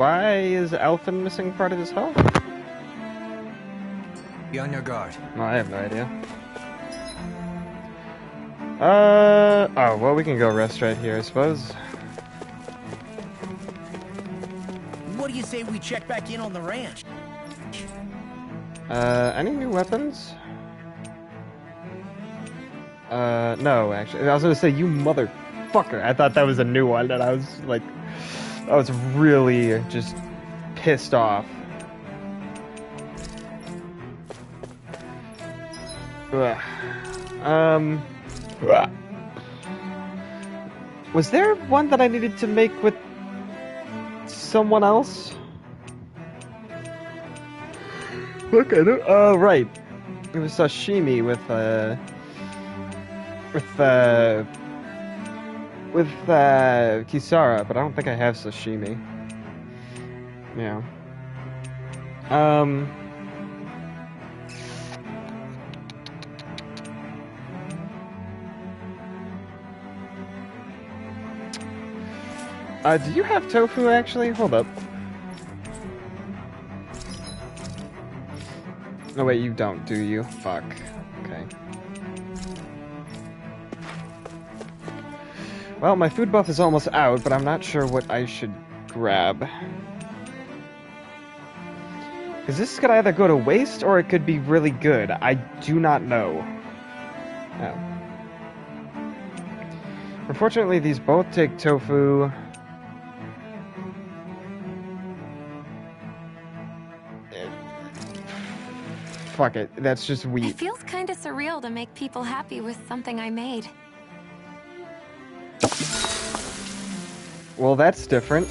Why is Alphen missing part of his health? Be on your guard. No, I have no idea. Oh, well, we can go rest right here, I suppose. What do you say we check back in on the ranch? Any new weapons? No, actually. I was gonna say, you motherfucker. I thought that was a new one, and I was really just pissed off. Ugh. Was there one that I needed to make with someone else? Look at it. Oh, right. It was sashimi with Kisara, but I don't think I have sashimi. Yeah. Do you have tofu, actually? Hold up. No, wait, you don't, do you? Fuck. Okay. Well, my food buff is almost out, but I'm not sure what I should grab. Because this could either go to waste, or it could be really good. I do not know. Oh. Unfortunately, these both take tofu. Fuck it, that's just wheat. It feels kinda surreal to make people happy with something I made. Well, that's different.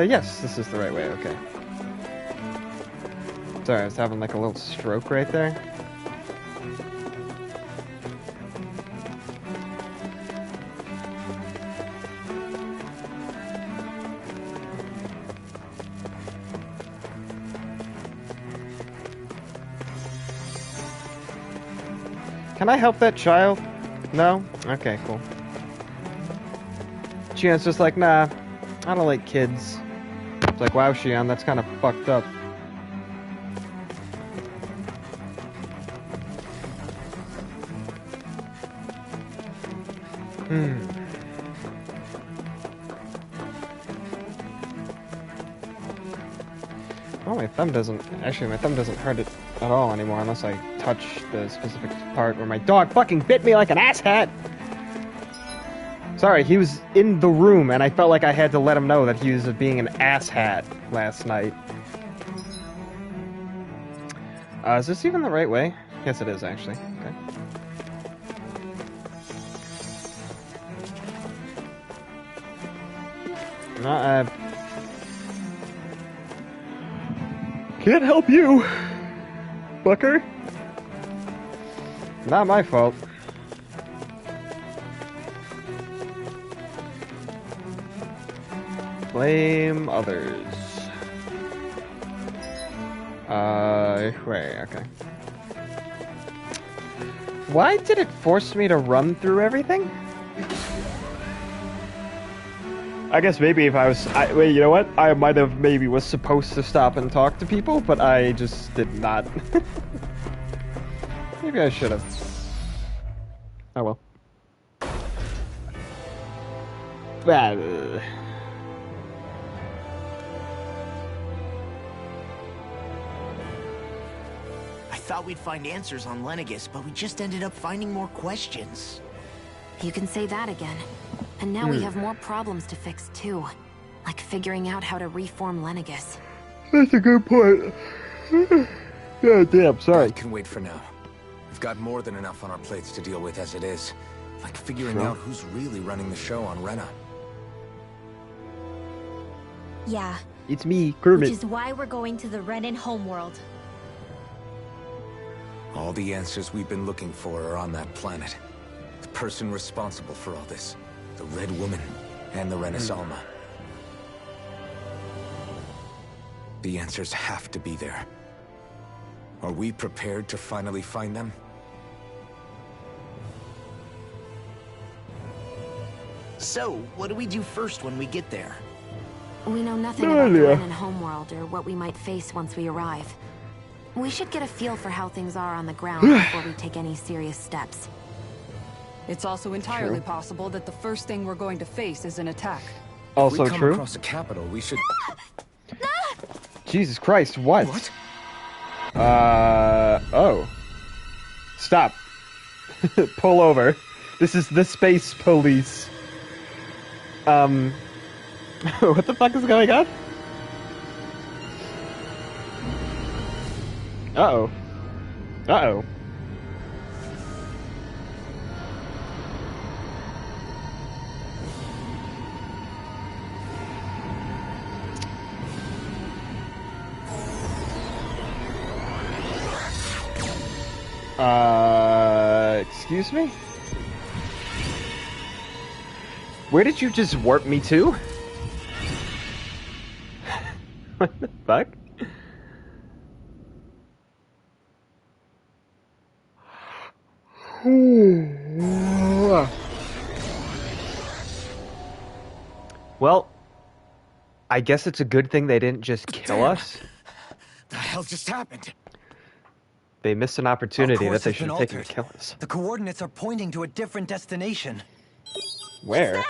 Yes, this is the right way, okay. Sorry, I was having like a little stroke right there. Can I help that child? No? Okay, cool. Shion's just like, nah, I don't like kids. It's like, wow, Shion, that's kind of fucked up. Well, my thumb doesn't hurt it at all anymore unless I touch the specific part where my dog fucking bit me like an asshat! Sorry, he was in the room and I felt like I had to let him know that he was being an asshat last night. Is this even the right way? Yes, it is, actually. Okay. No, can't help you, fucker. Not my fault. Blame others. Wait, okay. Why did it force me to run through everything? I guess maybe if I was... wait, you know what? I might have maybe was supposed to stop and talk to people, but I just did not. Maybe I should have. Oh well. I thought we'd find answers on Lenegis, but we just ended up finding more questions. You can say that again. And now we have more problems to fix too. Like figuring out how to reform Lenegis. That's a good point. God damn, sorry. I can wait for now. We've got more than enough on our plates to deal with as it is. Like figuring out who's really running the show on Rena. Yeah. It's me, Kermit. Which is why we're going to the Renan homeworld. All the answers we've been looking for are on that planet. The person responsible for all this. The Red Woman. and the Renaissalma. The answers have to be there. Are we prepared to finally find them? So, what do we do first when we get there? We know nothing about the Renan homeworld or what we might face once we arrive. We should get a feel for how things are on the ground before we take any serious steps. It's also entirely possible that the first thing we're going to face is an attack. Also if we come true. across the capital, we should... Jesus Christ, what? What? Oh. Stop. Pull over. This is the space police. What the fuck is going on? Uh-oh. Uh-oh. Excuse me? Where did you just warp me to? What the fuck? Well, I guess it's a good thing they didn't just kill us. The hell just happened? They missed an opportunity Our that course they has should been have taken to altered. kill us. The coordinates are pointing to a different destination. Where?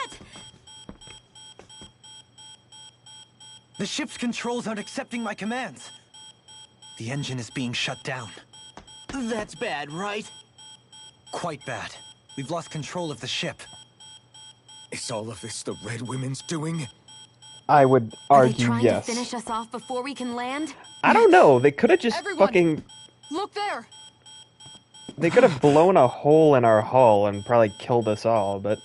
The ship's controls aren't accepting my commands. The engine is being shut down. That's bad, right? Quite bad. We've lost control of the ship. Is all of this the Red Women's doing? I would Are they argue trying yes. to finish us off before we can land? I don't know. They could have just Everyone. fucking... Look there! They could have blown a hole in our hull and probably killed us all, but...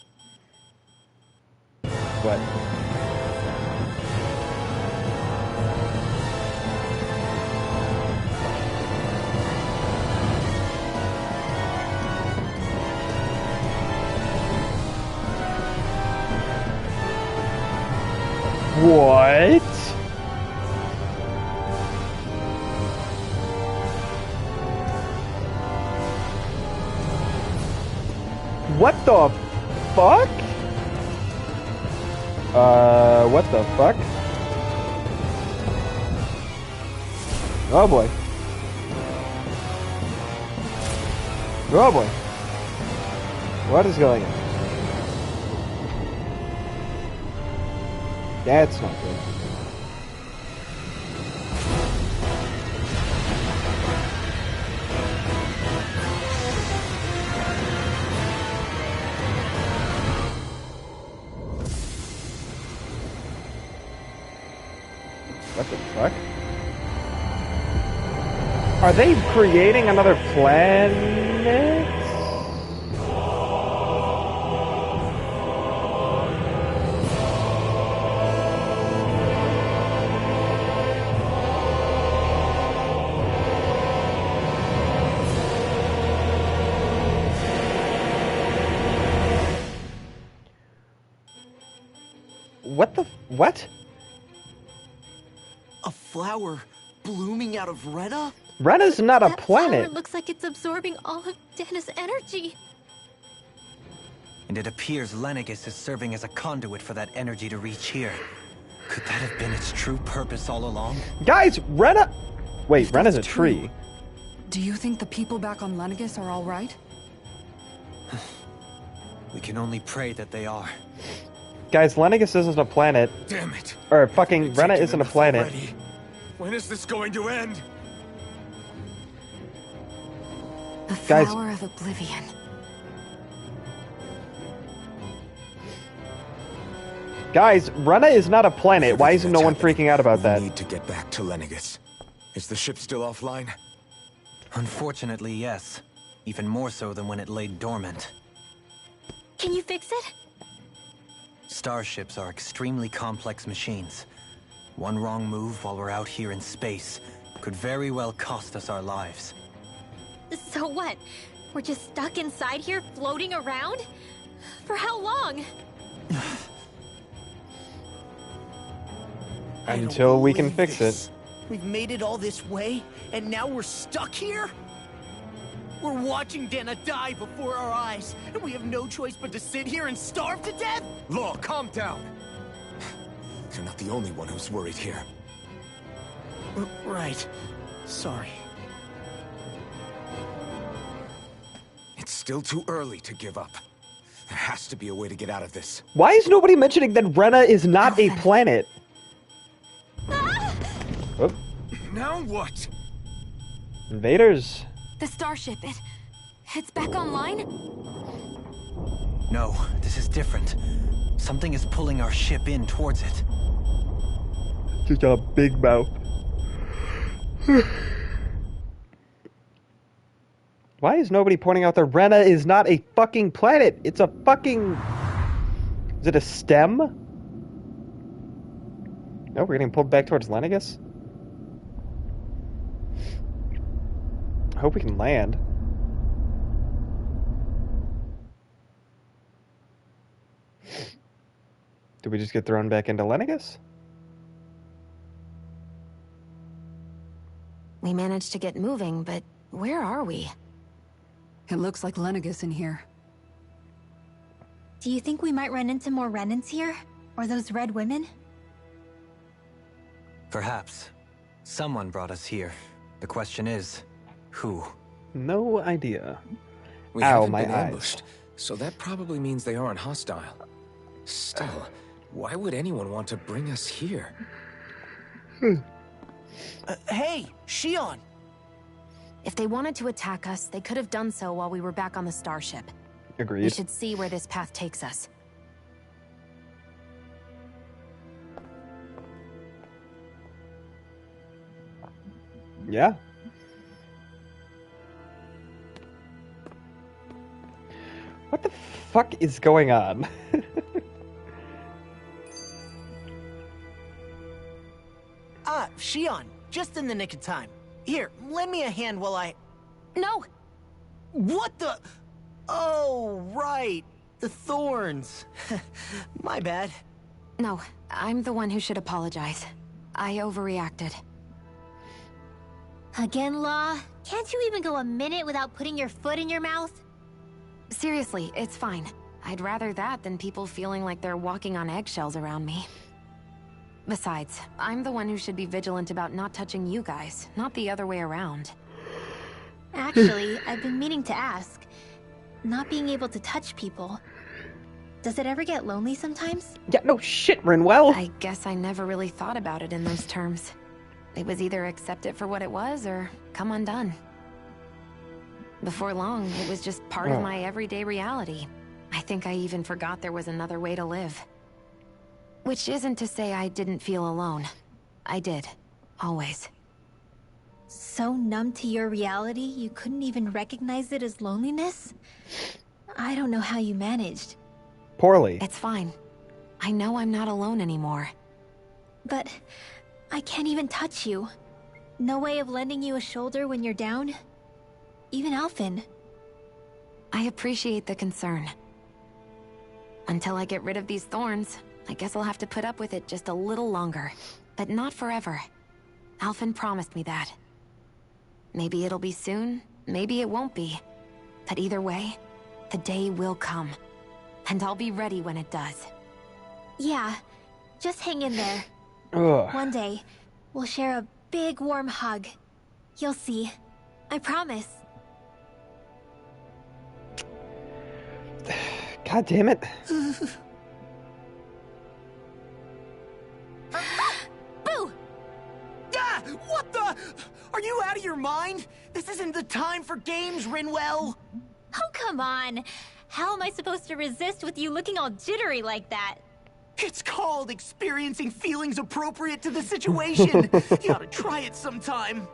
What? What? What the fuck? What the fuck? Oh boy. Oh boy. What is going on? That's not good. What the fuck? Are they creating another planet? What the... What? A flower blooming out of Rena? Rena's not a That flower planet. looks like it's absorbing all of Dana's energy. And it appears Lenegis is serving as a conduit for that energy to reach here. Could that have been its true purpose all along? Guys, Rena... Wait, If Rena's a that's true, tree. Do you think the people back on Lenegis are all right? We can only pray that they are. Guys, Lenegis isn't a planet. Damn it. Or fucking They've Rena taken isn't a enough planet. already. When is this going to end? The Guys- flower of oblivion. Guys, Rena is not a planet. Why isn't no one Everything that's freaking out about that? We need to get back to Lenegis. Is the ship still offline? Unfortunately, yes. Even more so than when it lay dormant. Can you fix it? Starships are extremely complex machines. One wrong move while we're out here in space could very well cost us our lives. So what? We're just stuck inside here, floating around? For how long? Until we can fix it. We've made it all this way, and now we're stuck here? We're watching Dana die before our eyes, and we have no choice but to sit here and starve to death? Look, calm down. You're not the only one who's worried here. Right. Sorry. It's still too early to give up. There has to be a way to get out of this. Why is nobody mentioning that Rena is not a planet? Oh, Now what? invaders. The starship, it's back online? No, this is different. Something is pulling our ship in towards it. Just a big mouth. Why is nobody pointing out that Rena is not a fucking planet? It's a fucking... Is it a stem? No, we're getting pulled back towards Lenegus? I hope we can land. Did we just get thrown back into Lenegus? We managed to get moving, but where are we? It looks like Lenegus in here. Do you think we might run into more Renans here? Or those red women? Perhaps. Someone brought us here. The question is, who? No idea. We Ow, haven't my been eyes. ambushed, so that probably means they aren't hostile. Still, why would anyone want to bring us here? Hey, Shion! If they wanted to attack us, they could have done so while we were back on the starship. We Agreed. should see where this path takes us. Yeah. What the fuck is going on? Shion, just in the nick of time. Here, lend me a hand while I... No! What the... Oh, right. The thorns. My bad. No, I'm the one who should apologize. I overreacted. Again, Law? Can't you even go a minute without putting your foot in your mouth? Seriously, it's fine. I'd rather that than people feeling like they're walking on eggshells around me. Besides, I'm the one who should be vigilant about not touching you guys, not the other way around. Actually, I've been meaning to ask. Not being able to touch people. Does it ever get lonely sometimes? Yeah, no shit, Rinwell. I guess I never really thought about it in those terms. It was either accept it for what it was, or come undone. Before long, it was just part of my everyday reality. I think I even forgot there was another way to live. Which isn't to say I didn't feel alone. I did. Always. So numb to your reality, you couldn't even recognize it as loneliness? I don't know how you managed. Poorly. It's fine. I know I'm not alone anymore. But I can't even touch you. No way of lending you a shoulder when you're down? Even Alphen. I appreciate the concern. Until I get rid of these thorns, I guess I'll have to put up with it just a little longer. But not forever. Alphen promised me that. Maybe it'll be soon, maybe it won't be. But either way, the day will come. And I'll be ready when it does. Yeah, just hang in there. Ugh. One day, we'll share a big warm hug. You'll see. I promise. God damn it. Boo! Ah! What the... Are you out of your mind? This isn't the time for games, Rinwell. Oh, come on. How am I supposed to resist with you looking all jittery like that? It's called experiencing feelings appropriate to the situation. You ought to try it sometime.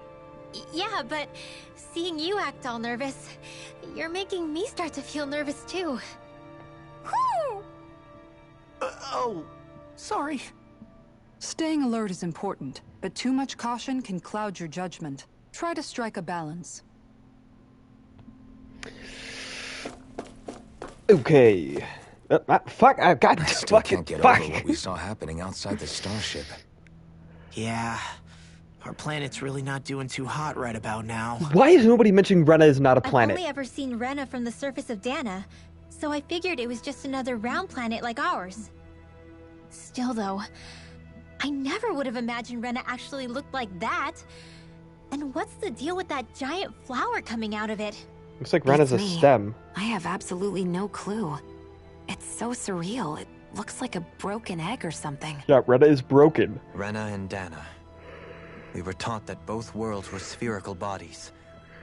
Yeah, but seeing you act all nervous, you're making me start to feel nervous too. Whew! Oh, sorry. Staying alert is important, but too much caution can cloud your judgment. Try to strike a balance. Okay. Fuck, I got I still fucking can't get fuck. over what we saw happening outside the starship. Yeah, our planet's really not doing too hot right about now. Why is nobody mentioning Rena is not a planet? I've only ever seen Rena from the surface of Dana, so I figured it was just another round planet like ours. Still though, I never would have imagined Rena actually looked like that. And what's the deal with that giant flower coming out of it? Looks like Rena's a Beats me. stem. I have absolutely no clue. It's so surreal. It looks like a broken egg or something. Yeah, Rena is broken. Rena and Dana. We were taught that both worlds were spherical bodies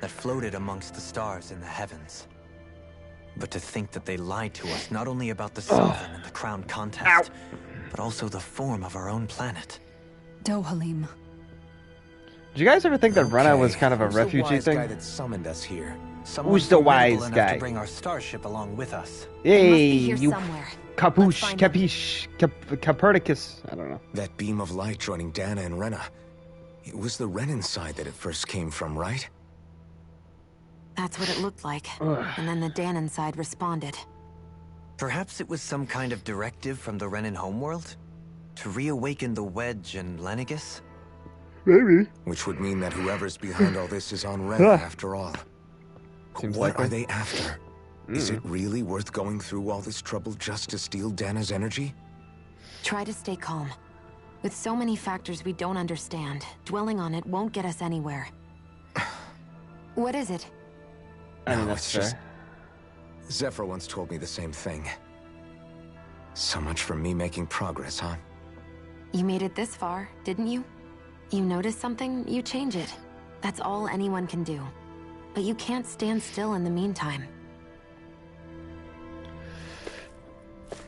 that floated amongst the stars in the heavens. But to think that they lied to us not only about the Sovereign and the Crown contest, but also the form of our own planet. Dohalim. Did you guys ever think that Rena was kind of a Who's the refugee wise thing? guy that summoned us here? Someone Who's the formidable wise enough guy? to bring our starship along with us. They must Yay, be here you somewhere. capuche, Let's find them. capiche, Copernicus. I don't know. That beam of light joining Dana and Rena. It was the Renan side that it first came from, right? That's what it looked like. And then the Danon side responded. Perhaps it was some kind of directive from the Renan homeworld? To reawaken the Wedge and Lenegis? Maybe. Which would mean that whoever's behind all this is on Rena after all. Seems What likely. are they after? Is it really worth going through all this trouble just to steal Dana's energy? Try to stay calm. With so many factors we don't understand, dwelling on it won't get us anywhere. What is it? I mean, No, that's it's fair. just... Zephyr once told me the same thing. So much for me making progress, huh? You made it this far, didn't you? You notice something, you change it. That's all anyone can do. But you can't stand still in the meantime.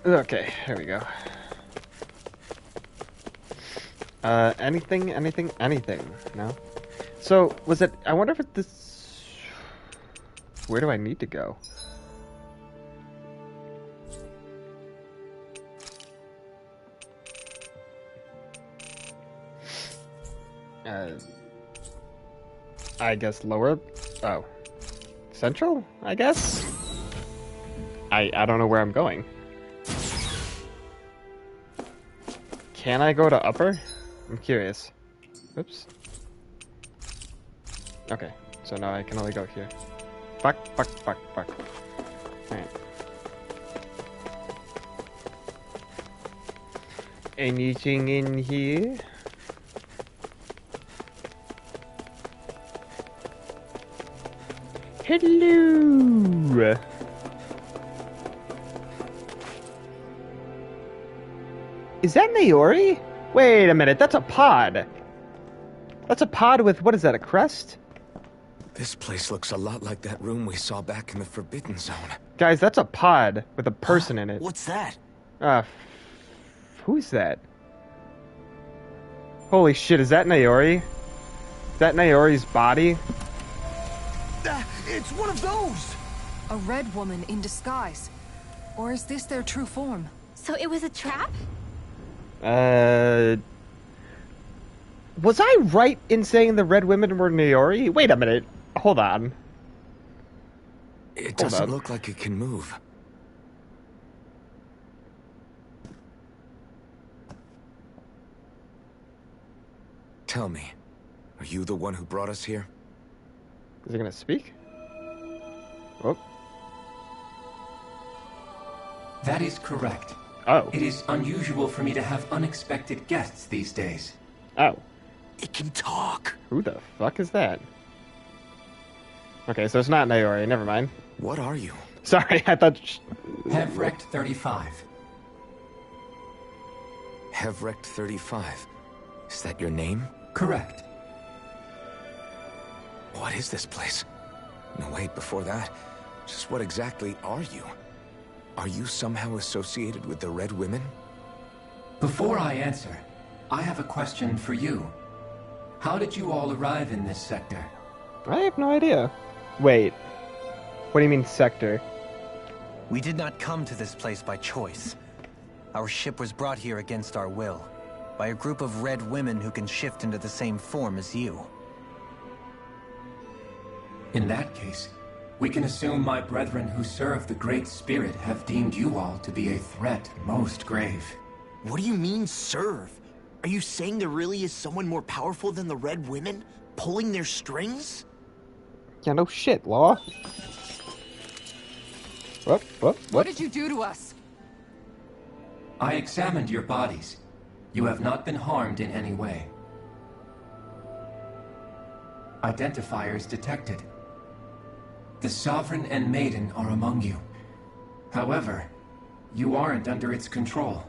Okay, here we go. Anything? No? So, was it... I wonder if it this... Where do I need to go? I guess lower... Oh. Central, I guess? I don't know where I'm going. Can I go to upper? I'm curious. Oops. Okay, so now I can only go here. Fuck. Alright. Anything in here? Hello! Is that Naori? Wait a minute, that's a pod. That's a pod with, what is that, a crest? This place looks a lot like that room we saw back in the Forbidden Zone. Guys, that's a pod with a person in it. What's that? Who's that? Holy shit, is that Naori? Is that Naori's body? It's one of those! A red woman in disguise. Or is this their true form? So it was a trap? Was I right in saying the red women were Naori? Wait a minute. Hold on. It Hold doesn't on. look like it can move. Tell me, are you the one who brought us here? Is it gonna speak? Oh. That is correct. Oh. It is unusual for me to have unexpected guests these days. Oh. It can talk. Who the fuck is that? Okay, so it's not Naori. Never mind. What are you? Sorry, I thought... Hevrect 35. Hevrect 35. Is that your name? Correct. What is this place? No, wait, before that. Just what exactly are you? Are you somehow associated with the Red Women? Before I answer, I have a question for you. How did you all arrive in this sector? I have no idea. Wait. What do you mean, sector? We did not come to this place by choice. Our ship was brought here against our will, by a group of red women who can shift into the same form as you. In that case, we can assume my brethren who serve the Great Spirit have deemed you all to be a threat most grave. What do you mean, serve? Are you saying there really is someone more powerful than the Red Women, pulling their strings? Yeah, no shit, Law. What did you do to us? I examined your bodies. You have not been harmed in any way. Identifiers detected. The Sovereign and Maiden are among you. However, you aren't under its control.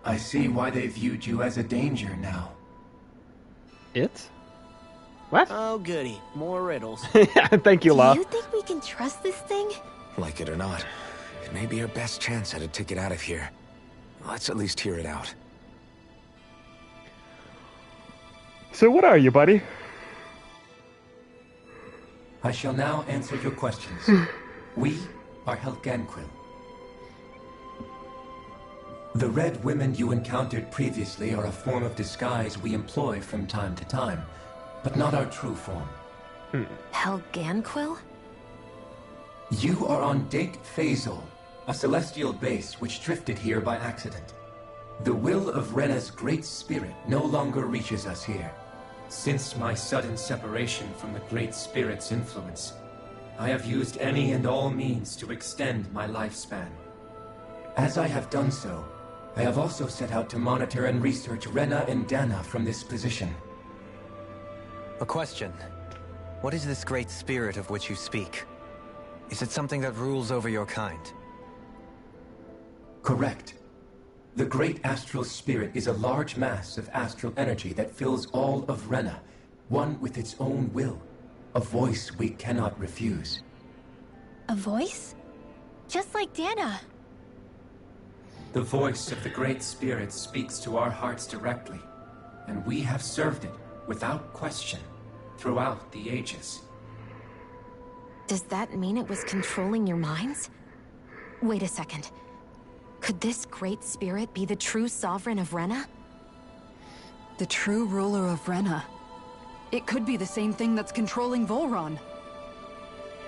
I see why they viewed you as a danger now. It? What? Oh, goody. More riddles. Thank you, Law. Do you think we can trust this thing? Like it or not, it may be our best chance at a ticket out of here. Let's at least hear it out. So what are you, buddy? I shall now answer your questions. We are Helganquil. The Red Women you encountered previously are a form of disguise we employ from time to time, but not our true form. Helganquil? You are on Dake Phasol, a celestial base which drifted here by accident. The will of Rena's great spirit no longer reaches us here. Since my sudden separation from the Great Spirit's influence, I have used any and all means to extend my lifespan. As I have done so, I have also set out to monitor and research Rena and Dana from this position. A question. What is this great spirit of which you speak? Is it something that rules over your kind? Correct. The Great Astral Spirit is a large mass of astral energy that fills all of Rena, one with its own will, a voice we cannot refuse. A voice? Just like Dana. The voice of the Great Spirit speaks to our hearts directly, and we have served it without question throughout the ages. Does that mean it was controlling your minds? Wait a second. Could this great spirit be the true sovereign of Rena? The true ruler of Rena. It could be the same thing that's controlling Volron.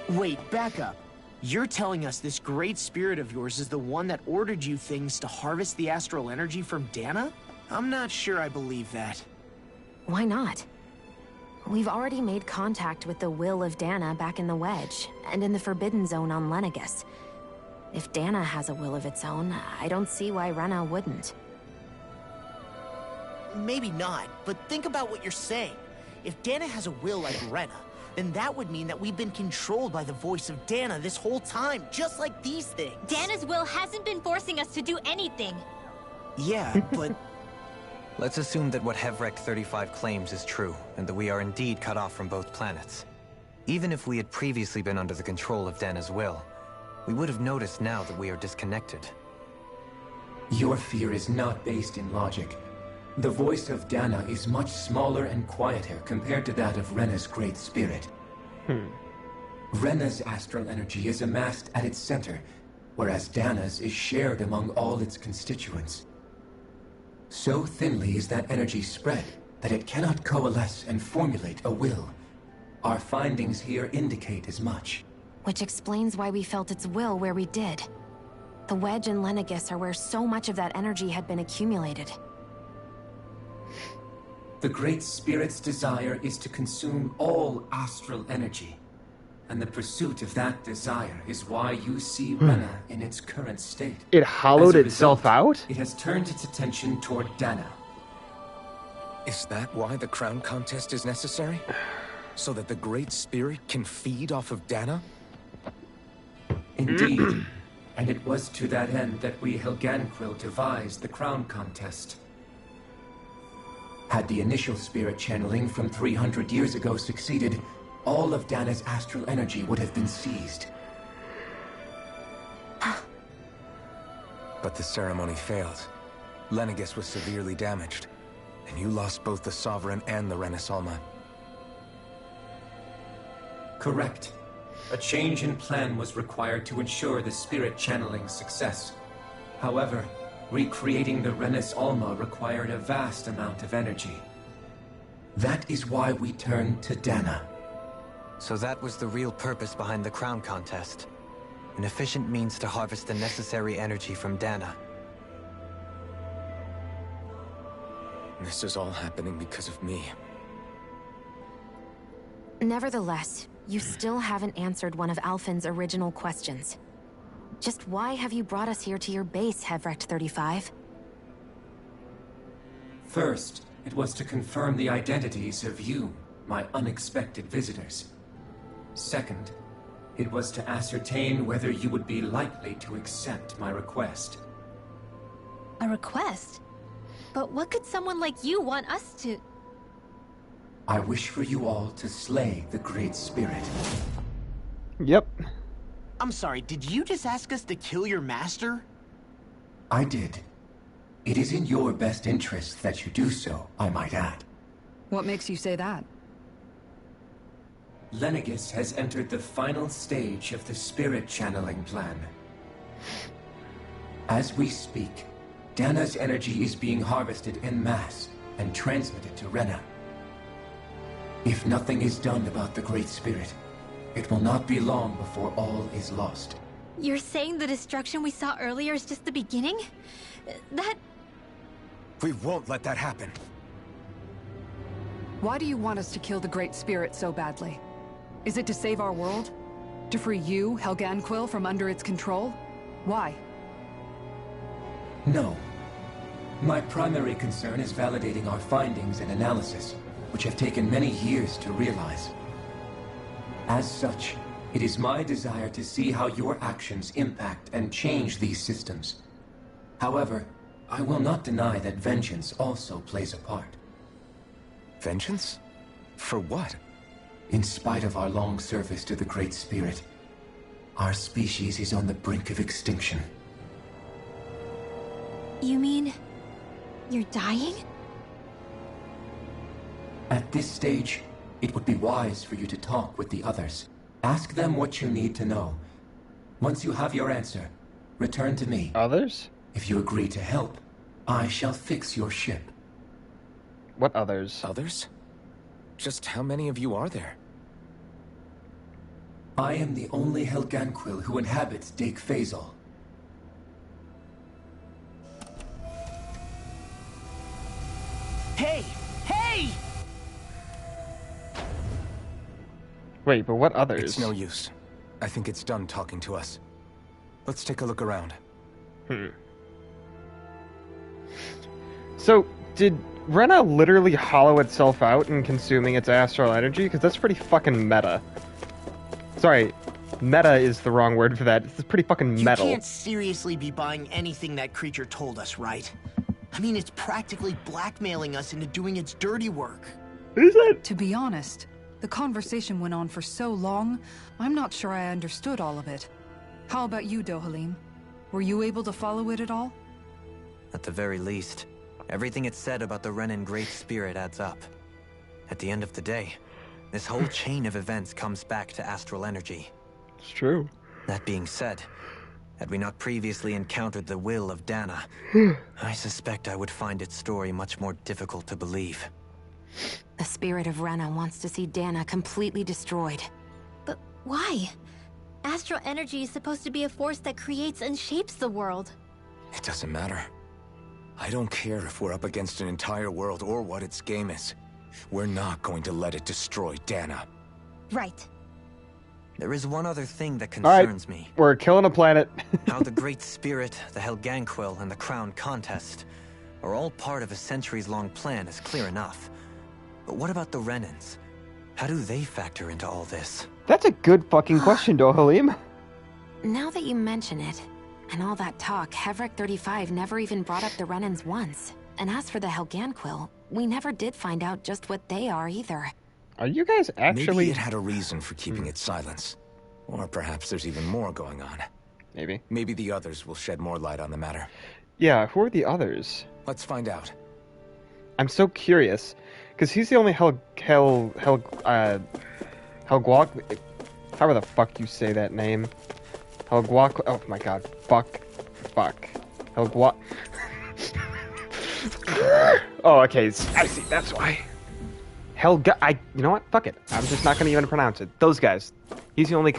Wait, back up. You're telling us this great spirit of yours is the one that ordered you things to harvest the astral energy from Dana? I'm not sure I believe that. Why not? We've already made contact with the will of Dana back in the Wedge, and in the Forbidden Zone on Lenegus. If Dana has a will of its own, I don't see why Rena wouldn't. Maybe not, but think about what you're saying. If Dana has a will like Rena, then that would mean that we've been controlled by the voice of Dana this whole time, just like these things. Dana's will hasn't been forcing us to do anything. Yeah, but... Let's assume that what Hevrek 35 claims is true, and that we are indeed cut off from both planets. Even if we had previously been under the control of Dana's will, we would have noticed now that we are disconnected. Your fear is not based in logic. The voice of Dana is much smaller and quieter compared to that of Rena's great spirit. Rena's astral energy is amassed at its center, whereas Dana's is shared among all its constituents. So thinly is that energy spread that it cannot coalesce and formulate a will. Our findings here indicate as much. Which explains why we felt its will where we did. The Wedge and Lenegus are where so much of that energy had been accumulated. The Great Spirit's desire is to consume all astral energy. And the pursuit of that desire is why you see Rena in its current state. It hollowed As a itself result, out? It has turned its attention toward Dana. Is that why the crown contest is necessary? So that the Great Spirit can feed off of Dana? Indeed. And it was to that end that we Helganquil devised the crown contest. Had the initial spirit channeling from 300 years ago succeeded, all of Dana's astral energy would have been seized. But the ceremony failed. Lenegus was severely damaged, and you lost both the Sovereign and the Renasalma. Correct. A change in plan was required to ensure the spirit channeling success. However, recreating the Renis Alma required a vast amount of energy. That is why we turned to Dana. So that was the real purpose behind the crown contest. An efficient means to harvest the necessary energy from Dana. This is all happening because of me. Nevertheless, you still haven't answered one of Alphen's original questions. Just why have you brought us here to your base, Hevrecht 35? First, it was to confirm the identities of you, my unexpected visitors. Second, it was to ascertain whether you would be likely to accept my request. A request? But what could someone like you want us to... I wish for you all to slay the Great Spirit. Yep. I'm sorry, did you just ask us to kill your master? I did. It is in your best interest that you do so, I might add. What makes you say that? Lenegis has entered the final stage of the spirit channeling plan. As we speak, Dana's energy is being harvested en masse and transmitted to Rena. If nothing is done about the Great Spirit, it will not be long before all is lost. You're saying the destruction we saw earlier is just the beginning? That... We won't let that happen. Why do you want us to kill the Great Spirit so badly? Is it to save our world? To free you, Helganquil, from under its control? Why? No. My primary concern is validating our findings and analysis, which have taken many years to realize. As such, it is my desire to see how your actions impact and change these systems. However, I will not deny that vengeance also plays a part. Vengeance? For what? In spite of our long service to the Great Spirit, our species is on the brink of extinction. You mean... you're dying? At this stage, it would be wise for you to talk with the others. Ask them what you need to know. Once you have your answer, return to me. Others? If you agree to help, I shall fix your ship. What others? Others? Just how many of you are there? I am the only Helganquil who inhabits Dake Faisal. Hey! Hey! Wait, but what others? It's no use. I think it's done talking to us. Let's take a look around. So, did Rena literally hollow itself out in consuming its astral energy? Because that's pretty fucking meta. Sorry, meta is the wrong word for that. It's pretty fucking metal. You can't seriously be buying anything that creature told us, right? I mean, it's practically blackmailing us into doing its dirty work. Is it? To be honest, the conversation went on for so long, I'm not sure I understood all of it. How about you, Dohalim? Were you able to follow it at all? At the very least, everything it said about the Renan Great Spirit adds up. At the end of the day, this whole chain of events comes back to astral energy. It's true. That being said, had we not previously encountered the will of Dana, I suspect I would find its story much more difficult to believe. The spirit of Rena wants to see Dana completely destroyed. But why? Astral energy is supposed to be a force that creates and shapes the world. It doesn't matter. I don't care if we're up against an entire world or what its game is. We're not going to let it destroy Dana. Right. There is one other thing that concerns me. We're killing a planet. How the Great Spirit, the Helganquil, and the Crown Contest are all part of a centuries-long plan is clear enough. But what about the Renans? How do they factor into all this? That's a good fucking question, Dohalim. Now that you mention it, and all that talk, Hevrecht 35 never even brought up the Renans once. And as for the Helganquil, we never did find out just what they are either. Are you guys actually... Maybe it had a reason for keeping its silence. Or perhaps there's even more going on. Maybe. Maybe the others will shed more light on the matter. Yeah, who are the others? Let's find out. I'm so curious. Because he's the only Helguak... However the fuck you say that name. Helguak... Oh my god. Fuck. Helguak... Oh, okay. I see. That's why. You know what? Fuck it. I'm just not gonna even pronounce it. Those guys. He's the only...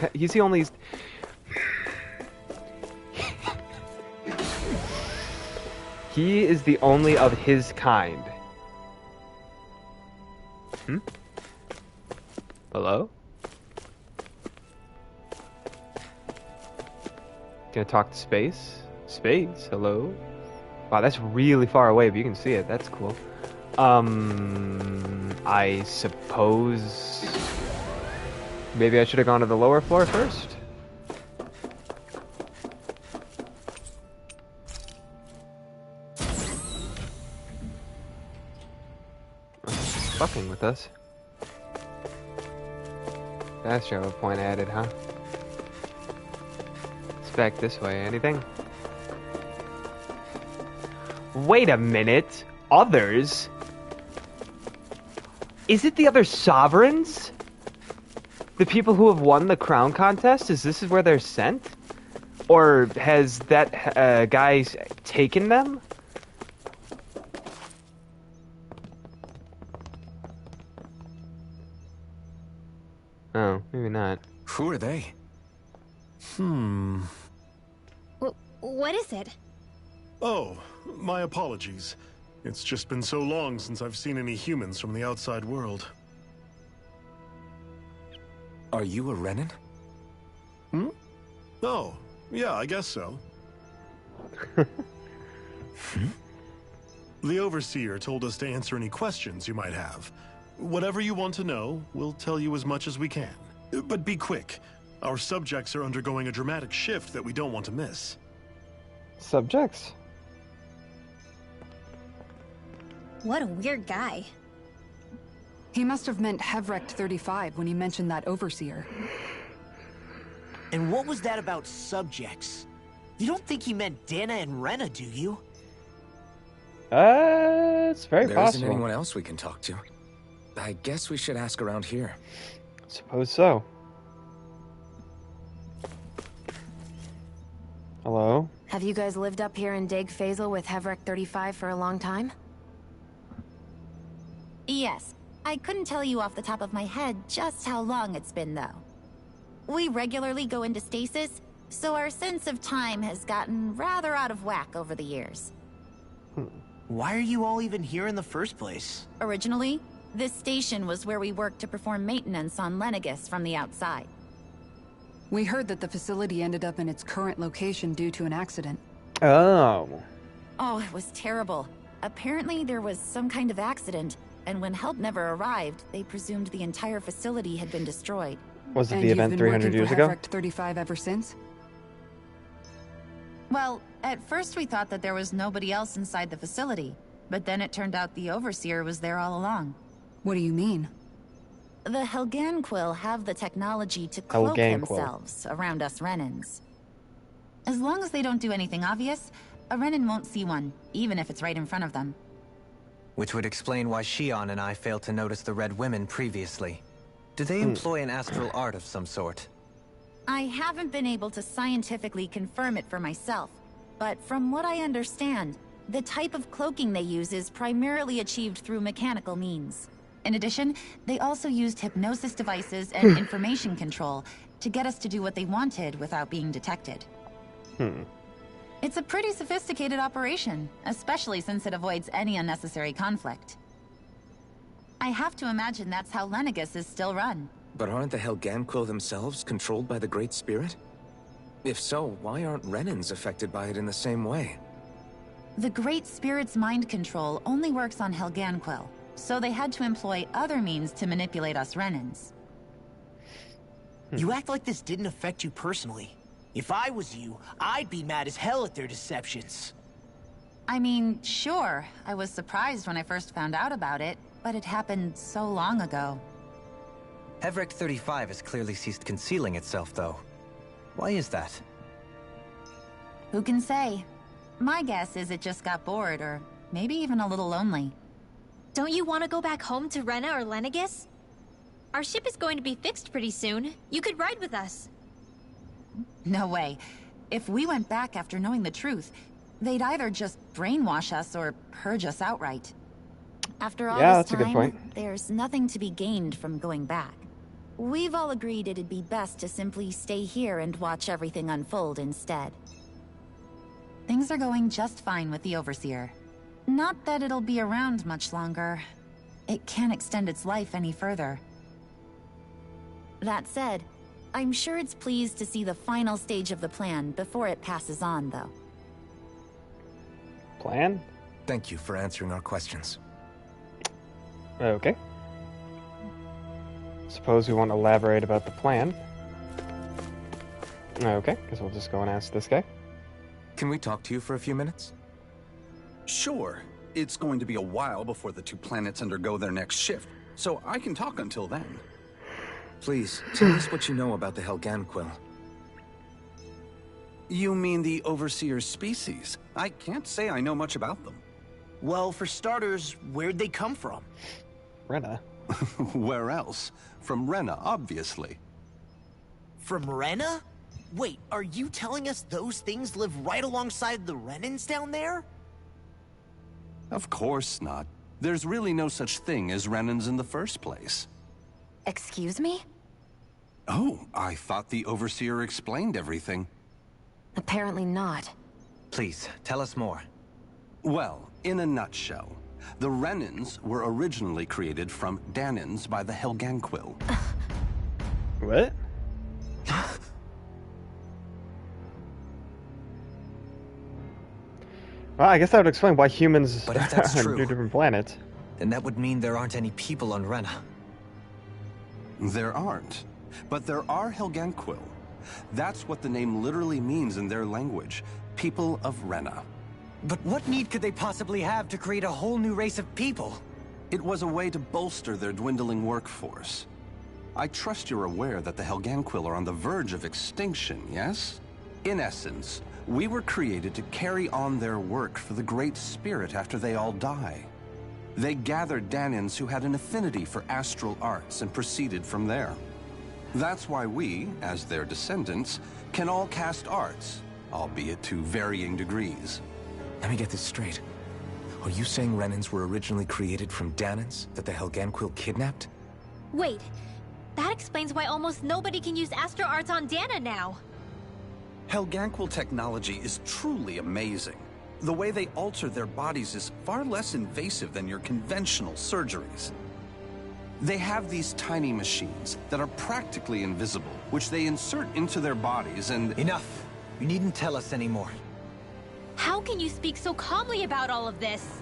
He is the only of his kind Hello? Gonna talk to space? Space, hello? Wow, that's really far away, but you can see it. That's cool. I suppose... Maybe I should have gone to the lower floor first? Fucking with us. That's your point added, huh? It's back this way. Anything? Wait a minute. Others? Is it the other sovereigns? The people who have won the crown contest? Is this where they're sent? Or has that guy taken them? Oh, maybe not. Who are they? What is it? Oh, my apologies. It's just been so long since I've seen any humans from the outside world. Are you a Renan? Oh, yeah, I guess so. The Overseer told us to answer any questions you might have. Whatever you want to know, we'll tell you as much as we can. But be quick. Our subjects are undergoing a dramatic shift that we don't want to miss. Subjects? What a weird guy. He must have meant Hevrect 35 when he mentioned that Overseer. And what was that about subjects? You don't think he meant Dana and Rena, do you? It's very There possible. isn't anyone else we can talk to. I guess we should ask around here. Suppose so. Hello? Have you guys lived up here in Deg Faisal with Hevrek 35 for a long time? Yes. I couldn't tell you off the top of my head just how long it's been, though. We regularly go into stasis, so our sense of time has gotten rather out of whack over the years. Why are you all even here in the first place? Originally, this station was where we worked to perform maintenance on Lenegis from the outside. We heard that the facility ended up in its current location due to an accident. Oh. Oh, it was terrible. Apparently there was some kind of accident, and when help never arrived, they presumed the entire facility had been destroyed. Was it And the you've event been 300 working years for ago? Hevrect 35 ever since? Well, at first we thought that there was nobody else inside the facility, but then it turned out the Overseer was there all along. What do you mean? The Helganquil have the technology to cloak Helganquil. themselves around us Renans. As long as they don't do anything obvious, a Renan won't see one, even if it's right in front of them. Which would explain why Shion and I failed to notice the Red Women previously. Do they employ an astral art of some sort? I haven't been able to scientifically confirm it for myself, but from what I understand, the type of cloaking they use is primarily achieved through mechanical means. In addition, they also used hypnosis devices and information control to get us to do what they wanted without being detected. It's a pretty sophisticated operation, especially since it avoids any unnecessary conflict. I have to imagine that's how Lenegis is still run. But aren't the Helganquil themselves controlled by the Great Spirit? If so, why aren't Renans affected by it in the same way? The Great Spirit's mind control only works on Helganquil, so they had to employ other means to manipulate us Renans. You act like this didn't affect you personally. If I was you, I'd be mad as hell at their deceptions. I mean, sure, I was surprised when I first found out about it, but it happened so long ago. Hevrect 35 has clearly ceased concealing itself, though. Why is that? Who can say? My guess is it just got bored, or maybe even a little lonely. Don't you want to go back home to Rena or Lenegis? Our ship is going to be fixed pretty soon. You could ride with us. No way. If we went back after knowing the truth, they'd either just brainwash us or purge us outright. After all Yeah, this that's a good time, point. there's nothing to be gained from going back. We've all agreed it'd be best to simply stay here and watch everything unfold instead. Things are going just fine with the Overseer. Not that it'll be around much longer. it can't extend its life any further. That said, I'm sure it's pleased to see the final stage of the plan before it passes on, though. Plan? Thank you for answering our questions. Okay. Suppose we want to elaborate about the plan. Okay, guess we'll just go and ask this guy. Can we talk to you for a few minutes? Sure. It's going to be a while before the two planets undergo their next shift, so I can talk until then. Please, tell us what you know about the Helganquil. You mean the Overseer species? I can't say I know much about them. Well, for starters, where'd they come from? Rena. Where else? From Rena, obviously. From Rena? Wait, are you telling us those things live right alongside the Renans down there? Of course not. There's really no such thing as Renans in the first place. Excuse me? Oh, I thought the Overseer explained everything. Apparently not. Please, tell us more. Well, in a nutshell, the Renans were originally created from Dahnans by the Helganquil. What? Well, I guess that would explain why humans But if that's are on true, two different planets. then that would mean there aren't any people on Rena. There aren't. But there are Helganquil. That's what the name literally means in their language. People of Rena. But what need could they possibly have to create a whole new race of people? It was a way to bolster their dwindling workforce. I trust you're aware that the Helganquil are on the verge of extinction, yes? In essence, we were created to carry on their work for the Great Spirit after they all die. They gathered Dahnans who had an affinity for astral arts and proceeded from there. That's why we, as their descendants, can all cast arts, albeit to varying degrees. Let me get this straight. Are you saying Renans were originally created from Dahnans that the Helganquil kidnapped? Wait, that explains why almost nobody can use astral arts on Dana now. Helganquil technology is truly amazing. The way they alter their bodies is far less invasive than your conventional surgeries. They have these tiny machines that are practically invisible, which they insert into their bodies and— Enough! You needn't tell us anymore. How can you speak so calmly about all of this?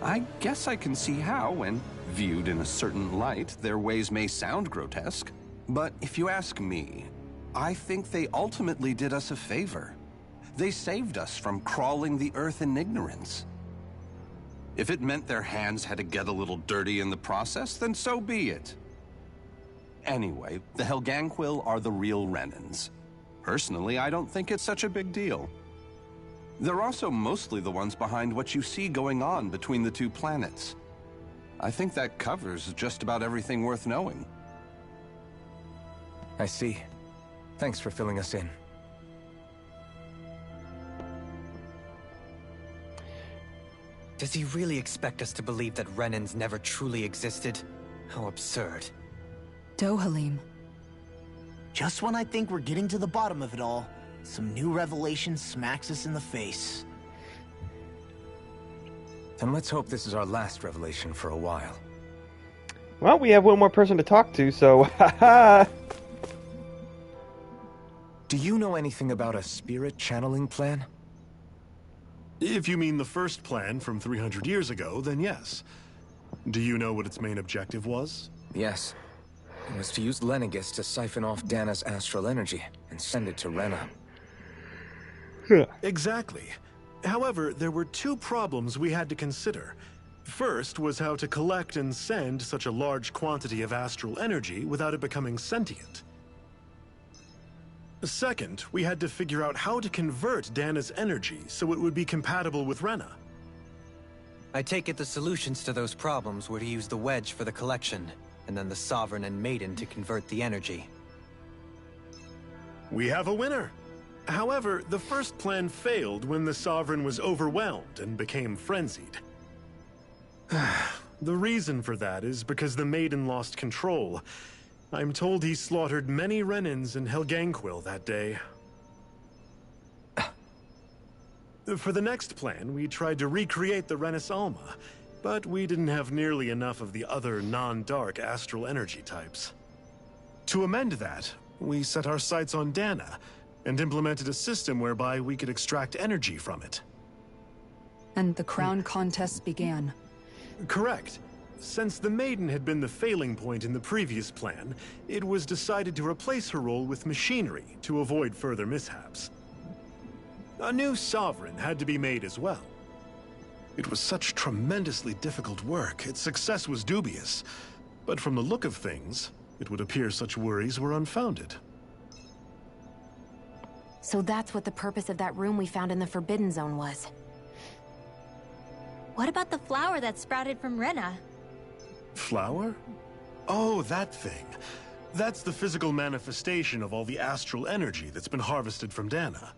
I guess I can see how, when viewed in a certain light, their ways may sound grotesque. But if you ask me, I think they ultimately did us a favor. They saved us from crawling the earth in ignorance. If it meant their hands had to get a little dirty in the process, then so be it. Anyway, the Helganquil are the real Renans. Personally, I don't think it's such a big deal. They're also mostly the ones behind what you see going on between the two planets. I think that covers just about everything worth knowing. I see. Thanks for filling us in. Does he really expect us to believe that Renans never truly existed? How absurd. Dohalim. Just when I think we're getting to the bottom of it all, some new revelation smacks us in the face. Then let's hope this is our last revelation for a while. Well, we have one more person to talk to, so haha. Do you know anything about a spirit channeling plan? If you mean the first plan from 300 years ago, then yes. Do you know what its main objective was? Yes. It was to use Lenegis to siphon off Dana's astral energy and send it to Rena. Exactly. However, there were two problems we had to consider. First was how to collect and send such a large quantity of astral energy without it becoming sentient. Second, we had to figure out how to convert Dana's energy so it would be compatible with Rena. I take it the solutions to those problems were to use the wedge for the collection, and then the Sovereign and Maiden to convert the energy. We have a winner. However, the first plan failed when the Sovereign was overwhelmed and became frenzied. The reason for that is because the Maiden lost control. I'm told he slaughtered many Renans and Helganquil that day. For the next plan, we tried to recreate the Renis Alma. but we didn't have nearly enough of the other non-dark astral energy types. To amend that, we set our sights on Dana, and implemented a system whereby we could extract energy from it. And the crown contests began. Correct. Since the Maiden had been the failing point in the previous plan, it was decided to replace her role with machinery to avoid further mishaps. A new Sovereign had to be made as well. It was such tremendously difficult work, its success was dubious. But from the look of things, it would appear such worries were unfounded. So that's what the purpose of that room we found in the Forbidden Zone was. What about the flower that sprouted from Rena? Flower? Oh, that thing. That's the physical manifestation of all the astral energy that's been harvested from Dana.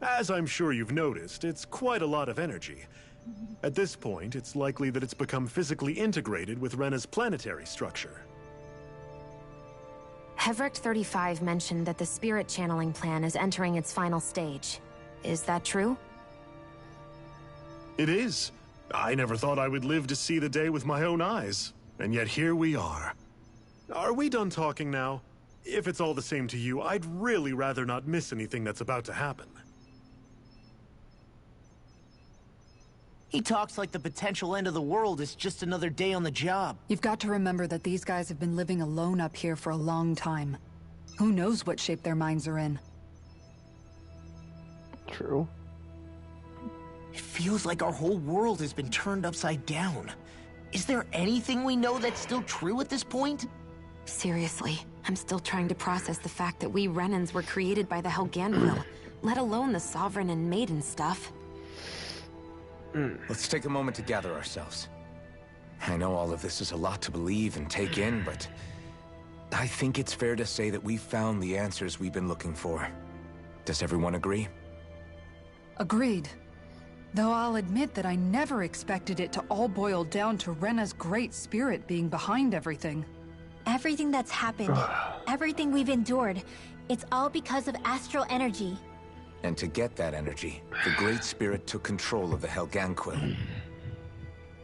As I'm sure you've noticed, it's quite a lot of energy. At this point, it's likely that it's become physically integrated with Rena's planetary structure. Heverick 35 mentioned that the spirit channeling plan is entering its final stage. Is that true? It is. I never thought I would live to see the day with my own eyes. And yet here we are. Are we done talking now? If it's all the same to you, I'd really rather not miss anything that's about to happen. He talks like the potential end of the world is just another day on the job. You've got to remember that these guys have been living alone up here for a long time. Who knows what shape their minds are in? True. It feels like our whole world has been turned upside down. Is there anything we know that's still true at this point? Seriously, I'm still trying to process the fact that we Renans were created by the Helganquil, let alone the Sovereign and Maiden stuff. Let's take a moment to gather ourselves. I know all of this is a lot to believe and take in, but I think it's fair to say that we've found the answers we've been looking for. Does everyone agree? Agreed. Though I'll admit that I never expected it to all boil down to Rena's great spirit being behind everything. Everything that's happened, everything we've endured, it's all because of astral energy. And to get that energy, the Great Spirit took control of the Helganquil.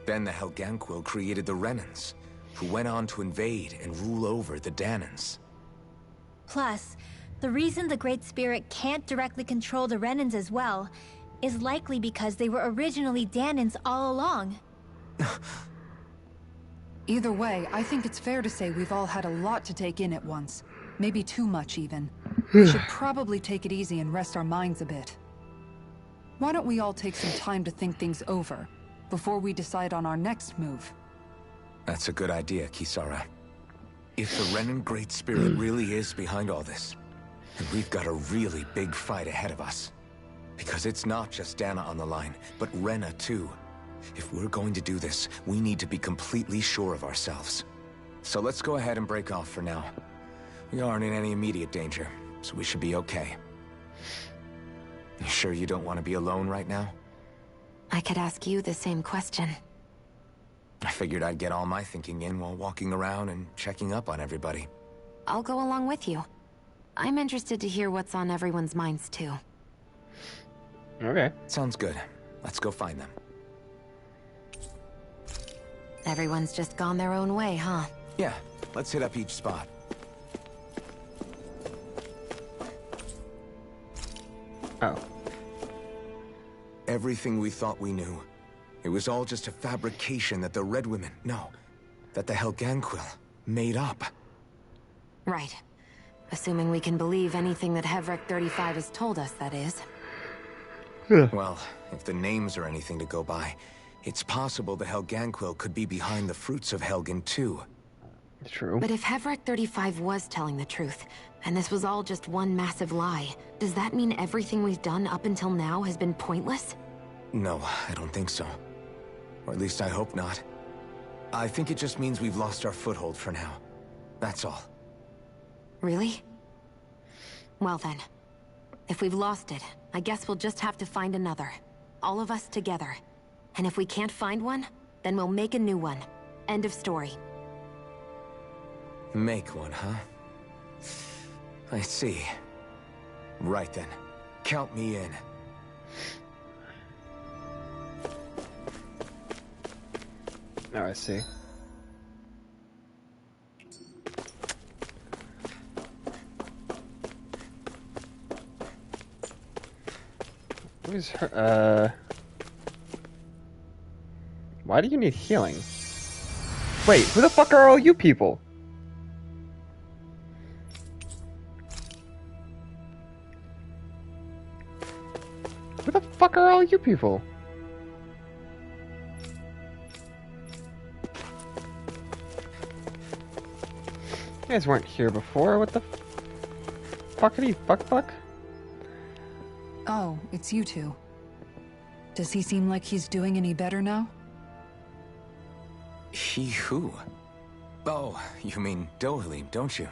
Then the Helganquil created the Renans, who went on to invade and rule over the Danans. Plus, the reason the Great Spirit can't directly control the Renans as well is likely because they were originally Danans all along. Either way, I think it's fair to say we've all had a lot to take in at once. Maybe too much, even. We should probably take it easy and rest our minds a bit. Why don't we all take some time to think things over, before we decide on our next move? That's a good idea, Kisara. If the Renan Great Spirit really is behind all this, then we've got a really big fight ahead of us. Because it's not just Dana on the line, but Rena too. If we're going to do this, we need to be completely sure of ourselves. So let's go ahead and break off for now. We aren't in any immediate danger, so we should be okay. You sure you don't want to be alone right now? I could ask you the same question. I figured I'd get all my thinking in while walking around and checking up on everybody. I'll go along with you. I'm interested to hear what's on everyone's minds too. Okay. Sounds good. Let's go find them. Everyone's just gone their own way, huh? Yeah, let's hit up each spot. Oh. Everything we thought we knew. It was all just a fabrication that the Red Women, that the Helganquil made up. Right. Assuming we can believe anything that Heverick 35 has told us, that is. Well, if the names are anything to go by, it's possible the Helganquil could be behind the fruits of Helgen too. True. But if Heverick 35 was telling the truth, and this was all just one massive lie, does that mean everything we've done up until now has been pointless? No, I don't think so. Or at least I hope not. I think it just means we've lost our foothold for now. That's all. Really? Well then, if we've lost it, I guess we'll just have to find another. All of us together. And if we can't find one, then we'll make a new one. End of story. Make one, huh? I see. Right then. Count me in. Oh, I see. Who's her? Why do you need healing? Wait, who the fuck are all you people? Who the fuck are all you people? You guys weren't here before. What the fuckity fuck? Oh, it's you two. Does he seem like he's doing any better now? He who? Oh, you mean Dohalim, don't you?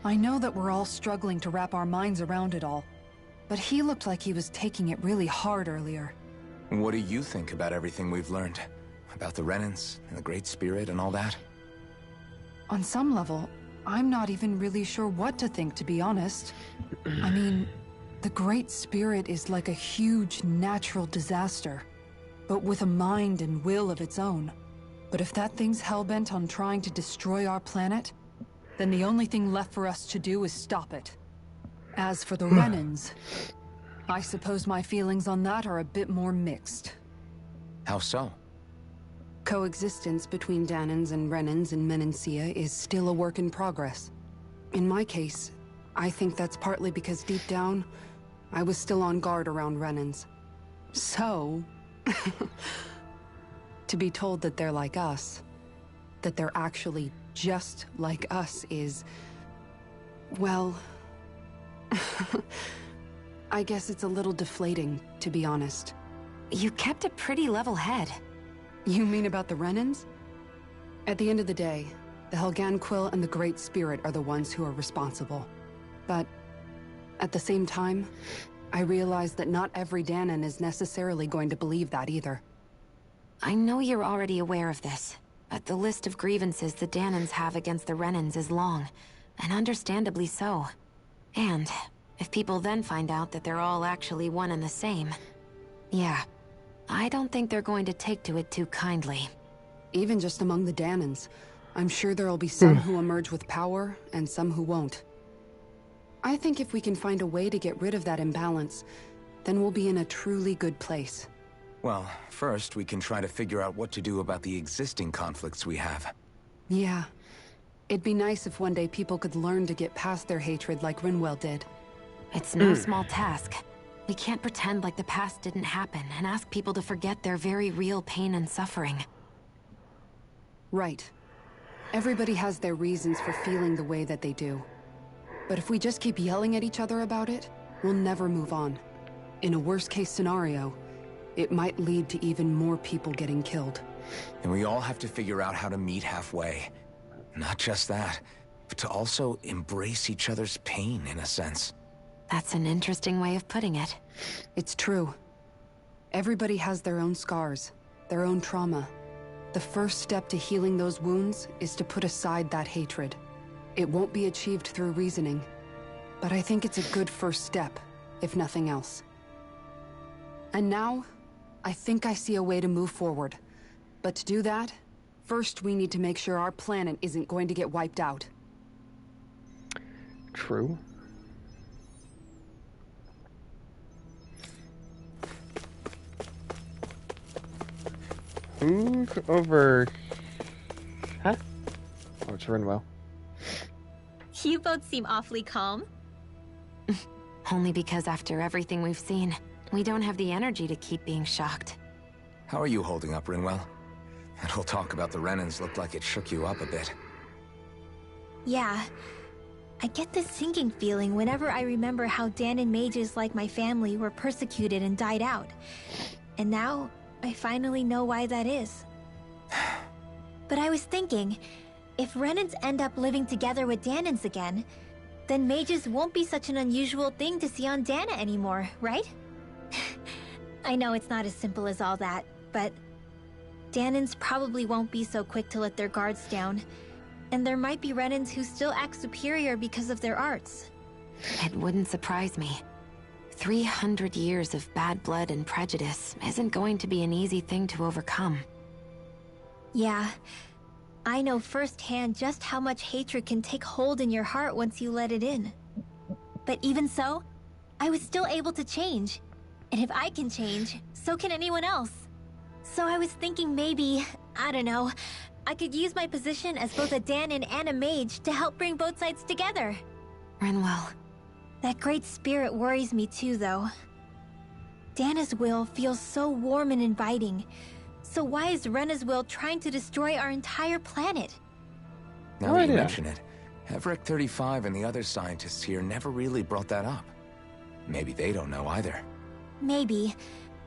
I know that we're all struggling to wrap our minds around it all, but he looked like he was taking it really hard earlier. What do you think about everything we've learned? About the Renans, and the Great Spirit, and all that? On some level, I'm not even really sure what to think, to be honest. I mean, the Great Spirit is like a huge natural disaster, but with a mind and will of its own. But if that thing's hellbent on trying to destroy our planet, then the only thing left for us to do is stop it. As for the Renans, I suppose my feelings on that are a bit more mixed. How so? Coexistence between Dahnans and Renans in Menancia is still a work in progress. In my case, I think that's partly because deep down, I was still on guard around Renans. So, to be told that they're like us, that they're actually just like us is, well, I guess it's a little deflating, to be honest. You kept a pretty level head. You mean about the Renans? At the end of the day, the Helghan Quill and the Great Spirit are the ones who are responsible. But at the same time, I realize that not every Dahnan is necessarily going to believe that either. I know you're already aware of this, but the list of grievances the Dahnans have against the Renans is long, and understandably so. And if people then find out that they're all actually one and the same, yeah, I don't think they're going to take to it too kindly. Even just among the Dahnans, I'm sure there'll be some who emerge with power, and some who won't. I think if we can find a way to get rid of that imbalance, then we'll be in a truly good place. Well, first we can try to figure out what to do about the existing conflicts we have. Yeah. It'd be nice if one day people could learn to get past their hatred like Rinwell did. It's no small task. We can't pretend like the past didn't happen and ask people to forget their very real pain and suffering. Right. Everybody has their reasons for feeling the way that they do. But if we just keep yelling at each other about it, we'll never move on. In a worst-case scenario, it might lead to even more people getting killed. And we all have to figure out how to meet halfway. Not just that, but to also embrace each other's pain, in a sense. That's an interesting way of putting it. It's true. Everybody has their own scars, their own trauma. The first step to healing those wounds is to put aside that hatred. It won't be achieved through reasoning, but I think it's a good first step, if nothing else. And now, I think I see a way to move forward. But to do that, first we need to make sure our planet isn't going to get wiped out. True. Who's over... Huh? Oh, it's Rinwell. You both seem awfully calm. Only because after everything we've seen, we don't have the energy to keep being shocked. How are you holding up, Rinwell? That whole talk about the Renans looked like it shook you up a bit. Yeah. I get this sinking feeling whenever I remember how Dahnan mages like my family were persecuted and died out. And now, I finally know why that is. But I was thinking, if Renans end up living together with Dahnans again, then mages won't be such an unusual thing to see on Dahna anymore, right? I know it's not as simple as all that, but Dahnans probably won't be so quick to let their guards down, and there might be Renans who still act superior because of their arts. It wouldn't surprise me. 300 years of bad blood and prejudice isn't going to be an easy thing to overcome. Yeah. I know firsthand just how much hatred can take hold in your heart once you let it in. But even so, I was still able to change. And if I can change, so can anyone else. So I was thinking maybe, I don't know, I could use my position as both a Dahnan and a mage to help bring both sides together. Rinwell. That great spirit worries me too, though. Dana's will feels so warm and inviting. So why is Rena's will trying to destroy our entire planet? Now that you mention it, Everett 35 and the other scientists here never really brought that up. Maybe they don't know either. Maybe.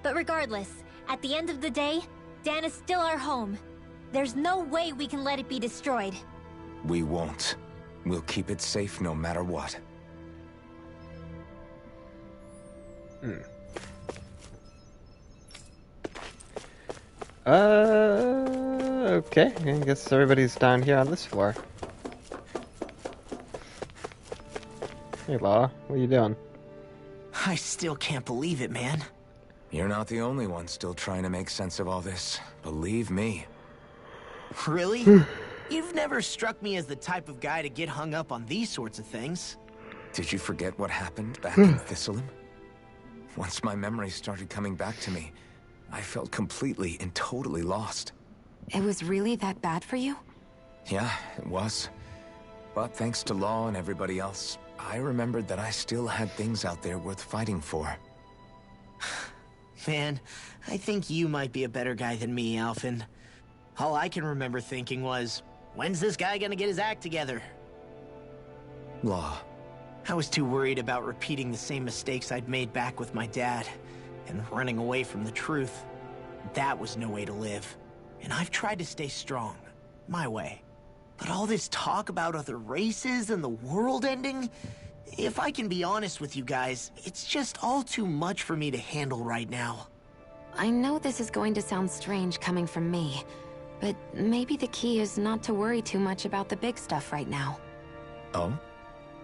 But regardless, at the end of the day, Dana's still our home. There's no way we can let it be destroyed. We won't. We'll keep it safe no matter what. Okay. I guess everybody's down here on this floor. Hey, Law. What are you doing? I still can't believe it, man. You're not the only one still trying to make sense of all this. Believe me. Really? You've never struck me as the type of guy to get hung up on these sorts of things. Did you forget what happened back in Thistleum? Once my memories started coming back to me, I felt completely and totally lost. It was really that bad for you? Yeah, it was. But thanks to Law and everybody else, I remembered that I still had things out there worth fighting for. Man, I think you might be a better guy than me, Alphen. All I can remember thinking was, when's this guy gonna get his act together? Law. I was too worried about repeating the same mistakes I'd made back with my dad, and running away from the truth. That was no way to live. And I've tried to stay strong, my way. But all this talk about other races and the world ending, if I can be honest with you guys, it's just all too much for me to handle right now. I know this is going to sound strange coming from me, but maybe the key is not to worry too much about the big stuff right now. Oh?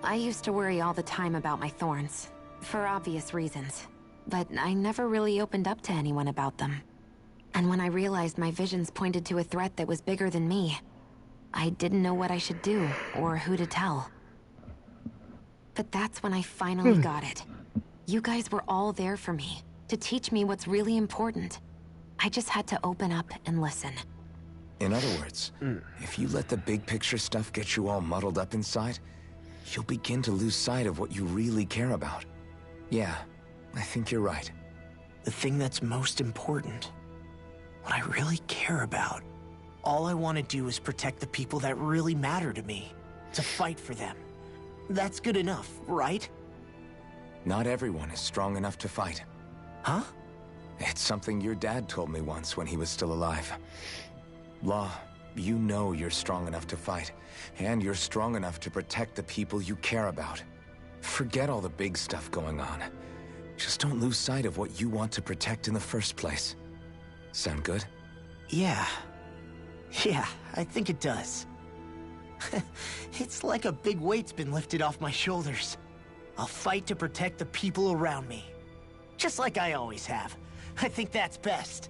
I used to worry all the time about my thorns, for obvious reasons, but I never really opened up to anyone about them. And when I realized my visions pointed to a threat that was bigger than me, I didn't know what I should do, or who to tell. But that's when I finally got it. You guys were all there for me, to teach me what's really important. I just had to open up and listen. In other words, if you let the big picture stuff get you all muddled up inside, you'll begin to lose sight of what you really care about. Yeah, I think you're right. The thing that's most important, what I really care about. All I want to do is protect the people that really matter to me, to fight for them. That's good enough, right? Not everyone is strong enough to fight. Huh? It's something your dad told me once when he was still alive. Law, you know you're strong enough to fight, and you're strong enough to protect the people you care about. Forget all the big stuff going on. Just don't lose sight of what you want to protect in the first place. Sound good? Yeah. Yeah, I think it does. It's like a big weight's been lifted off my shoulders. I'll fight to protect the people around me. Just like I always have. I think that's best.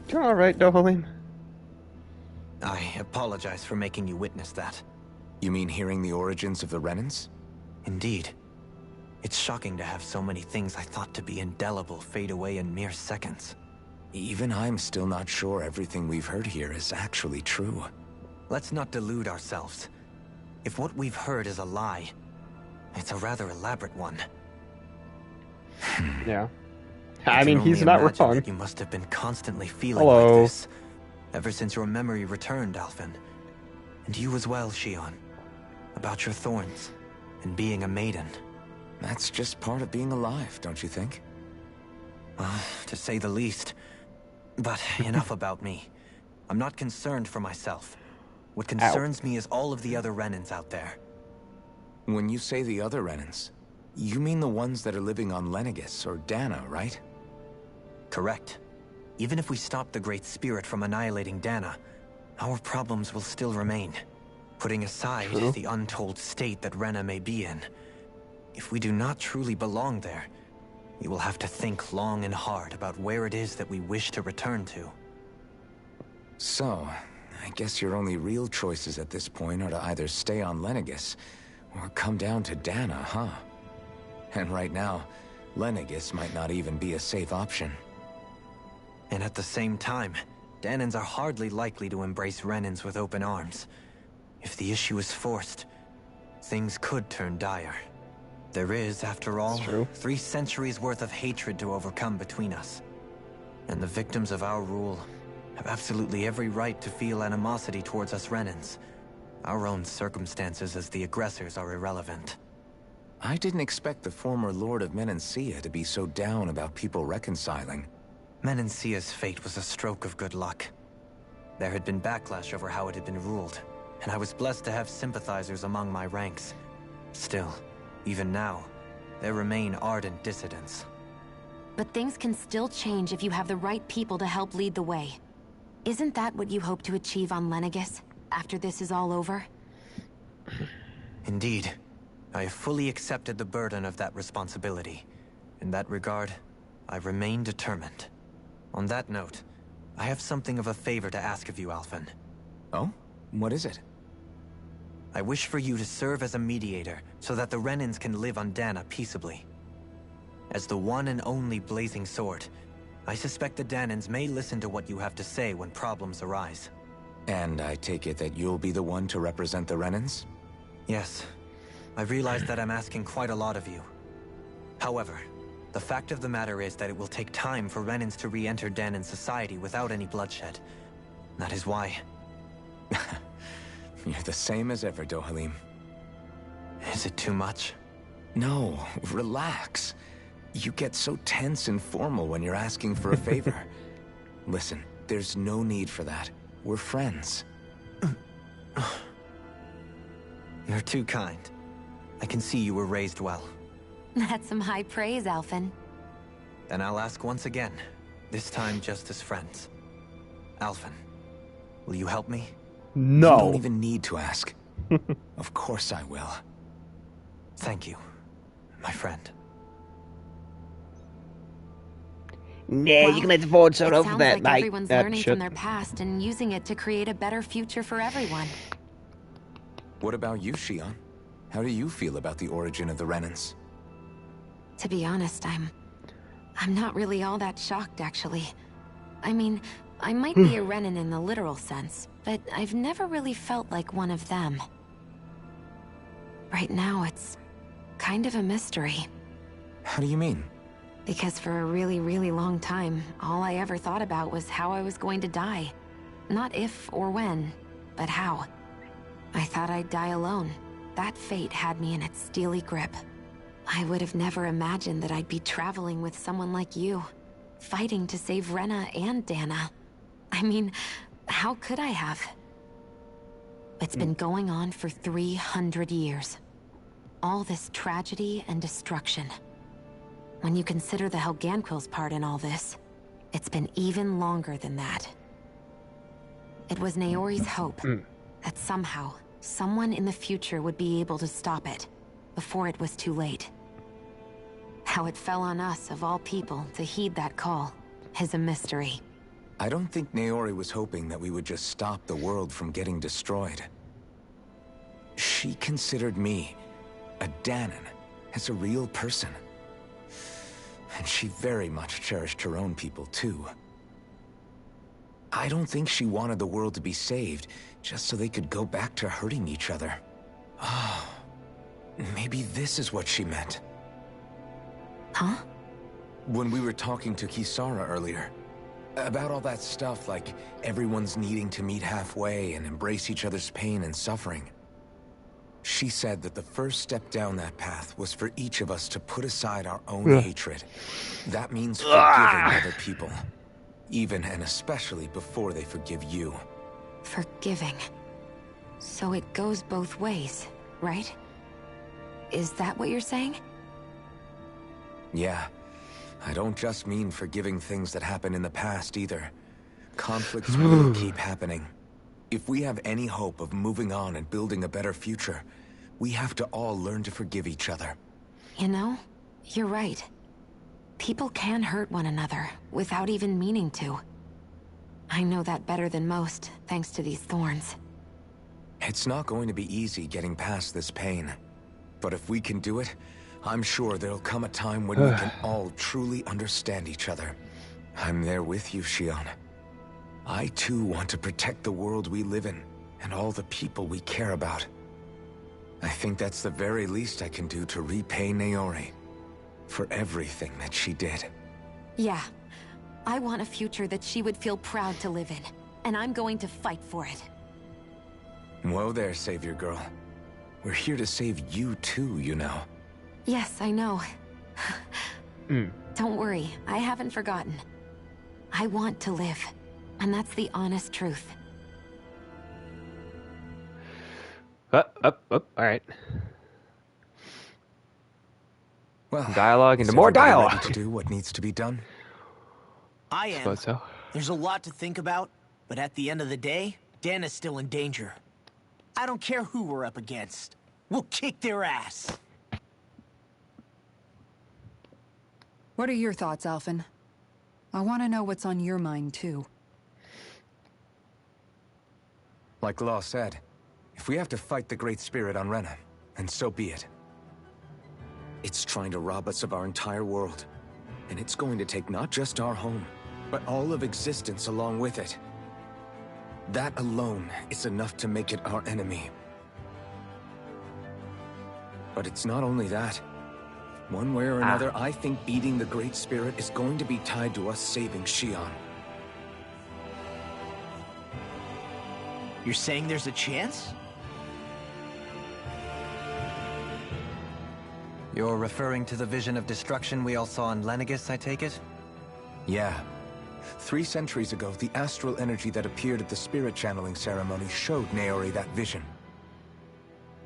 Doing alright, Dohalim? I apologize for making you witness that. You mean hearing the origins of the Renans? Indeed. It's shocking to have so many things I thought to be indelible fade away in mere seconds. Even I'm still not sure everything we've heard here is actually true. Let's not delude ourselves. If what we've heard is a lie, it's a rather elaborate one. Yeah. I mean, he's can not only imagine wrong. that you must have been constantly feeling Hello. like this, ever since your memory returned, Alphen. And you as well, Shionne. About your thorns, and being a maiden. That's just part of being alive, don't you think? Well, to say the least. But enough about me. I'm not concerned for myself. What concerns me is all of the other Renans out there. When you say the other Renans, you mean the ones that are living on Lenegis or Dana, right? Correct. Even if we stop the Great Spirit from annihilating Dana, our problems will still remain. Putting aside the untold state that Rena may be in, if we do not truly belong there, we will have to think long and hard about where it is that we wish to return to. So, I guess your only real choices at this point are to either stay on Lenegis, or come down to Dana, huh? And right now, Lenegis might not even be a safe option. And at the same time, Danans are hardly likely to embrace Renans with open arms. If the issue is forced, things could turn dire. There is, after all, 3 centuries worth of hatred to overcome between us. And the victims of our rule have absolutely every right to feel animosity towards us Renans. Our own circumstances as the aggressors are irrelevant. I didn't expect the former Lord of Menancia to be so down about people reconciling. Menancia's fate was a stroke of good luck. There had been backlash over how it had been ruled, and I was blessed to have sympathizers among my ranks. Still, even now, there remain ardent dissidents. But things can still change if you have the right people to help lead the way. Isn't that what you hope to achieve on Lenegis, after this is all over? Indeed. I have fully accepted the burden of that responsibility. In that regard, I remain determined. On that note, I have something of a favor to ask of you, Alphen. Oh? What is it? I wish for you to serve as a mediator, so that the Renans can live on Dana peaceably. As the one and only Blazing Sword, I suspect the Danans may listen to what you have to say when problems arise. And I take it that you'll be the one to represent the Renans? Yes. I realize that I'm asking quite a lot of you. However, the fact of the matter is that it will take time for Renans to re-enter Danan society without any bloodshed. That is why... You're the same as ever, Dohalim. Is it too much? No, relax. You get so tense and formal when you're asking for a favor. Listen, there's no need for that. We're friends. You're too kind. I can see you were raised well. That's some high praise, Alphen. Then I'll ask once again, this time just as friends. Alphen, will you help me? No. You don't even need to ask. Of course I will. Thank you, my friend. Nah, you can let the board sort over sounds that, like mate. everyone's learning from their past and using it to create a better future for everyone. What about you, Shion? How do you feel about the origin of the Renans? To be honest, I'm not really all that shocked, actually. I mean, I might be a Renan in the literal sense, but I've never really felt like one of them. Right now, it's kind of a mystery. How do you mean? Because for a really, really long time, all I ever thought about was how I was going to die. Not if or when, but how. I thought I'd die alone. That fate had me in its steely grip. I would have never imagined that I'd be traveling with someone like you, fighting to save Rena and Dana. I mean, how could I have? It's been going on for 300 years. All this tragedy and destruction. When you consider the Helganquil's part in all this, it's been even longer than that. It was Naori's hope that somehow, someone in the future would be able to stop it, before it was too late. How it fell on us, of all people, to heed that call, is a mystery. I don't think Naori was hoping that we would just stop the world from getting destroyed. She considered me, a Danan, as a real person. And she very much cherished her own people, too. I don't think she wanted the world to be saved, just so they could go back to hurting each other. Oh, maybe this is what she meant. Huh? When we were talking to Kisara earlier, about all that stuff like everyone's needing to meet halfway and embrace each other's pain and suffering. She said that the first step down that path was for each of us to put aside our own hatred. That means forgiving other people. Even and especially before they forgive you. Forgiving. So it goes both ways, right? Is that what you're saying? Yeah. I don't just mean forgiving things that happened in the past either. Conflicts will keep happening. If we have any hope of moving on and building a better future, we have to all learn to forgive each other. You know, you're right. People can hurt one another without even meaning to. I know that better than most, thanks to these thorns. It's not going to be easy getting past this pain. But if we can do it, I'm sure there'll come a time when we can all truly understand each other. I'm there with you, Shion. I too want to protect the world we live in, and all the people we care about. I think that's the very least I can do to repay Naori for everything that she did. Yeah. I want a future that she would feel proud to live in, and I'm going to fight for it. Whoa there, Savior Girl. We're here to save you too, you know. Yes, I know. Don't worry, I haven't forgotten. I want to live, and that's the honest truth. Alright. Well, Dialogue into is more everybody dialogue. ready to do what needs to be done? I am. Suppose so. There's a lot to think about, but at the end of the day, Dana's still in danger. I don't care who we're up against. We'll kick their ass. What are your thoughts, Alphen? I want to know what's on your mind, too. Like Law said, if we have to fight the Great Spirit on Rena, then so be it. It's trying to rob us of our entire world. And it's going to take not just our home, but all of existence along with it. That alone is enough to make it our enemy. But it's not only that. One way or another, I think beating the Great Spirit is going to be tied to us saving Shion. You're saying there's a chance? You're referring to the vision of destruction we all saw in Lenegis, I take it? Yeah. 3 centuries ago, the astral energy that appeared at the spirit channeling ceremony showed Naori that vision.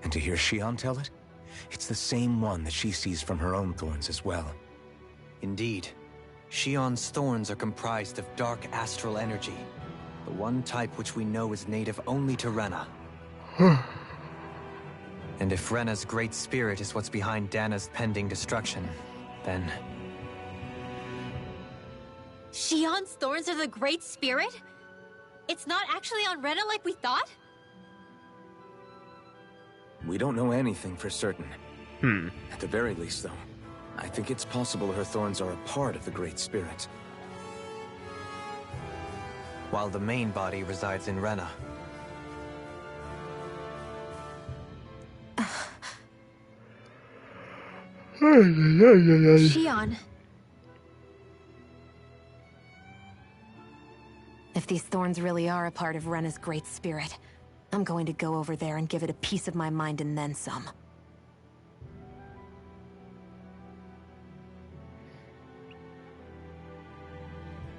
And to hear Shion tell it, it's the same one that she sees from her own thorns as well. Indeed. Shion's thorns are comprised of dark astral energy, the one type which we know is native only to Rena. And if Rena's great spirit is what's behind Dana's pending destruction, then... Shion's thorns are the Great Spirit? It's not actually on Rena like we thought? We don't know anything for certain. At the very least, though, I think it's possible her thorns are a part of the Great Spirit. While the main body resides in Rena. Shion. If these thorns really are a part of Rena's Great Spirit, I'm going to go over there and give it a piece of my mind and then some.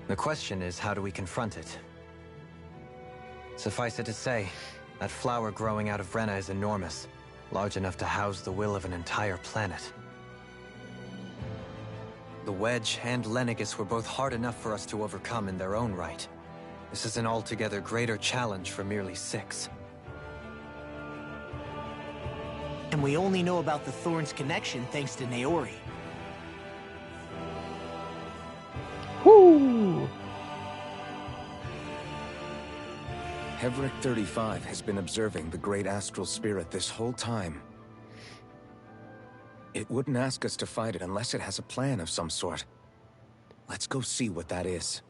The question is, how do we confront it? Suffice it to say, that flower growing out of Rena is enormous, large enough to house the will of an entire planet. The Wedge and Lenegis were both hard enough for us to overcome in their own right. This is an altogether greater challenge for merely 6. And we only know about the Thorns connection thanks to Naori. Whoo! Hevric 35 has been observing the Great Astral Spirit this whole time. It wouldn't ask us to fight it unless it has a plan of some sort. Let's go see what that is.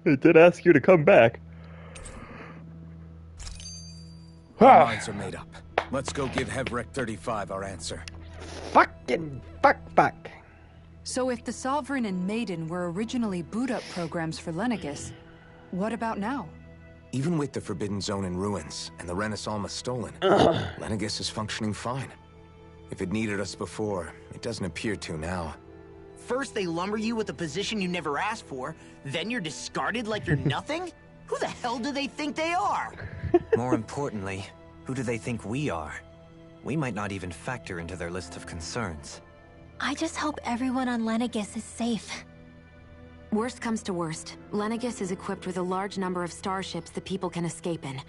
It did ask you to come back. Our minds are made up. Let's go give Hevric 35 our answer. Fucking fuck. So if the Sovereign and Maiden were originally boot-up programs for Lenegis, what about now? Even with the Forbidden Zone in ruins and the Renaissance stolen, Lenegis is functioning fine. If it needed us before, it doesn't appear to now. First they lumber you with a position you never asked for, then you're discarded like you're nothing? Who the hell do they think they are? More importantly, who do they think we are? We might not even factor into their list of concerns. I just hope everyone on Lenegis is safe. Worst comes to worst, Lenegis is equipped with a large number of starships the people can escape in.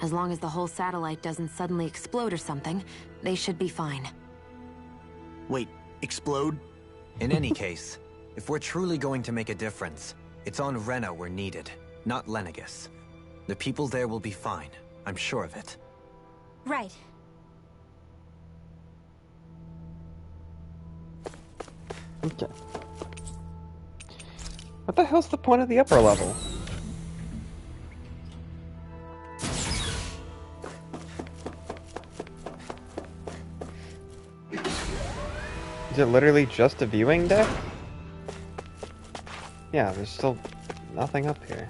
As long as the whole satellite doesn't suddenly explode or something, they should be fine. Wait, explode? In any case, if we're truly going to make a difference, it's on Rena we're needed, not Lenegis. The people there will be fine, I'm sure of it. Right. Okay. What the hell's the point of the upper level? Is it literally just a viewing deck? Yeah, there's still nothing up here.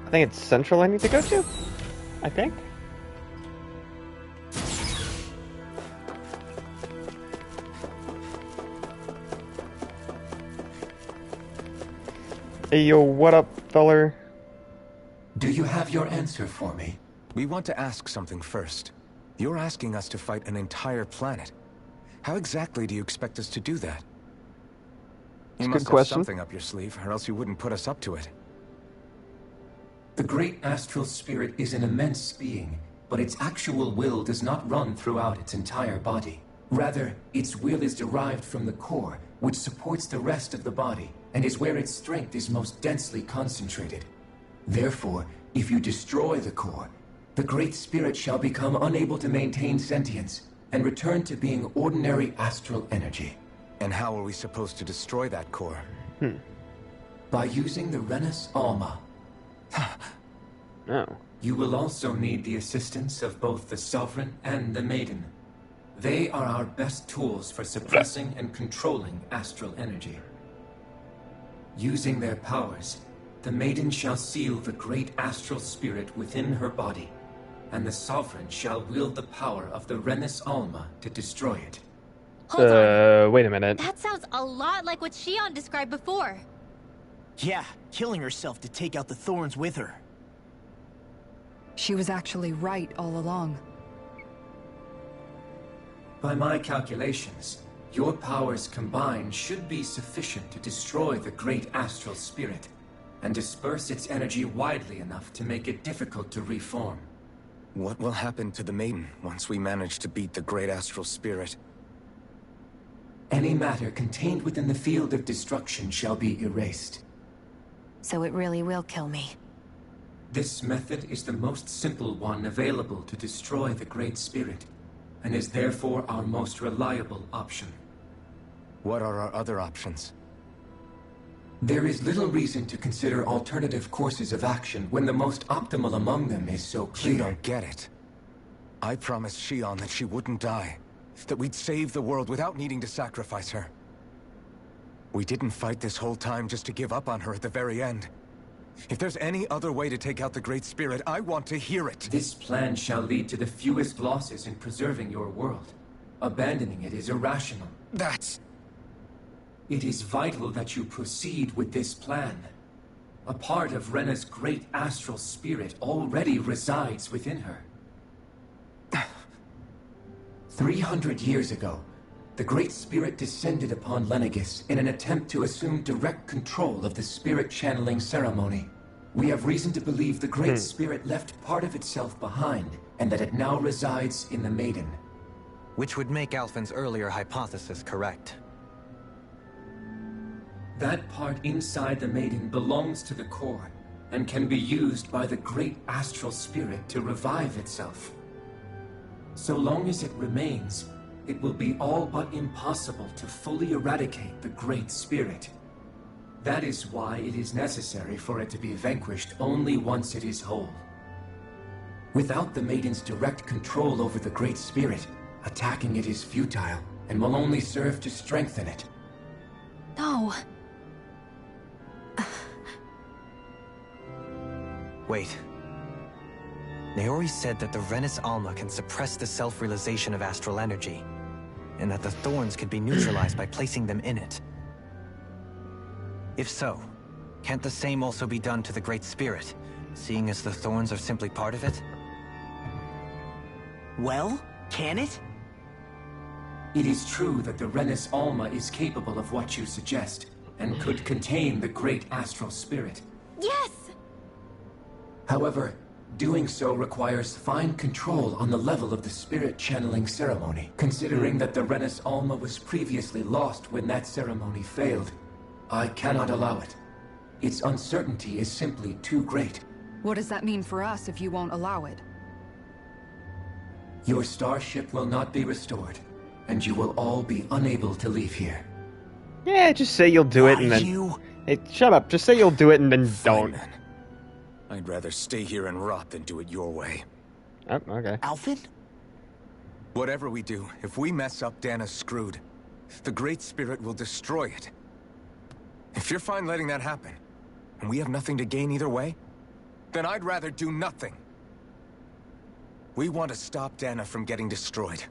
I think it's Central I need to go to? I think? Hey yo, what up, feller? Do you have your answer for me? We want to ask something first. You're asking us to fight an entire planet. How exactly do you expect us to do that? You must have something up your sleeve, or else you wouldn't put us up to it. The great astral spirit is an immense being, but its actual will does not run throughout its entire body. Rather, its will is derived from the core, which supports the rest of the body, and is where its strength is most densely concentrated. Therefore, if you destroy the core, the great spirit shall become unable to maintain sentience, and return to being ordinary astral energy. And how are we supposed to destroy that core? By using the Renis Alma. No. You will also need the assistance of both the Sovereign and the Maiden. They are our best tools for suppressing and controlling astral energy. Using their powers, the Maiden shall seal the great astral spirit within her body, and the Sovereign shall wield the power of the Renis Alma to destroy it. Hold on. Wait a minute. That sounds a lot like what Shion described before. Yeah, killing herself to take out the thorns with her. She was actually right all along. By my calculations, your powers combined should be sufficient to destroy the great astral spirit, and disperse its energy widely enough to make it difficult to reform. What will happen to the Maiden once we manage to beat the great astral spirit? Any matter contained within the field of destruction shall be erased. So it really will kill me. This method is the most simple one available to destroy the Great Spirit, and is therefore our most reliable option. What are our other options? There is little reason to consider alternative courses of action when the most optimal among them is so clear. You don't get it. I promised Shion that she wouldn't die, that we'd save the world without needing to sacrifice her. We didn't fight this whole time just to give up on her at the very end. If there's any other way to take out the Great Spirit, I want to hear it. This plan shall lead to the fewest losses in preserving your world. Abandoning it is irrational. It is vital that you proceed with this plan. A part of Rena's great astral spirit already resides within her. 300 years ago, the Great Spirit descended upon Lenegis in an attempt to assume direct control of the spirit channeling ceremony. We have reason to believe the Great Spirit left part of itself behind, and that it now resides in the Maiden. Which would make Alphen's earlier hypothesis correct. That part inside the Maiden belongs to the core, and can be used by the great astral spirit to revive itself. So long as it remains, it will be all but impossible to fully eradicate the Great Spirit. That is why it is necessary for it to be vanquished only once it is whole. Without the Maiden's direct control over the Great Spirit, attacking it is futile, and will only serve to strengthen it. No. Wait. Naori said that the Renis Alma can suppress the self-realization of astral energy, and that the thorns could be neutralized by placing them in it. If so, Can't the same also be done to the Great Spirit, seeing as the thorns are simply part of it? Well, can it? It is true that the Renus Alma is capable of what you suggest, and could contain the great astral spirit. Yes! However, doing so requires fine control on the level of the spirit channeling ceremony. Considering that the Renus Alma was previously lost when that ceremony failed, I cannot allow it. Its uncertainty is simply too great. What does that mean for us if you won't allow it? Your starship will not be restored, and you will all be unable to leave here. Yeah, just say you'll do it and then... Hey, shut up. Just say you'll do it and then don't. Then. I'd rather stay here and rot than do it your way. Oh, okay. Alphen? Whatever we do, if we mess up, Dana's screwed. The Great Spirit will destroy it. If you're fine letting that happen, and we have nothing to gain either way, then I'd rather do nothing. We want to stop Dana from getting destroyed.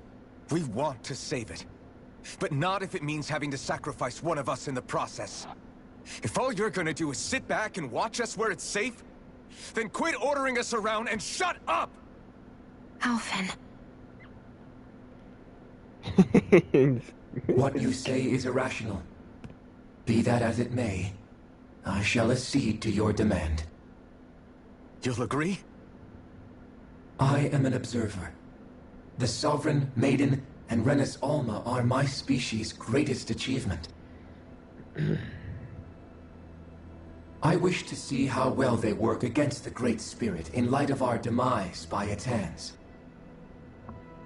We want to save it. But not if it means having to sacrifice one of us in the process. If all you're gonna do is sit back and watch us where it's safe, then quit ordering us around and shut up! Alphen. What you say is irrational. Be that as it may, I shall accede to your demand. You'll agree? I am an observer. The Sovereign, Maiden, and Renus Alma are my species' greatest achievement. I wish to see how well they work against the Great Spirit in light of our demise by its hands.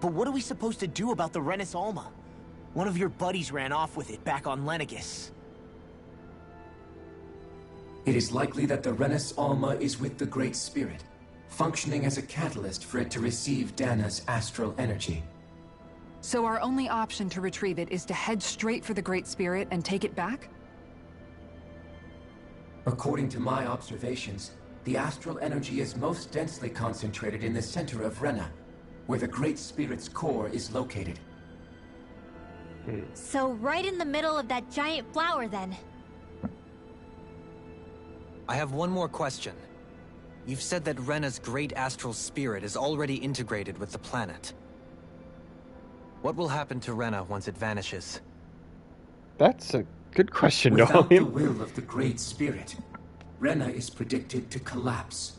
But what are we supposed to do about the Renus Alma? One of your buddies ran off with it back on Lenegis. It is likely that the Renus Alma is with the Great Spirit, functioning as a catalyst for it to receive Dana's astral energy. So our only option to retrieve it is to head straight for the Great Spirit and take it back? According to my observations, the astral energy is most densely concentrated in the center of Rena, where the Great Spirit's core is located. So right in the middle of that giant flower, then. I have one more question. You've said that Rena's great astral spirit is already integrated with the planet. What will happen to Rena once it vanishes? That's a good question, Without the Noam. will of the Great Spirit, Rena is predicted to collapse.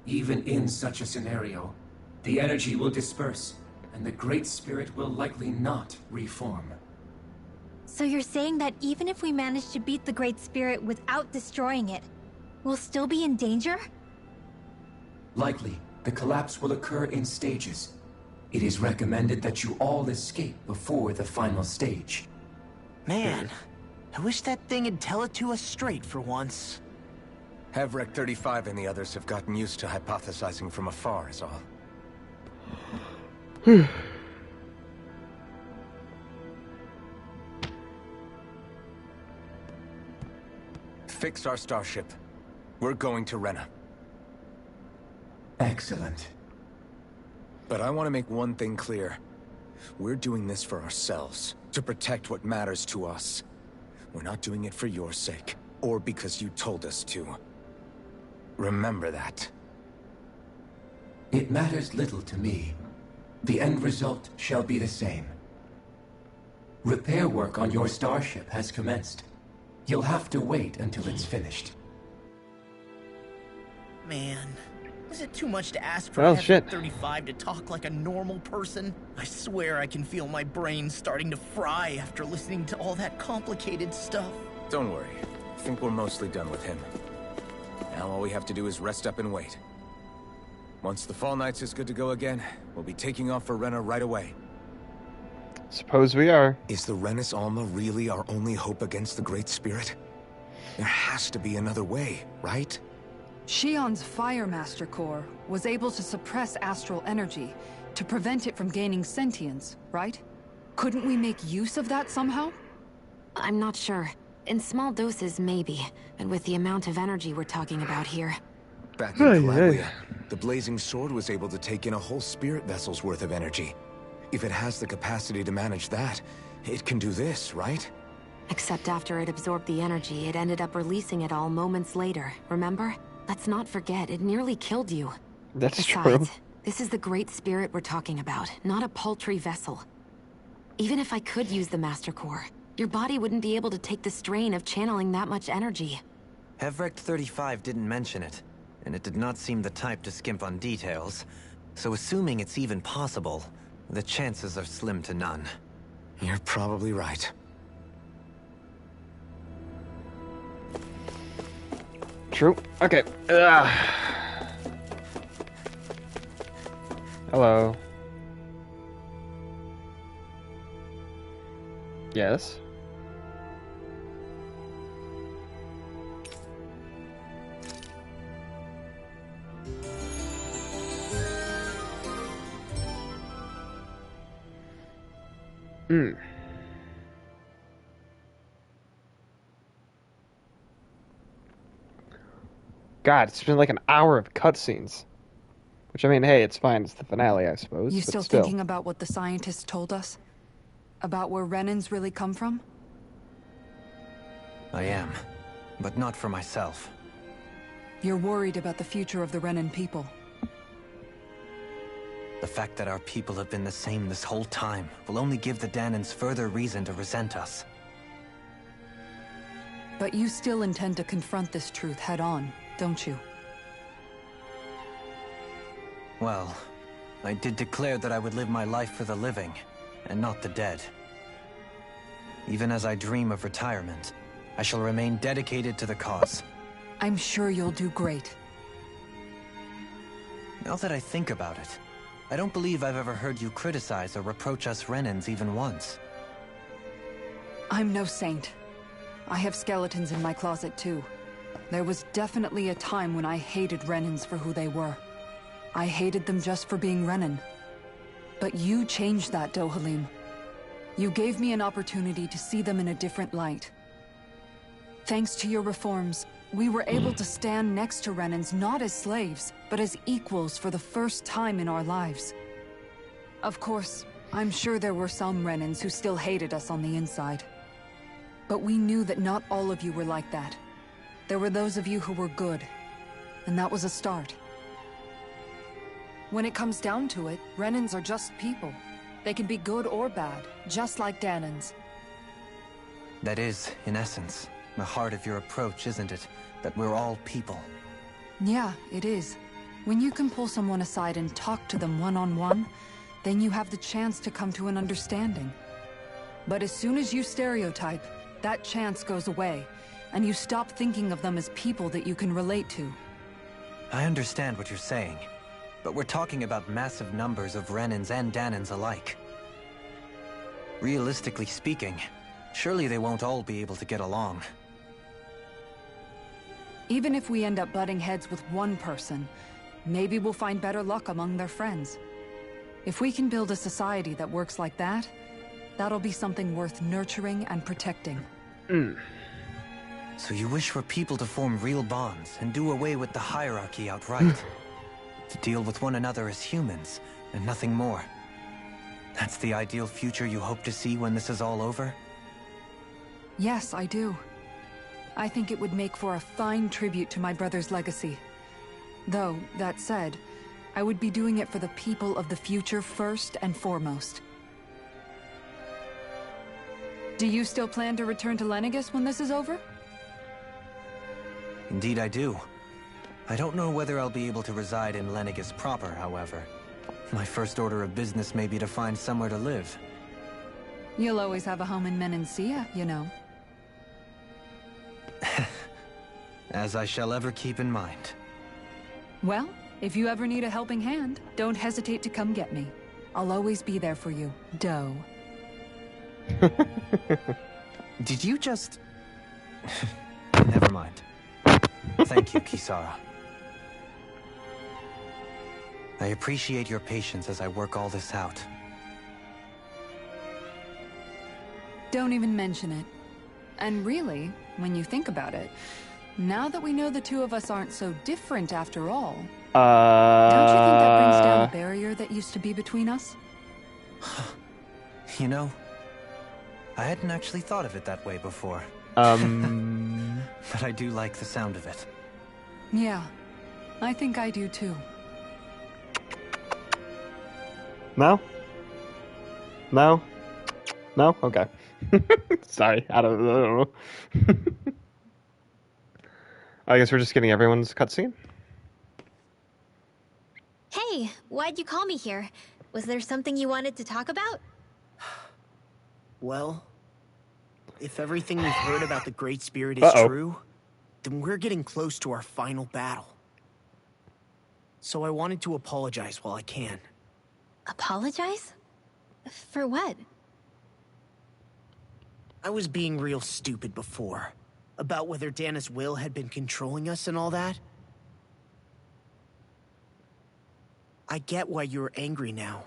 Even in such a scenario, the energy will disperse, and the Great Spirit will likely not reform. So you're saying that even if we manage to beat the Great Spirit without destroying it, we'll still be in danger? Likely, the collapse will occur in stages. It is recommended that you all escape before the final stage. Man, I wish that thing would tell it to us straight for once. Havrek 35 and the others have gotten used to hypothesizing from afar is all. Fix our starship. We're going to Rena. Excellent. But I want to make one thing clear. We're doing this for ourselves, to protect what matters to us. We're not doing it for your sake, or because you told us to. Remember that. It matters little to me. The end result shall be the same. Repair work on your starship has commenced. You'll have to wait until it's finished. Man, is it too much to ask for Well, Havrek shit. 35 to talk like a normal person? I swear I can feel my brain starting to fry after listening to all that complicated stuff. Don't worry. I think we're mostly done with him. Now all we have to do is rest up and wait. Once the Fall Knights is good to go again, we'll be taking off for Rena right away. Suppose we are. Is the Renus Alma really our only hope against the Great Spirit? There has to be another way, right? Shion's Fire Master Core was able to suppress astral energy to prevent it from gaining sentience, right? Couldn't we make use of that somehow? I'm not sure. In small doses, maybe. And with the amount of energy we're talking about here. Back in Calabria, the Blazing Sword was able to take in a whole spirit vessel's worth of energy. If it has the capacity to manage that, it can do this, right? Except after it absorbed the energy, it ended up releasing it all moments later, remember? Let's not forget, it nearly killed you. That's true. Besides, this is the Great Spirit we're talking about, not a paltry vessel. Even if I could use the Master Core, your body wouldn't be able to take the strain of channeling that much energy. Hevrecht 35 didn't mention it, and it did not seem the type to skimp on details. So assuming it's even possible, the chances are slim to none. You're probably right. True. Okay. Hello. Yes. God, it's been like an hour of cutscenes. Which, I mean, hey, it's fine. It's the finale, I suppose. You but still thinking about what the scientists told us? About where Renans really come from? I am, but not for myself. You're worried about the future of the Renan people. The fact that our people have been the same this whole time will only give the Dahnans further reason to resent us. But you still intend to confront this truth head-on, don't you? Well, I did declare that I would live my life for the living, and not the dead. Even as I dream of retirement, I shall remain dedicated to the cause. I'm sure you'll do great. Now that I think about it, I don't believe I've ever heard you criticize or reproach us Renans even once. I'm no saint. I have skeletons in my closet too. There was definitely a time when I hated Renans for who they were. I hated them just for being Renan. But you changed that, Dohalim. You gave me an opportunity to see them in a different light. Thanks to your reforms, we were able to stand next to Renans not as slaves, but as equals for the first time in our lives. Of course, I'm sure there were some Renans who still hated us on the inside. But we knew that not all of you were like that. There were those of you who were good, and that was a start. When it comes down to it, Renans are just people. They can be good or bad, just like Dahnans. That is, in essence, the heart of your approach, isn't it? That we're all people. Yeah, it is. When you can pull someone aside and talk to them one-on-one, then you have the chance to come to an understanding. But as soon as you stereotype, that chance goes away, and you stop thinking of them as people that you can relate to. I understand what you're saying, but we're talking about massive numbers of Renans and Dahnans alike. Realistically speaking, surely they won't all be able to get along. Even if we end up butting heads with one person, maybe we'll find better luck among their friends. If we can build a society that works like that, that'll be something worth nurturing and protecting. So you wish for people to form real bonds and do away with the hierarchy outright? To deal with one another as humans, and nothing more? That's the ideal future you hope to see when this is all over? Yes, I do. I think it would make for a fine tribute to my brother's legacy. Though, that said, I would be doing it for the people of the future first and foremost. Do you still plan to return to Lenegis when this is over? Indeed I do. I don't know whether I'll be able to reside in Lenegis proper, however. My first order of business may be to find somewhere to live. You'll always have a home in Menancia, you know. As I shall ever keep in mind. Well, if you ever need a helping hand, don't hesitate to come get me. I'll always be there for you, Doe. Did you just... Never mind. Thank you, Kisara. I appreciate your patience as I work all this out. Don't even mention it. And really, when you think about it, now that we know the two of us aren't so different after all, don't you think that brings down the barrier that used to be between us? You know, I hadn't actually thought of it that way before. But I do like the sound of it. Yeah, I think I do too. No? No? No? Okay. Sorry, I don't know. I guess we're just getting everyone's cutscene? Hey, why'd you call me here? Was there something you wanted to talk about? Well, if everything we've heard about the Great Spirit is true, then we're getting close to our final battle. So I wanted to apologize while I can. Apologize? For what? I was being real stupid before. About whether Dana's will had been controlling us and all that. I get why you're angry now.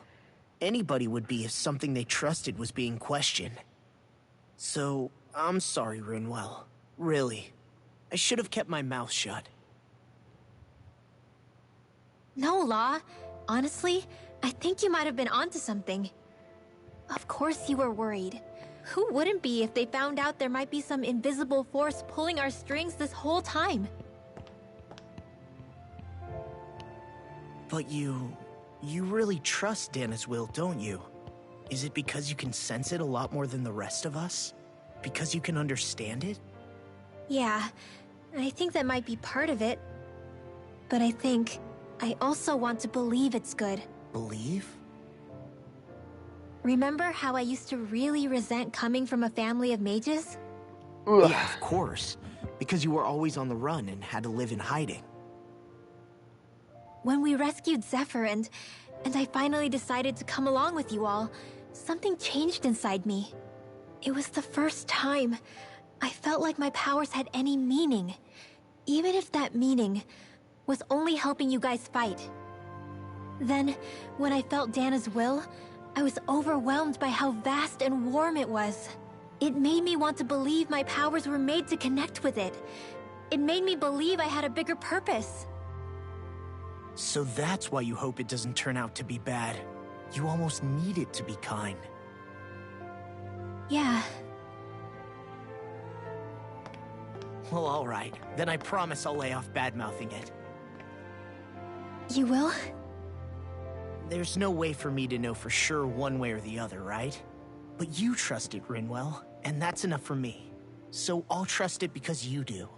Anybody would be if something they trusted was being questioned. So, I'm sorry, Rinwell. Really. I should have kept my mouth shut. No, Law. Honestly, I think you might have been onto something. Of course you were worried. Who wouldn't be if they found out there might be some invisible force pulling our strings this whole time? But you really trust Dana's will, don't you? Is it because you can sense it a lot more than the rest of us? Because you can understand it? Yeah, I think that might be part of it. But I think I also want to believe it's good. Believe? Remember how I used to really resent coming from a family of mages? Yeah, of course. Because you were always on the run and had to live in hiding. When we rescued Zephyr and I finally decided to come along with you all, something changed inside me. It was the first time I felt like my powers had any meaning, even if that meaning was only helping you guys fight. Then, when I felt Dana's will, I was overwhelmed by how vast and warm it was. It made me want to believe my powers were made to connect with it. It made me believe I had a bigger purpose. So that's why you hope it doesn't turn out to be bad. You almost need it to be kind. Yeah. Well, alright. Then I promise I'll lay off bad-mouthing it. You will? There's no way for me to know for sure one way or the other, right? But you trust it, Rinwell, and that's enough for me. So I'll trust it because you do.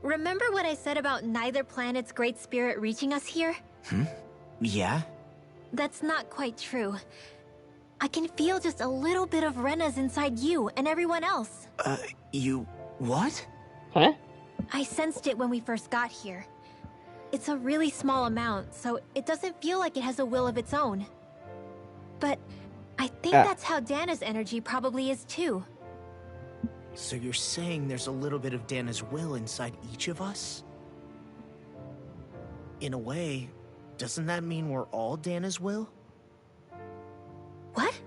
Remember what I said about neither planet's great spirit reaching us here? Yeah? That's not quite true. I can feel just a little bit of Rena's inside you and everyone else. You... what? Huh? I sensed it when we first got here. It's a really small amount, so it doesn't feel like it has a will of its own. But I think that's how Dana's energy probably is too. So you're saying there's a little bit of Dana's will inside each of us? In a way, doesn't that mean we're all Dana's will? What?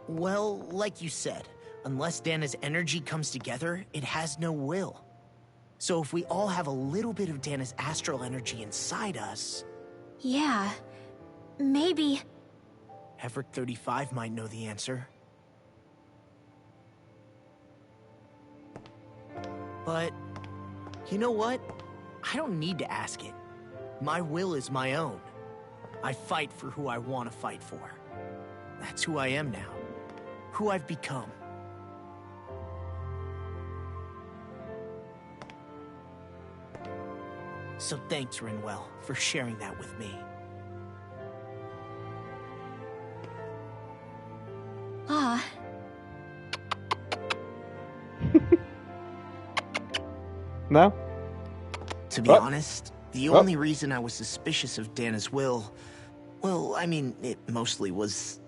Well, like you said, unless Dana's energy comes together, it has no will. So if we all have a little bit of Dana's astral energy inside us... Yeah, maybe... Heverick 35 might know the answer. But, you know what? I don't need to ask it. My will is my own. I fight for who I want to fight for. That's who I am now. Who I've become. So thanks, Rinwell, for sharing that with me. Ah. No? To be honest, the only reason I was suspicious of Dana's will... Well, I mean, it mostly was...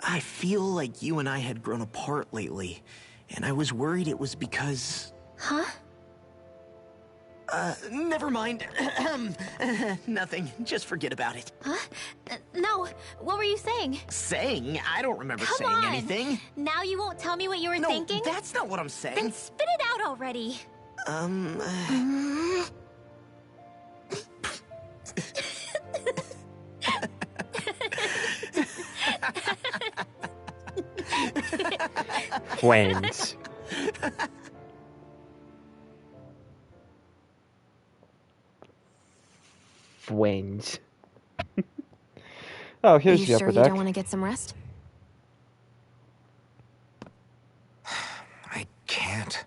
I feel like you and I had grown apart lately, and I was worried it was because... Huh? Never mind. Nothing. Just forget about it. Huh? No, what were you saying? Saying? I don't remember Come saying on. anything. Now you won't tell me what you were No, thinking? that's not what I'm saying. Then spit it out already. Waynes. Waynes. Oh, here's you the sure upper you deck. don't want to get some rest? I can't.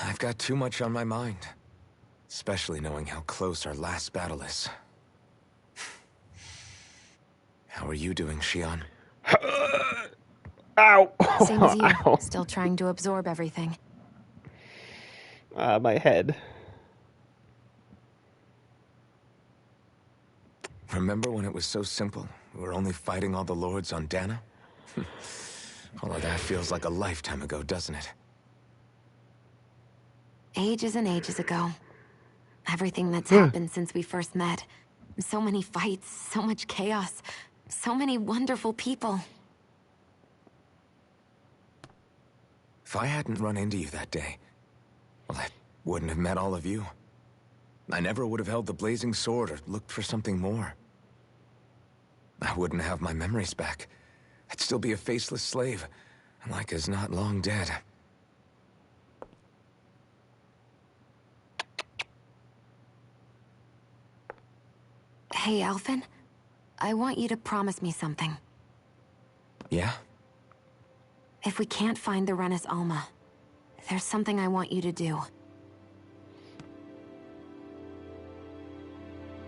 I've got too much on my mind. Especially knowing how close our last battle is. How are you doing, Xion? Ow! Same as you. Ow. Still trying to absorb everything. My head. Remember when it was so simple? We were only fighting all the lords on Dana? All of that feels like a lifetime ago, doesn't it? Ages and ages ago. Everything that's happened since we first met. So many fights, so much chaos, so many wonderful people. If I hadn't run into you that day, well, I wouldn't have met all of you. I never would have held the blazing sword or looked for something more. I wouldn't have my memories back. I'd still be a faceless slave, like as not long dead. Hey, Alphen. I want you to promise me something. Yeah? If we can't find the Renis Alma, there's something I want you to do.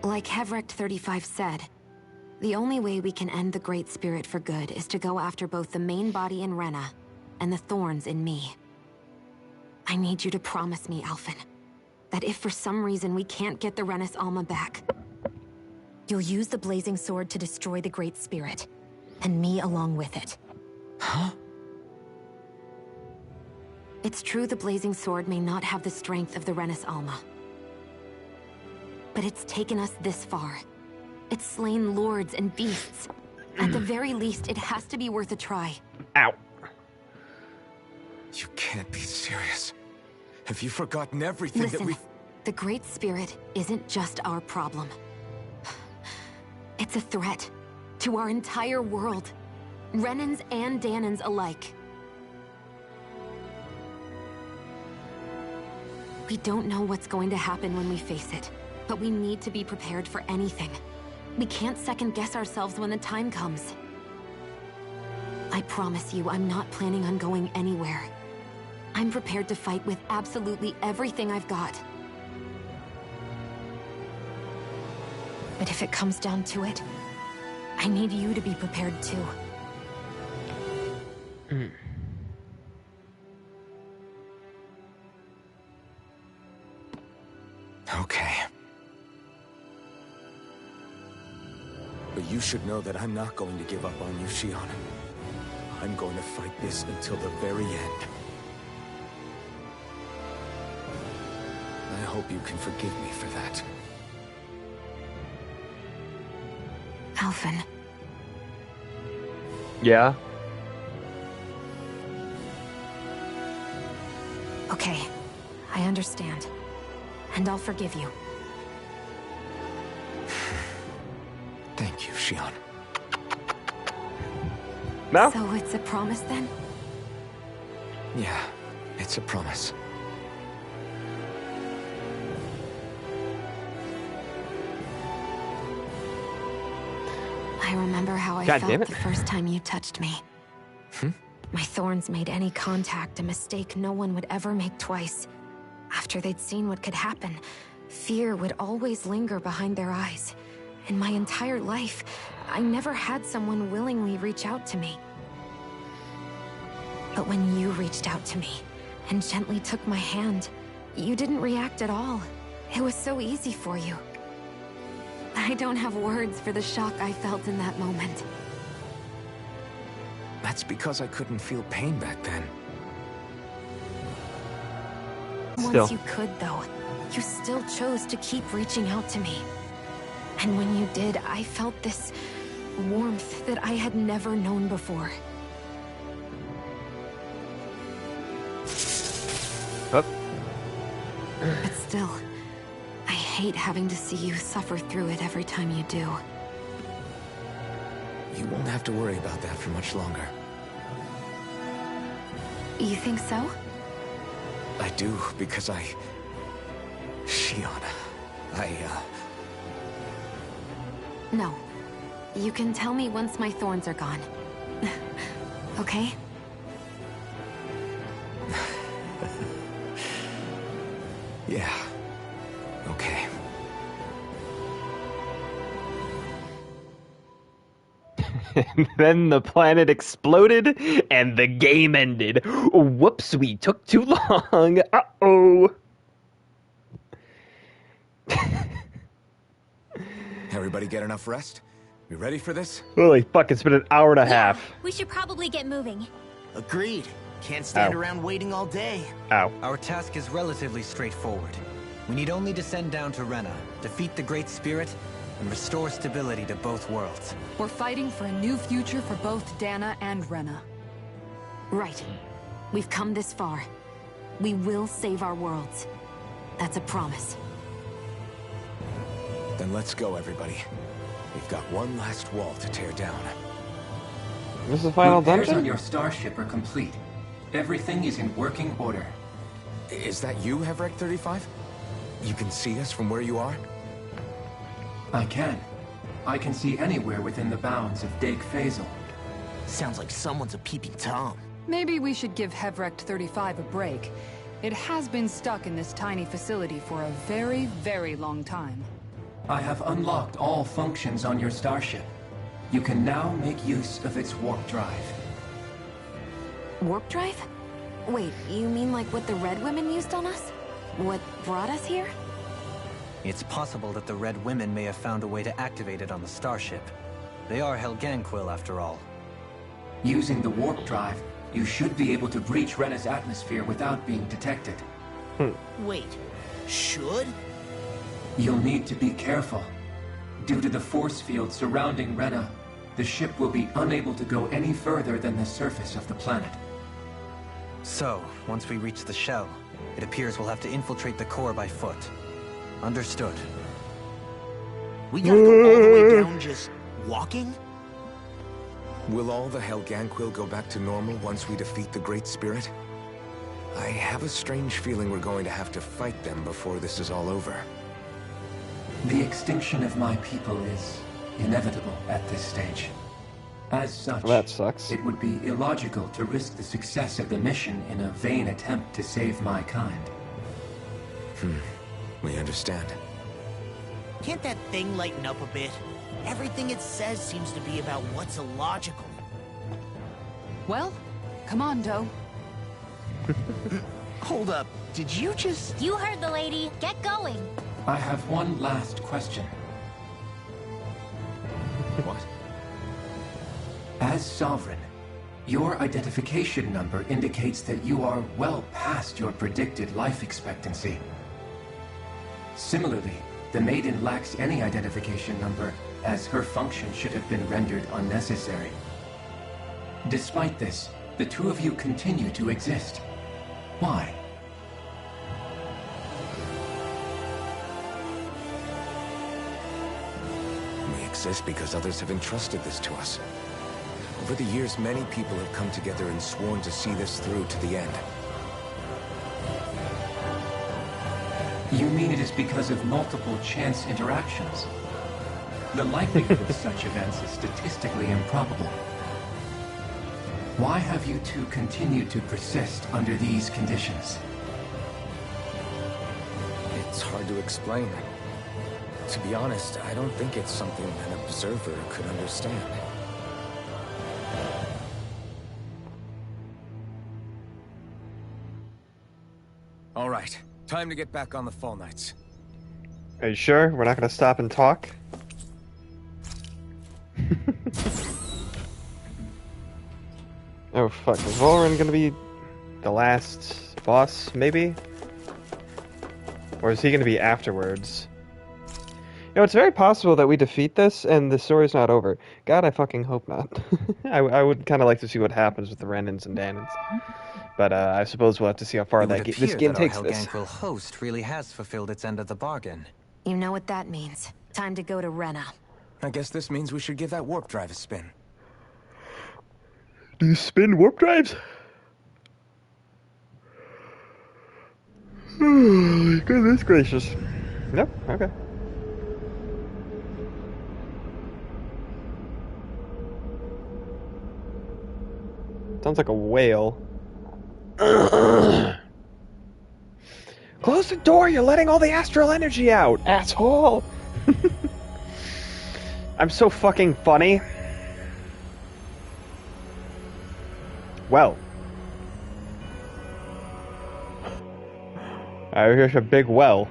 Like Hevrecht 35 said, the only way we can end the Great Spirit for good is to go after both the main body in Rena and the thorns in me. I need you to promise me, Alphen, that if for some reason we can't get the Renis Alma back, you'll use the Blazing Sword to destroy the Great Spirit, and me along with it. Huh? It's true the Blazing Sword may not have the strength of the Renis Alma. But it's taken us this far. It's slain lords and beasts. At the very least, it has to be worth a try. Ow. You can't be serious. Have you forgotten everything Listen, that we... the Great Spirit isn't just our problem. It's a threat to our entire world. Renans and Danans alike. We don't know what's going to happen when we face it, but we need to be prepared for anything. We can't second-guess ourselves when the time comes. I promise you, I'm not planning on going anywhere. I'm prepared to fight with absolutely everything I've got. But if it comes down to it, I need you to be prepared too. Okay. But you should know that I'm not going to give up on you, Xion. I'm going to fight this until the very end. I hope you can forgive me for that. Alphen. Yeah? Okay, I understand. And I'll forgive you. Thank you, Xion. No? So it's a promise then? Yeah, it's a promise. I remember how I God felt damn it. the first time you touched me. My thorns made any contact a mistake no one would ever make twice. After they'd seen what could happen, fear would always linger behind their eyes. In my entire life, I never had someone willingly reach out to me. But when you reached out to me and gently took my hand, you didn't react at all. It was so easy for you. I don't have words for the shock I felt in that moment. That's because I couldn't feel pain back then. Once you could, though, you still chose to keep reaching out to me. And when you did, I felt this warmth that I had never known before. Up. But still, I hate having to see you suffer through it every time you do. You won't have to worry about that for much longer. You think so? I do, because Shion, No. You can tell me once my thorns are gone. Okay? Yeah. Okay. And then the planet exploded, and the game ended. Whoops, we took too long. Uh-oh. Everybody get enough rest? We ready for this? Holy fuck, it's been an hour and a half. We should probably get moving. Agreed. Can't stand Ow. around waiting all day. Ow. Our task is relatively straightforward. We need only descend down to Rena, defeat the Great Spirit, and restore stability to both worlds. We're fighting for a new future for both Dana and Rena. Right. We've come this far. We will save our worlds. That's a promise. Then let's go, everybody. We've got one last wall to tear down. This is the final Repairs dungeon? on your starship are complete. Everything is in working order. Is that you, Hevrek 35? You can see us from where you are? I can. I can see anywhere within the bounds of Dake Faisal. Sounds like someone's a peeping Tom. Maybe we should give Hevrect 35 a break. It has been stuck in this tiny facility for a very, very long time. I have unlocked all functions on your starship. You can now make use of its warp drive. Warp drive? Wait, you mean like what the Red Women used on us? What brought us here? It's possible that the Red Women may have found a way to activate it on the starship. They are Helganquil, after all. Using the warp drive, you should be able to breach Rena's atmosphere without being detected. Wait, should? You'll need to be careful. Due to the force field surrounding Rena, the ship will be unable to go any further than the surface of the planet. So, once we reach the shell, it appears we'll have to infiltrate the core by foot. Understood. We gotta go all the way down just walking? Will all the Helganquil go back to normal once we defeat the Great Spirit? I have a strange feeling we're going to have to fight them before this is all over. The extinction of my people is inevitable at this stage. As such, That sucks. it would be illogical to risk the success of the mission in a vain attempt to save my kind. We understand. Can't that thing lighten up a bit? Everything it says seems to be about what's illogical. Well, come on, Doe. Hold up, did you just... You heard the lady. Get going. I have one last question. What? As Sovereign, your identification number indicates that you are well past your predicted life expectancy. Similarly, the Maiden lacks any identification number, as her function should have been rendered unnecessary. Despite this, the two of you continue to exist. Why? We exist because others have entrusted this to us. Over the years, many people have come together and sworn to see this through to the end. You mean it is because of multiple chance interactions? The likelihood of such events is statistically improbable. Why have you two continued to persist under these conditions? It's hard to explain. To be honest, I don't think it's something an observer could understand. All right, time to get back on the Fall Knights. Are you sure? We're not gonna stop and talk? Oh fuck, is Volrin gonna be the last boss, maybe? Or is he gonna be afterwards? You know, it's very possible that we defeat this and the story's not over. God, I fucking hope not. I would kind of like to see what happens with the Renans and Danans. But I suppose we'll have to see how far this game takes this. Helganquil host really has fulfilled its end of the bargain. You know what that means. Time to go to Rena. I guess this means we should give that warp drive a spin. Do you spin warp drives? Goodness gracious. Nope, okay. Sounds like a whale. Close the door, you're letting all the astral energy out, asshole! I'm so fucking funny. Well. Here's a big well.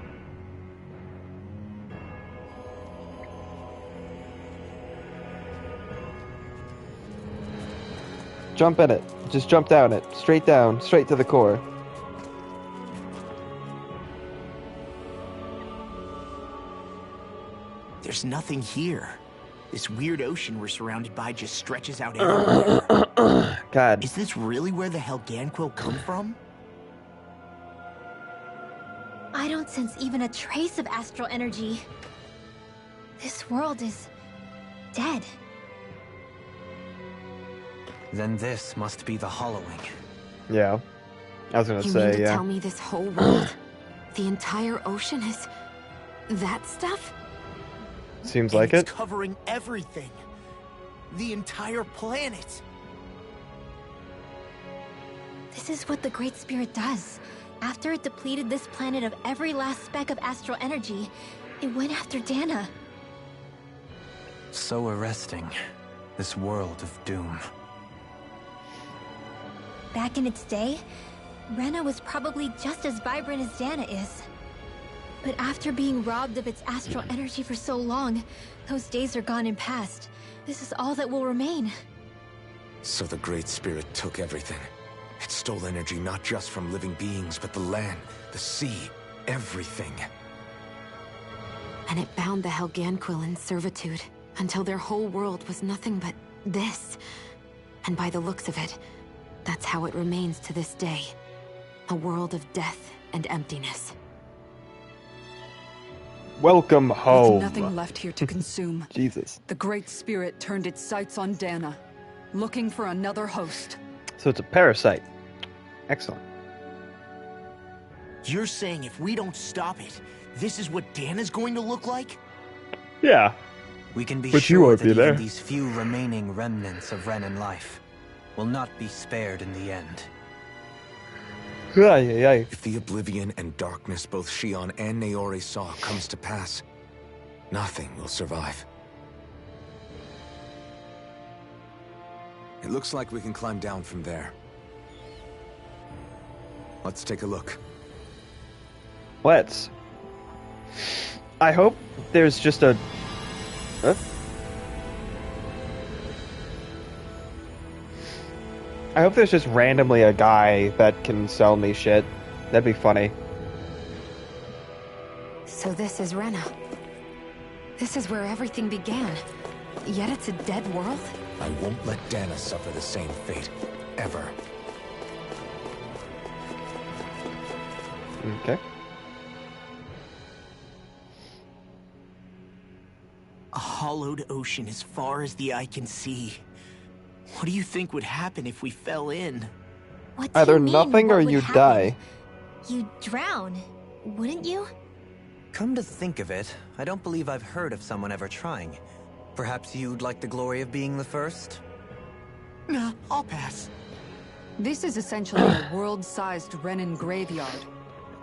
Jump in it. Just jump down it. Straight down. Straight to the core. There's nothing here. This weird ocean we're surrounded by just stretches out everywhere. God. Is this really where the Helganquil come from? I don't sense even a trace of astral energy. This world is dead. Then this must be the hollowing. Yeah. I was gonna You say, mean to yeah. tell me this whole world, the entire ocean is that stuff? Seems And like it's it. covering everything. The entire planet. This is what the Great Spirit does. After it depleted this planet of every last speck of astral energy, it went after Dana. So arresting. This world of doom. Back in its day, Rena was probably just as vibrant as Dana is. But after being robbed of its astral energy for so long, those days are gone and past. This is all that will remain. So the Great Spirit took everything. It stole energy not just from living beings, but the land, the sea, everything. And it bound the Helganquil in servitude until their whole world was nothing but this. And by the looks of it, that's how it remains to this day. A world of death and emptiness. Welcome home. With nothing left here to consume, Jesus. the Great Spirit turned its sights on Dana, looking for another host. So it's a parasite. Excellent. You're saying if we don't stop it, this is what Dana's going to look like? Yeah. We can be But you sure won't that be even there. these few remaining remnants of Renan life will not be spared in the end. Ay. If the oblivion and darkness both Shion and Naori saw comes to pass, nothing will survive. It looks like we can climb down from there. Let's take a look. Let's. I hope there's just a... Huh? I hope there's just randomly a guy that can sell me shit. That'd be funny. So this is Rena. This is where everything began. Yet it's a dead world? I won't let Dana suffer the same fate. Ever. Okay. A hollowed ocean as far as the eye can see. What do you think would happen if we fell in? What do Either you mean, nothing what or would you happen? die. You'd drown, wouldn't you? Come to think of it, I don't believe I've heard of someone ever trying. Perhaps you'd like the glory of being the first? Nah, I'll pass. This is essentially a world-sized Renan graveyard.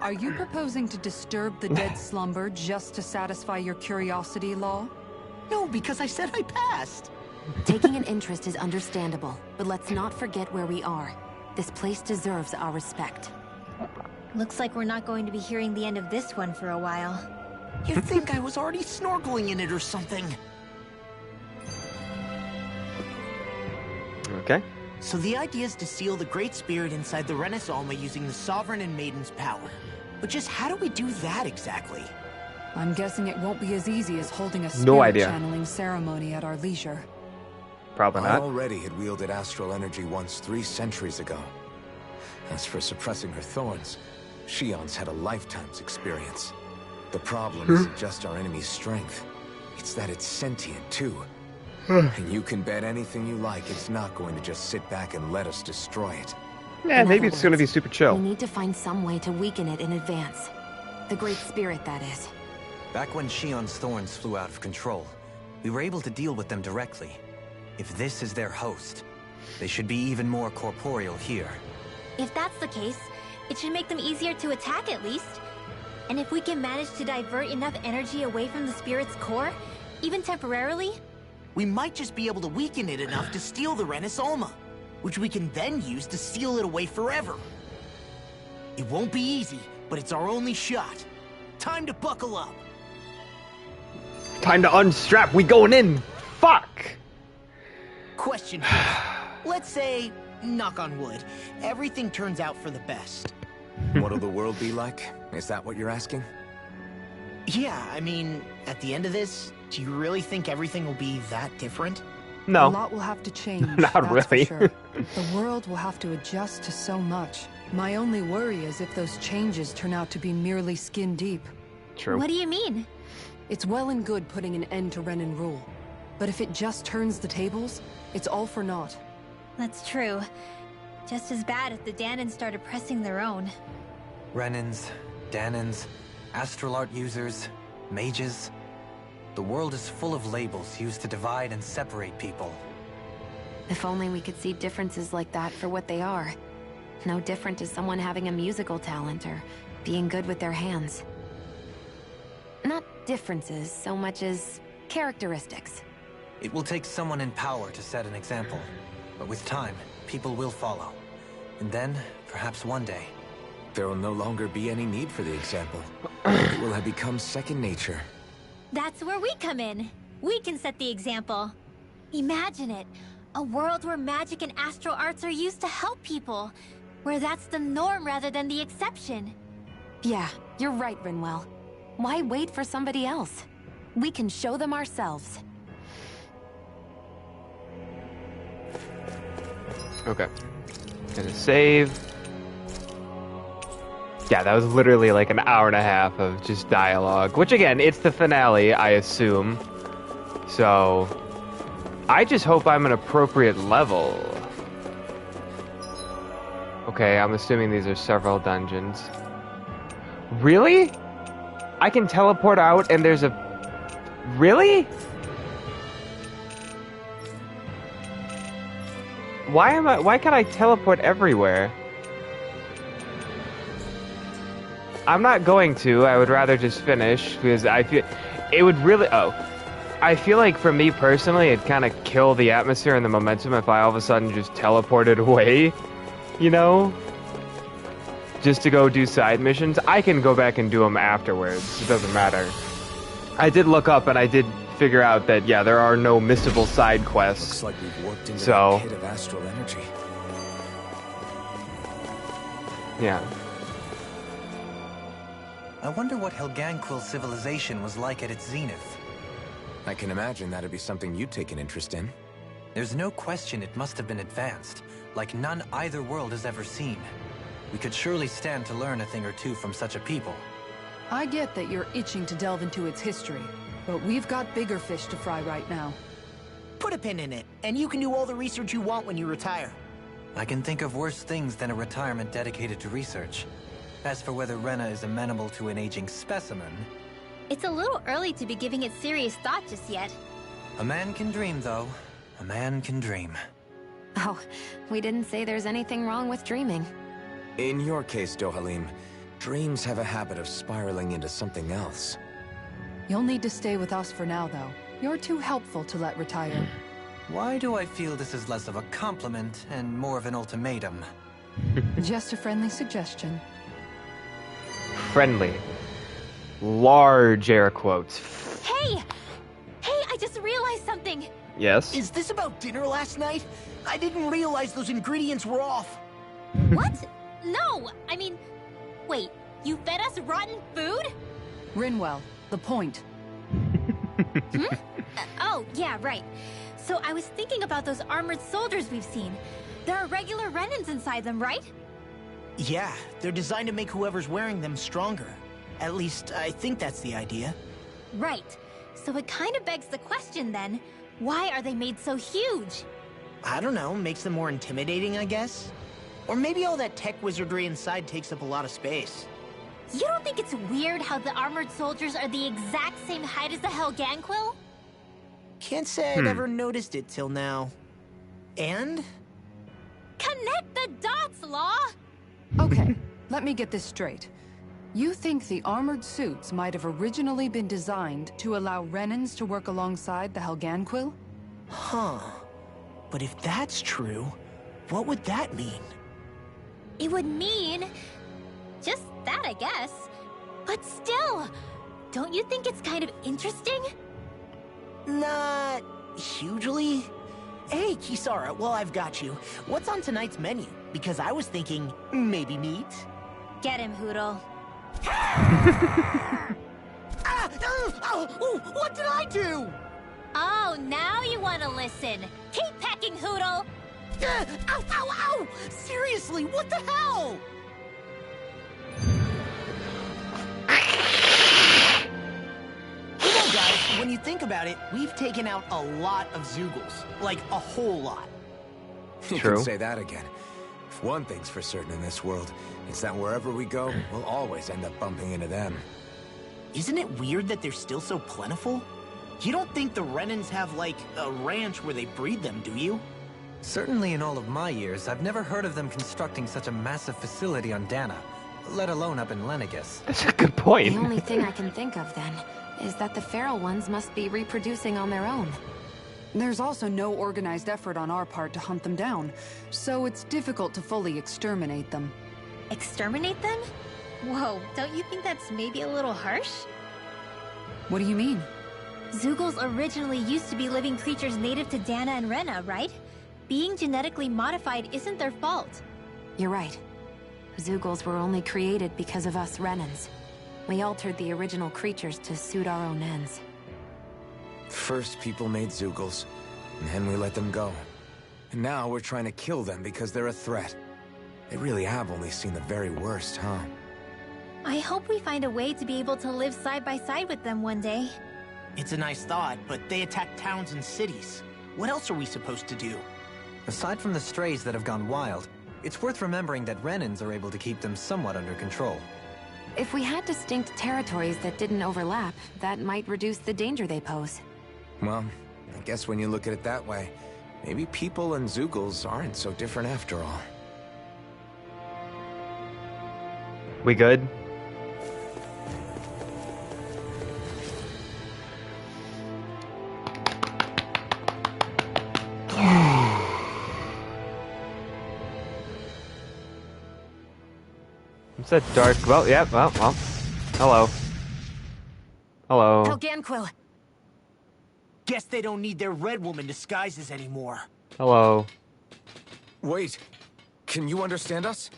Are you proposing to disturb the dead slumber just to satisfy your curiosity, Law? No, because I said I passed. Taking an interest is understandable, but let's not forget where we are. This place deserves our respect. Looks like we're not going to be hearing the end of this one for a while. You'd think I was already snorkeling in it or something. Okay. So the idea is to seal the Great Spirit inside the Renas Alma using the Sovereign and Maiden's power. But just how do we do that exactly? I'm guessing it won't be as easy as holding a spirit No idea. channeling ceremony at our leisure. Probably I not. already had wielded astral energy once 3 centuries ago. As for suppressing her thorns, Shion's had a lifetime's experience. The problem isn't just our enemy's strength. It's that it's sentient, too. And you can bet anything you like it's not going to just sit back and let us destroy it. Yeah, In maybe other it's gonna be words, super chill. We need to find some way to weaken it in advance. The Great Spirit, that is. Back when Shion's thorns flew out of control, we were able to deal with them directly. If this is their host, they should be even more corporeal here. If that's the case, it should make them easier to attack at least. And if we can manage to divert enough energy away from the spirit's core, even temporarily, We might just be able to weaken it enough to steal the Renis Alma, which we can then use to seal it away forever. It won't be easy, but it's our only shot. Time to buckle up. Time to unstrap. We going in. Fuck. Question first. Let's say, knock on wood, everything turns out for the best. What'll the world be like? Is that what you're asking? Yeah, I mean, at the end of this, do you really think everything will be that different? A No. lot will have to change. Not that's really. For sure. The world will have to adjust to so much. My only worry is if those changes turn out to be merely skin deep. True. what do you mean? It's well and good putting an end to Renan rule. But if it just turns the tables, it's all for naught. That's true. Just as bad if the Danans started pressing their own. Renans, Danans, astral art users, mages. The world is full of labels used to divide and separate people. If only we could see differences like that for what they are. No different to someone having a musical talent or being good with their hands. Not differences so much as characteristics. It will take someone in power to set an example. But with time, people will follow. And then, perhaps one day, There will no longer be any need for the example. It will have become second nature. That's where we come in. We can set the example. Imagine it. A world where magic and astral arts are used to help people. Where that's the norm rather than the exception. Yeah, you're right, Rinwell. Why wait for somebody else? We can show them ourselves. Okay. Gonna save. Yeah, that was literally like an hour and a half of just dialogue. Which again, it's the finale, I assume. So, I just hope I'm an appropriate level. Okay, I'm assuming these are several dungeons. Really? I can teleport out and there's a... Really? Why can't I teleport everywhere? I'm not going to. I would rather just finish because I feel it would really. Oh, I feel like for me personally, it'd kind of kill the atmosphere and the momentum if I all of a sudden just teleported away. You know, just to go do side missions. I can go back and do them afterwards. It doesn't matter. I did look up and I did figure out that yeah, there are no missable side quests. Looks like we've warped into So- that pit of astral energy. Yeah. I wonder what Helganquil civilization was like at its zenith. I can imagine that'd be something you'd take an interest in. There's no question it must have been advanced, like none either world has ever seen. We could surely stand to learn a thing or two from such a people. I get that you're itching to delve into its history, but we've got bigger fish to fry right now. Put a pin in it, and you can do all the research you want when you retire. I can think of worse things than a retirement dedicated to research. As for whether Rena is amenable to an aging specimen... It's a little early to be giving it serious thought just yet. A man can dream, though. A man can dream. Oh, we didn't say there's anything wrong with dreaming. In your case, Dohalim, dreams have a habit of spiraling into something else. You'll need to stay with us for now, though. You're too helpful to let retire. Why do I feel this is less of a compliment and more of an ultimatum? Just a friendly suggestion. Friendly. Large air quotes. Hey! Hey, I just realized something! Yes. Is this about dinner last night? I didn't realize those ingredients were off. What? No! I mean, wait, you fed us rotten food? Rinwell, the point. Oh, yeah, right. So I was thinking about those armored soldiers we've seen. There are regular Renans inside them, right? Yeah, they're designed to make whoever's wearing them stronger. At least, I think that's the idea. Right. So it kind of begs the question then, why are they made so huge? I don't know, makes them more intimidating, I guess? Or maybe all that tech wizardry inside takes up a lot of space. You don't think it's weird how the armored soldiers are the exact same height as the Helganquil? Can't say I'd ever noticed it till now. And? Connect the dots, Law! Okay, let me get this straight. You think the armored suits might have originally been designed to allow Renans to work alongside the Helganquil? Huh. But if that's true, what would that mean? It would mean... just that, I guess. But still, don't you think it's kind of interesting? Not hugely. Hey, Kisara, while I've got you, what's on tonight's menu? Because I was thinking, maybe meat? Get him, Hootle. What did I do? Oh, now you want to listen. Keep pecking, Hootle! Ow, ow, ow! Seriously, what the hell? You know, guys, when you think about it, we've taken out a lot of Zeugles. Like, a whole lot. You True. can say that again. If one thing's for certain in this world, it's that wherever we go, we'll always end up bumping into them. Isn't it weird that they're still so plentiful? You don't think the Renans have, like, a ranch where they breed them, do you? Certainly in all of my years, I've never heard of them constructing such a massive facility on Dana, let alone up in Lenegis. That's a good point. The only thing I can think of, then, is that the feral ones must be reproducing on their own. There's also no organized effort on our part to hunt them down, so it's difficult to fully exterminate them. Exterminate them? Whoa, don't you think that's maybe a little harsh? What do you mean? Zeugles originally used to be living creatures native to Dana and Rena, right? Being genetically modified isn't their fault. You're right. Zeugles were only created because of us Renans. We altered the original creatures to suit our own ends. First, people made Zeugles, and then we let them go. And now we're trying to kill them because they're a threat. They really have only seen the very worst, huh? I hope we find a way to be able to live side by side with them one day. It's a nice thought, but they attack towns and cities. What else are we supposed to do? Aside from the strays that have gone wild, it's worth remembering that Renans are able to keep them somewhat under control. If we had distinct territories that didn't overlap, that might reduce the danger they pose. Well, I guess when you look at it that way, maybe people and Zeugles aren't so different after all. We good? It's a dark... Well, yeah, well. Hello. Hello. Helganquil! Guess they don't need their Red Woman disguises anymore. Hello. Wait, can you understand us?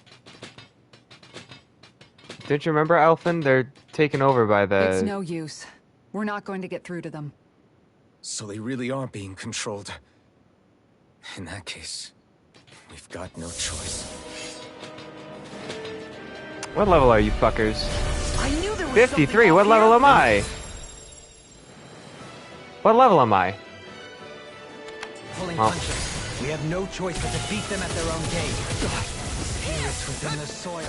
Don't you remember, Alphen? They're taken over by the... It's no use. We're not going to get through to them. So they really are being controlled. In that case, we've got no choice. What level are you fuckers? I knew there was 53, what level am I? What level am I? Pulling Oh. punches. We have no choice but to beat them at their own game. Spirits within the soil.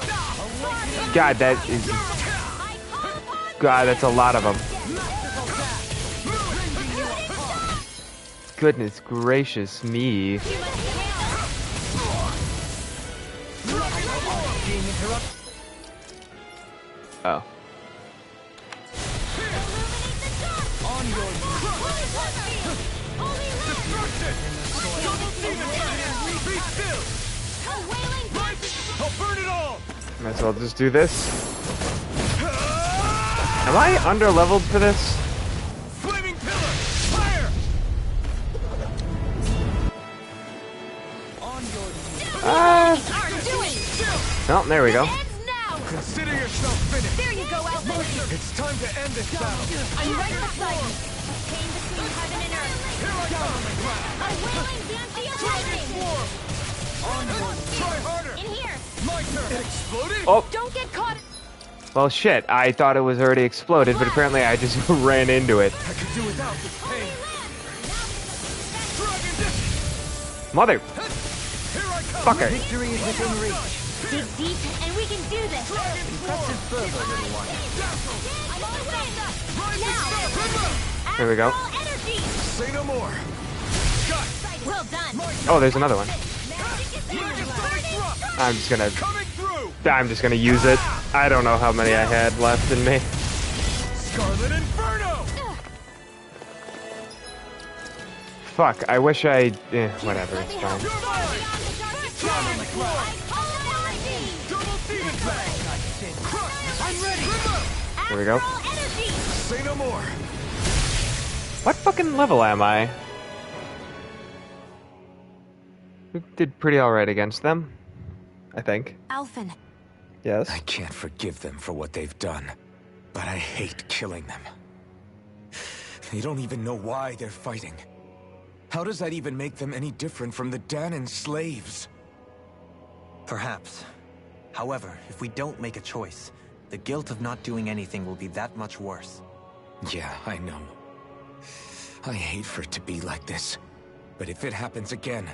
God, that is... God, that's a lot of them. Goodness gracious me. Oh. Might as well just do this. Am I under-leveled for this? Flaming pillar! Fire! Oh, there we go. Consider yourself finished. There you go, Alphen! It's time to end this battle. I'm right beside you. A chain between heaven and earth. Here I come. A wailing Banshee of lightning! Onward. Try harder. In here! My turn. It exploded? Oh, Don't get caught! well shit. I thought it was already exploded, but apparently I just ran into it. I could do without this pain. Dragon Disc. Mother. Here I Fucker. Victory is within reach. Dig deep, and we can do this. Impressive fervor, little one. I'm on the way. Now. Here we go. Energy. Say no more. Well done. Oh, there's another one. I'm just gonna use it. I don't know how many I had left in me. Scarlet Inferno! Fuck, I wish I... whatever, it's fine. Here we go. Say no more. What fucking level am I? We did pretty alright against them, I think. Alphen. Yes? I can't forgive them for what they've done, but I hate killing them. They don't even know why they're fighting. How does that even make them any different from the Dahnan slaves? Perhaps. However, if we don't make a choice, the guilt of not doing anything will be that much worse. Yeah, I know. I hate for it to be like this. But if it happens again,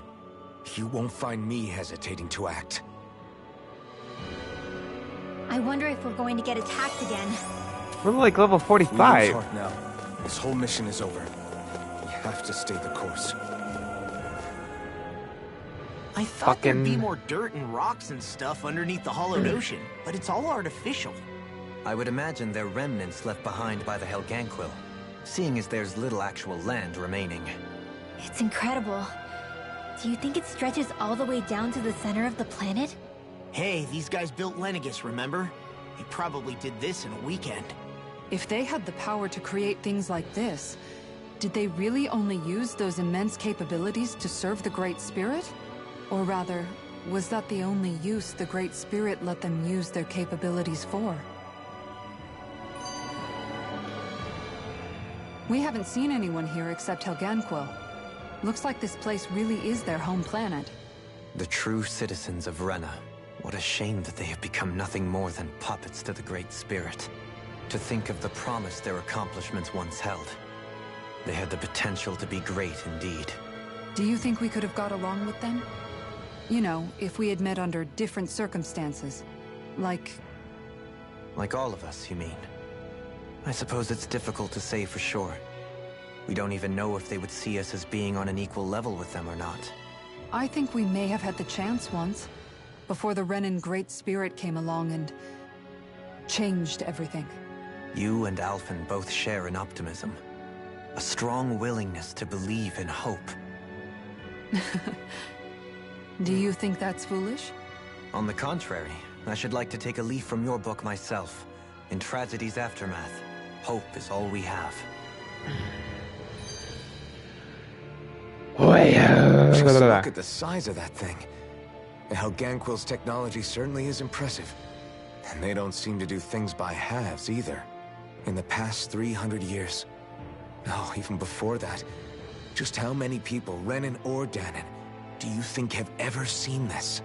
you won't find me hesitating to act. I wonder if we're going to get attacked again. We're like level We lose 45. heart now. This whole mission is over. We have to stay the course. I thought there'd be Fucking- more dirt and rocks and stuff underneath the hollowed ocean, but it's all artificial. I would imagine they're remnants left behind by the Helganquil, seeing as there's little actual land remaining. It's incredible. Do you think it stretches all the way down to the center of the planet? Hey, these guys built Lenegis, remember? They probably did this in a weekend. If they had the power to create things like this, did they really only use those immense capabilities to serve the Great Spirit? Or rather, was that the only use the Great Spirit let them use their capabilities for? We haven't seen anyone here except Helganquil. Looks like this place really is their home planet. The true citizens of Rena. What a shame that they have become nothing more than puppets to the Great Spirit. To think of the promise their accomplishments once held. They had the potential to be great indeed. Do you think we could have got along with them? You know, if we had met under different circumstances. Like all of us, you mean? I suppose it's difficult to say for sure. We don't even know if they would see us as being on an equal level with them or not. I think we may have had the chance once, before the Renan Great Spirit came along and changed everything. You and Alphen both share an optimism. A strong willingness to believe in hope. Do you think that's foolish? On the contrary, I should like to take a leaf from your book myself. In tragedy's aftermath, hope is all we have. Just look at the size of that thing. The Helganquil's technology certainly is impressive. And they don't seem to do things by halves either. In the past 300 years. Oh, even before that. Just how many people, Renan or Dahnan, do you think have ever seen this?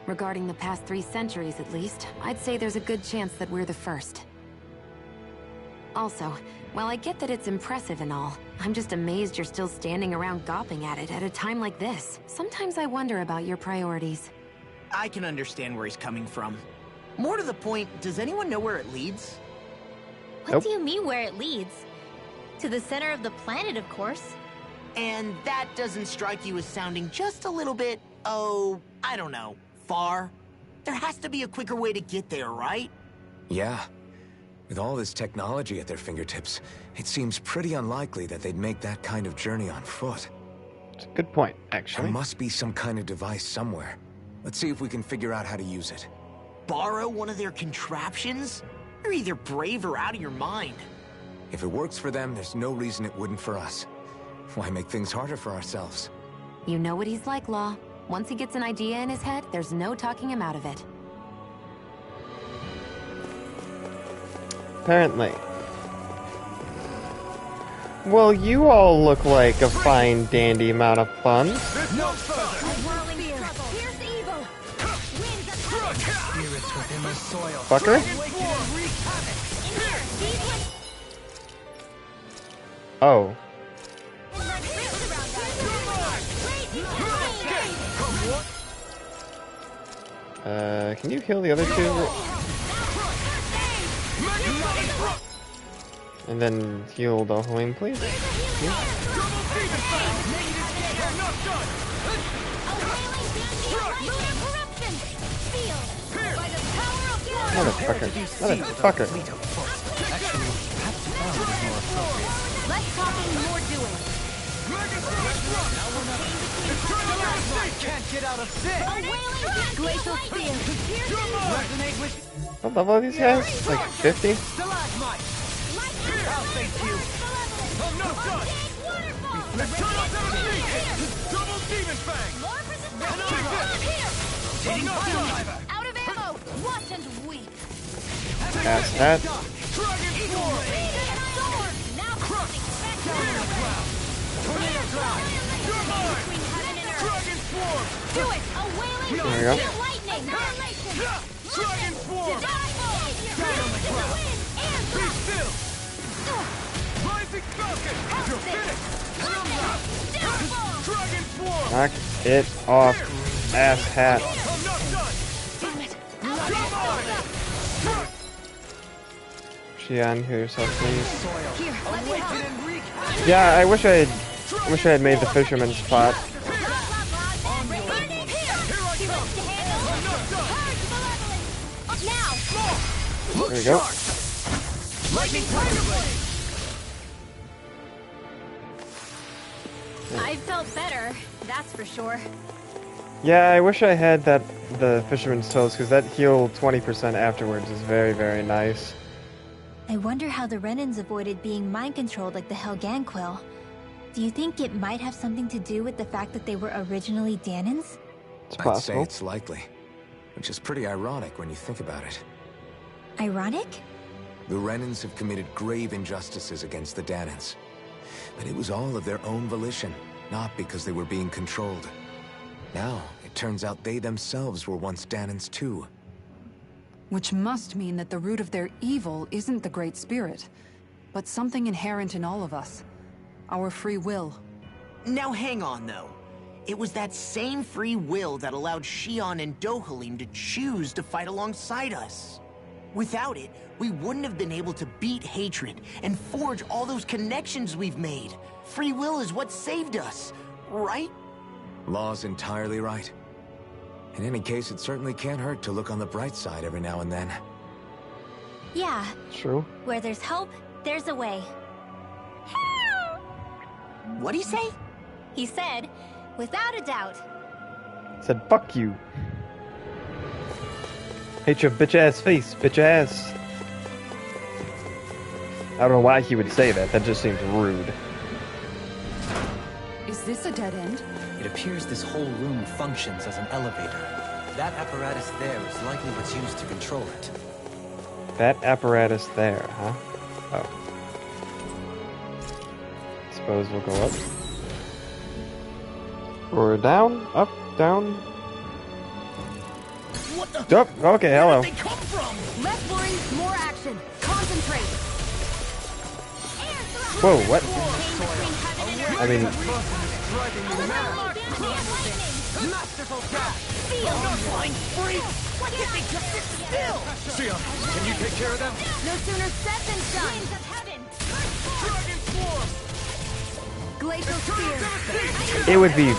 Regarding the past 3 centuries at least, I'd say there's a good chance that we're the first. Also, while I get that it's impressive and all, I'm just amazed you're still standing around gawping at it at a time like this. Sometimes I wonder about your priorities. I can understand where he's coming from. More to the point, does anyone know where it leads? What do you mean where it leads? To the center of the planet, of course. And that doesn't strike you as sounding just a little bit, oh, I don't know, far? There has to be a quicker way to get there, right? Yeah. With all this technology at their fingertips, it seems pretty unlikely that they'd make that kind of journey on foot. It's a good point, actually. There must be some kind of device somewhere. Let's see if we can figure out how to use it. Borrow one of their contraptions? You're either brave or out of your mind. If it works for them, there's no reason it wouldn't for us. Why make things harder for ourselves? You know what he's like, Law. Once he gets an idea in his head, there's no talking him out of it. Apparently. Well, you all look like a fine dandy amount of fun. No further! Here's evil. Spirits within the soil. Fucker? Oh. Can you heal the other two? And then heal the Holing, please? Motherfucker. Motherfucker. Less talking, more doing. Can't get out of this! Glacial spear. Resonate with What level are these guys? Like 50? Stalagmite! I'll face you! I'm not done. Return up to the feet! Double demon fang. Taking fire! Out of ammo. Watch and weep. Ass hat. Dragon form. Now crushing. Tornado drive! You're mine. Dragon form! Do it. A wailing There we go. lightning. Annihilation. Dragon form! Down on the ground. Be still! Rising Falcon! You're finished! Dragon form! Knock it off. Ass hat. I'm not done! Xian, heal yourself, please. Here, let me help. Yeah, I wish I had made the fisherman's pot. There we go. I felt better, that's for sure. Yeah, I wish I had the fisherman's toast, because that heal 20% afterwards is very, very nice. I wonder how the Renans avoided being mind-controlled like the Helganquil. Do you think it might have something to do with the fact that they were originally Danans? It's I'd say possible. it's likely, which is pretty ironic when you think about it. Ironic? The Renans have committed grave injustices against the Danans. But it was all of their own volition, not because they were being controlled. Now, it turns out they themselves were once Danans too. Which must mean that the root of their evil isn't the Great Spirit, but something inherent in all of us. Our free will. Now hang on, though. It was that same free will that allowed Xion and Dohalim to choose to fight alongside us. Without it, we wouldn't have been able to beat hatred and forge all those connections we've made. Free will is what saved us, right? Law's entirely right. In any case, it certainly can't hurt to look on the bright side every now and then. Yeah. True. Where there's hope, there's a way. What'd he say? He said, without a doubt. Said, fuck you. Hate your bitch ass face, bitch ass. I don't know why he would say that. That just seems rude. Is this a dead end? It appears this whole room functions as an elevator. That apparatus there is likely what's used to control it. That apparatus there, huh? Oh. Suppose we'll go up. Or down, up, down. What the? Up. Okay, hello. Where did they come from? Less worry, more action. Concentrate. Whoa, what? I mean, Masterful cast! Flying free. Why can't they just sit still? Sia, can you take care of them? No sooner said than done. Dragon form! Glacial spear. it would be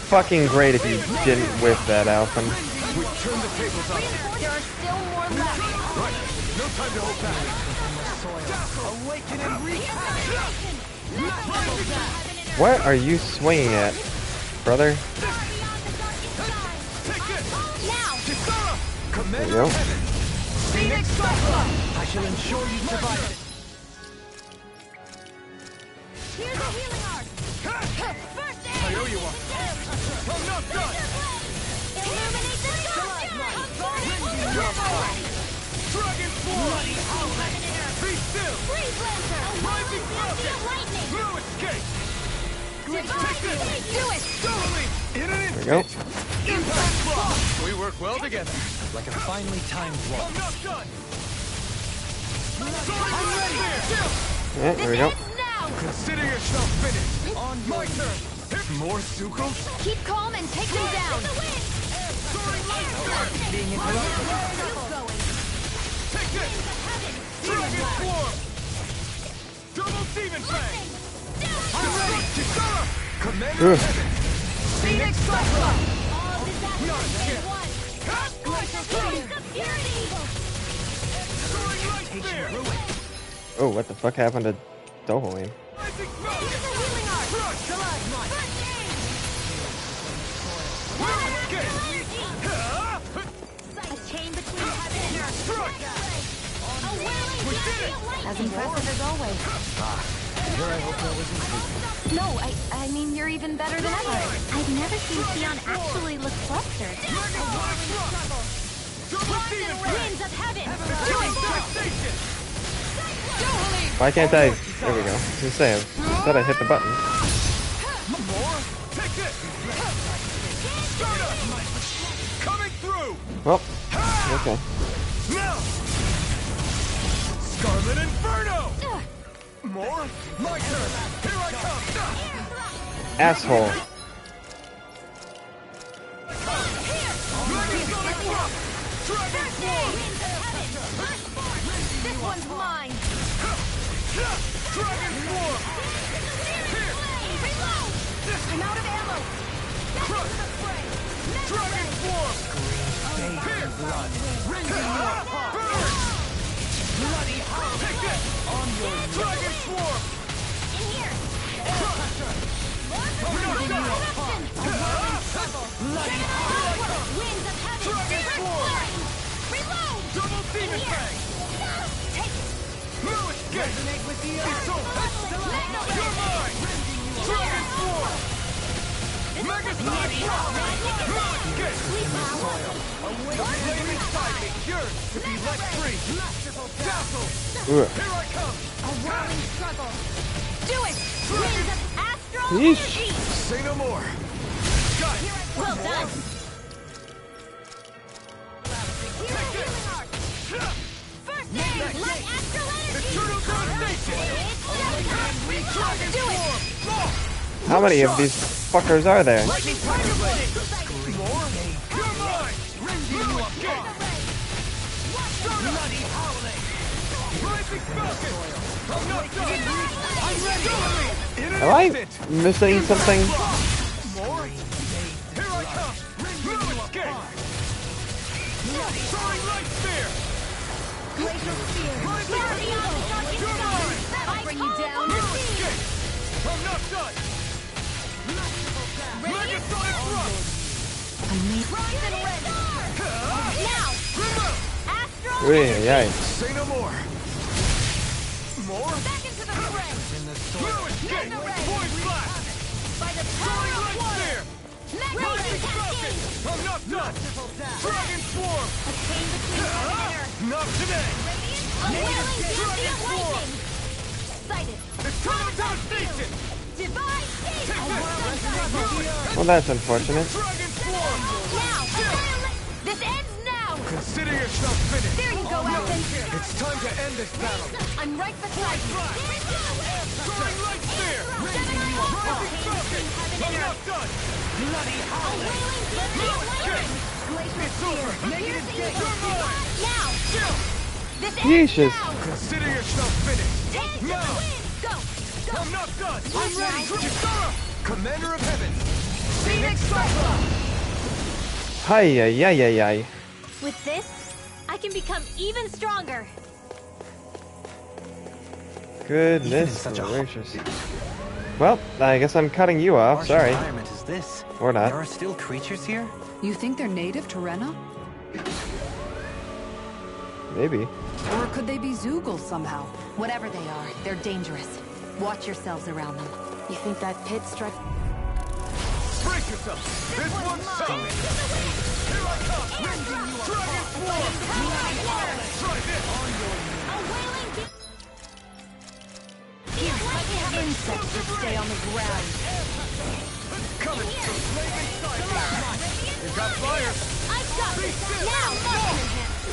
fucking great if you didn't whip that, Alphen. We turn the tables on them. There are still more left. Right, no time to hold back. Awaken and recast! What are you swinging at, brother? There you go. Phoenix Cyclone. I shall ensure you survive it. Here's a healing art. First aid. I owe you one. I'm not done. Illuminate the Dragon form! Be still! Freeze Lancer. Rising Falcon! Lightning. No escape! Take this. Do it. Totally! In an There we go. Impact block! We work well together. Like a finely timed walk. I'm not done! I'm ready! Yeah, there we go. Now. Consider yourself finished. On my turn. More Sukos? Keep calm and take them down. Soaring lightning! Being interrupted. Take this! Dragon Swarm! Double Demon Fang! I'm ready! Kisara! Commander of Heaven! Phoenix Cyclone! All disaster in one! Glacial Security! Soaring Light Spear! Oh, what the fuck happened to Dohalim? Rising Smoke! Use the Healing Art! Crush! A chain between heaven and earth. A whirling blast of lightning. As impressive as always. No, I mean, you're even better than ever. I've never seen Theon actually look flustered. Winds of Heaven! Why can't I? There we go. I was gonna say, I thought I hit the button. More! Take this! Stardust! Coming through! Well, okay. Now! Scarlet Inferno! More? My turn! Here I come! Asshole. Dragon Swarm! This one's mine. Dragon Swarm! Reload! I'm out of ammo. Crush! Dragon Swarm! Here! Blood. Burn! Bloody Take this! on your Dragon Swarm! In here. Winds of Heaven. Dragon Swarm! Reload! Double Demon Fang! Take No escape! resonate with the It's over! You're mine! Dragon Swarm! Mega Sonic Rock! No escape! Flame inside me! Yours to be let free! Dazzle! Ugh. Here I come! a whirling struggle. Do it! Dragon! Winds of astral Yeesh. energy. Say no more! Got it! Well done. First aid, light astral energy. Eternal Devastation! Dragon Do it. Swarm! How many of these fuckers are there? Lightning Tiger Blade! More? You're mine! No escape! Bloody howling! Rising Falcon! I'm not done! I'm ready! Am I missing something? More? Here I come! No escape! Soaring Light Spear! Glacial Spear. You're mine! I'll bring you down. No escape! I'm not done! Mega Sonic Thrust! Rise and rend. Now, Remote! astral Wait, yeah. Say no more! More? back into the fray. No escape! Void Blast! By the Soaring power of Light water. Spear! Magnetic Falcon! cascade. I'm not done! Dragon Swarm! A chain between heaven and earth. Not today! A whirling blast of lightning. Sighted. Eternal Devastation! Divine Gate. A whirling struggle. Well, that's unfortunate. Dragon Swarm! Now, this ends now. Consider yourself finished! There you go, Elton. It's time to end this battle! I'm right beside you. Soaring Light Spear! Rising Falcon! I'm not done! Bloody howling. Glacial Spear. Negative Gate! You're mine! Now, Chill! this Yeesh. ends now. Consider yourself finished! Take it to the Now! wind. Go. I'm not done! I'm ready. Kisara! Commander of Heaven! Phoenix Cyclone! Hi, yay. With this, I can become even stronger. Goodness Such a gracious. Well, I guess I'm cutting you off. harsh Sorry. environment is this? Or not. There are still creatures here? You think they're native to Rena? Maybe. Or could they be Zoogle somehow? Whatever they are, they're dangerous. Watch yourselves around them. You think that pit struck... Brace yourself! This one's coming! Here I come! Dragon Swarm! Try this! A wailing insects should stay on the ground. Coming from flaming sight! You got fire! I've got this. Now,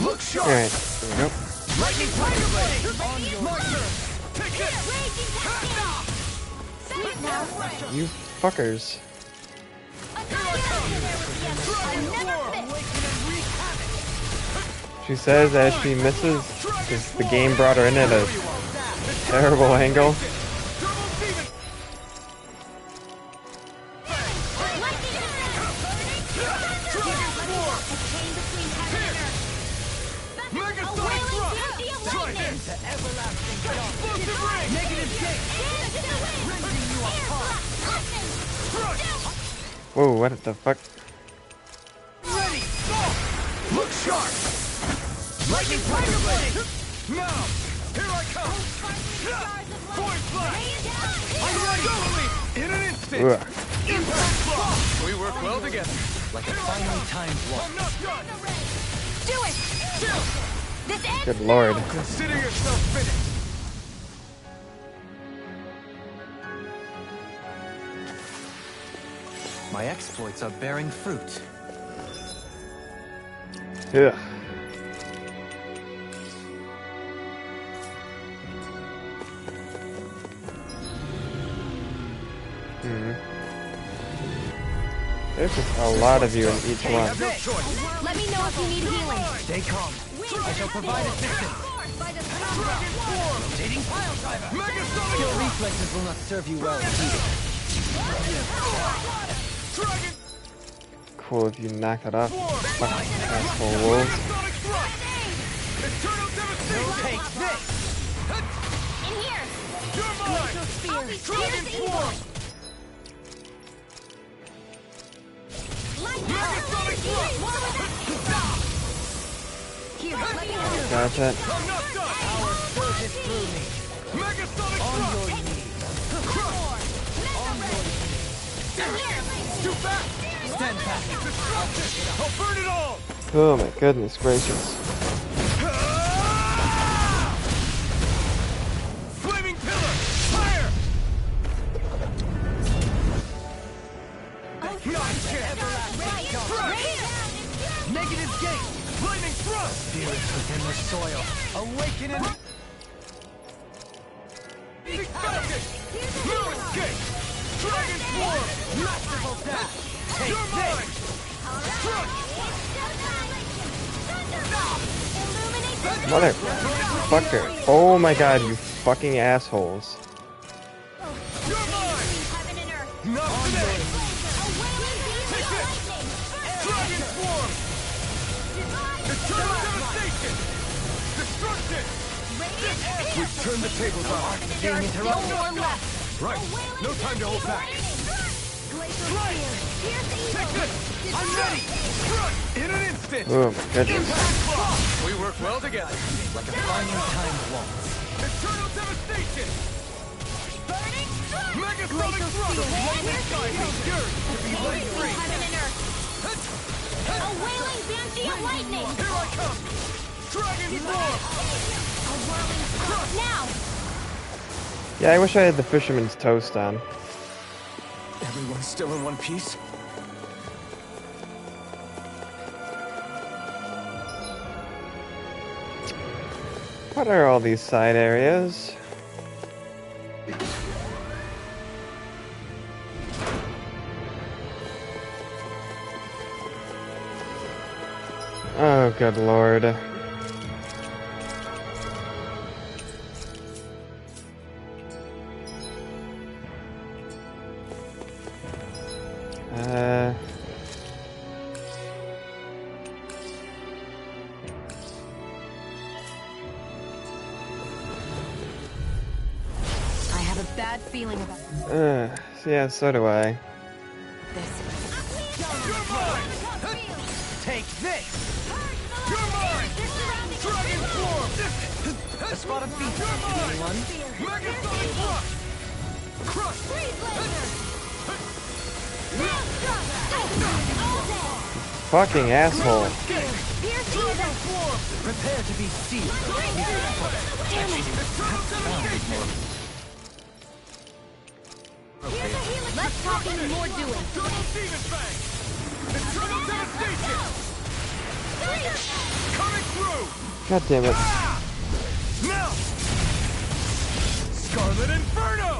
Look sharp! Alright, there we go. Lightning Tiger Blade! My turn! Take this! raging cascade. Sweet now. You fuckers. I've never fit. She says as she misses, because the game brought her in at a terrible angle. Whoa, what the fuck? Ready, go! Look sharp! Lightning Tiger Blade! Now! Here I come! Point flash! I'm ready! In an instant! Impact block! We work well together. Like a finely timed walk. I'm not done! Do it! This ends Good lord. Consider yourself finished! My exploits are bearing fruit. Ugh. There's just a lot of you in each one. Let me know if you need healing. Stay calm. I shall provide assistance. Rotating pile driver. Skill reflexes will not serve you well either. Cool if you knock it off. Fucking asshole wolves. Take this! In here. You're mine! Dragon Swarm! Megasonic Thrust! Here, let me know. Got that. I'm not done! Our surge through me. Megasonic On your Thrust! knees. Too fast! Stand back. I'll burn it all! Oh my goodness gracious. Flaming pillar! Fire! Not yet! Negative gate. Lightning thrust! Spirits within the soil. Awaken and... Falcon! No escape! Dragon Swarm! Masterful dash. Take You're mine! this. Motherfucker. Oh my god, you fucking assholes. You're mine! Not today! Take this! Dragon Swarm! Eternal devastation! Destruction! We've turned the tables on. There are still more left. Right. No time to hold back. Right. Take this! I'm ready! Crush! In an instant! Oh my goodness. Impact block! We work well together. Like a finely timed waltz. Eternal devastation! Megasonic thrust! This guy is yours to be laid free! A wailing banshee of lightning. Here I come! Dragon Swarm! A whirling storm. Now. Yeah, I wish I had the fisherman's toast on. Everyone's still in one piece? What are all these side areas? Oh, good lord. I have a bad feeling about Yeah, so do I. Take this. You're mine! Dragon Swarm! A spot of beef. You're mine! Anyone? Megasonic thrust! Crush! Fucking asshole. Prepare to be sealed. Let's talk and more doing. Double Demon Fang! Eternal devastation! Coming through! God damn it. Now! Scarlet Inferno!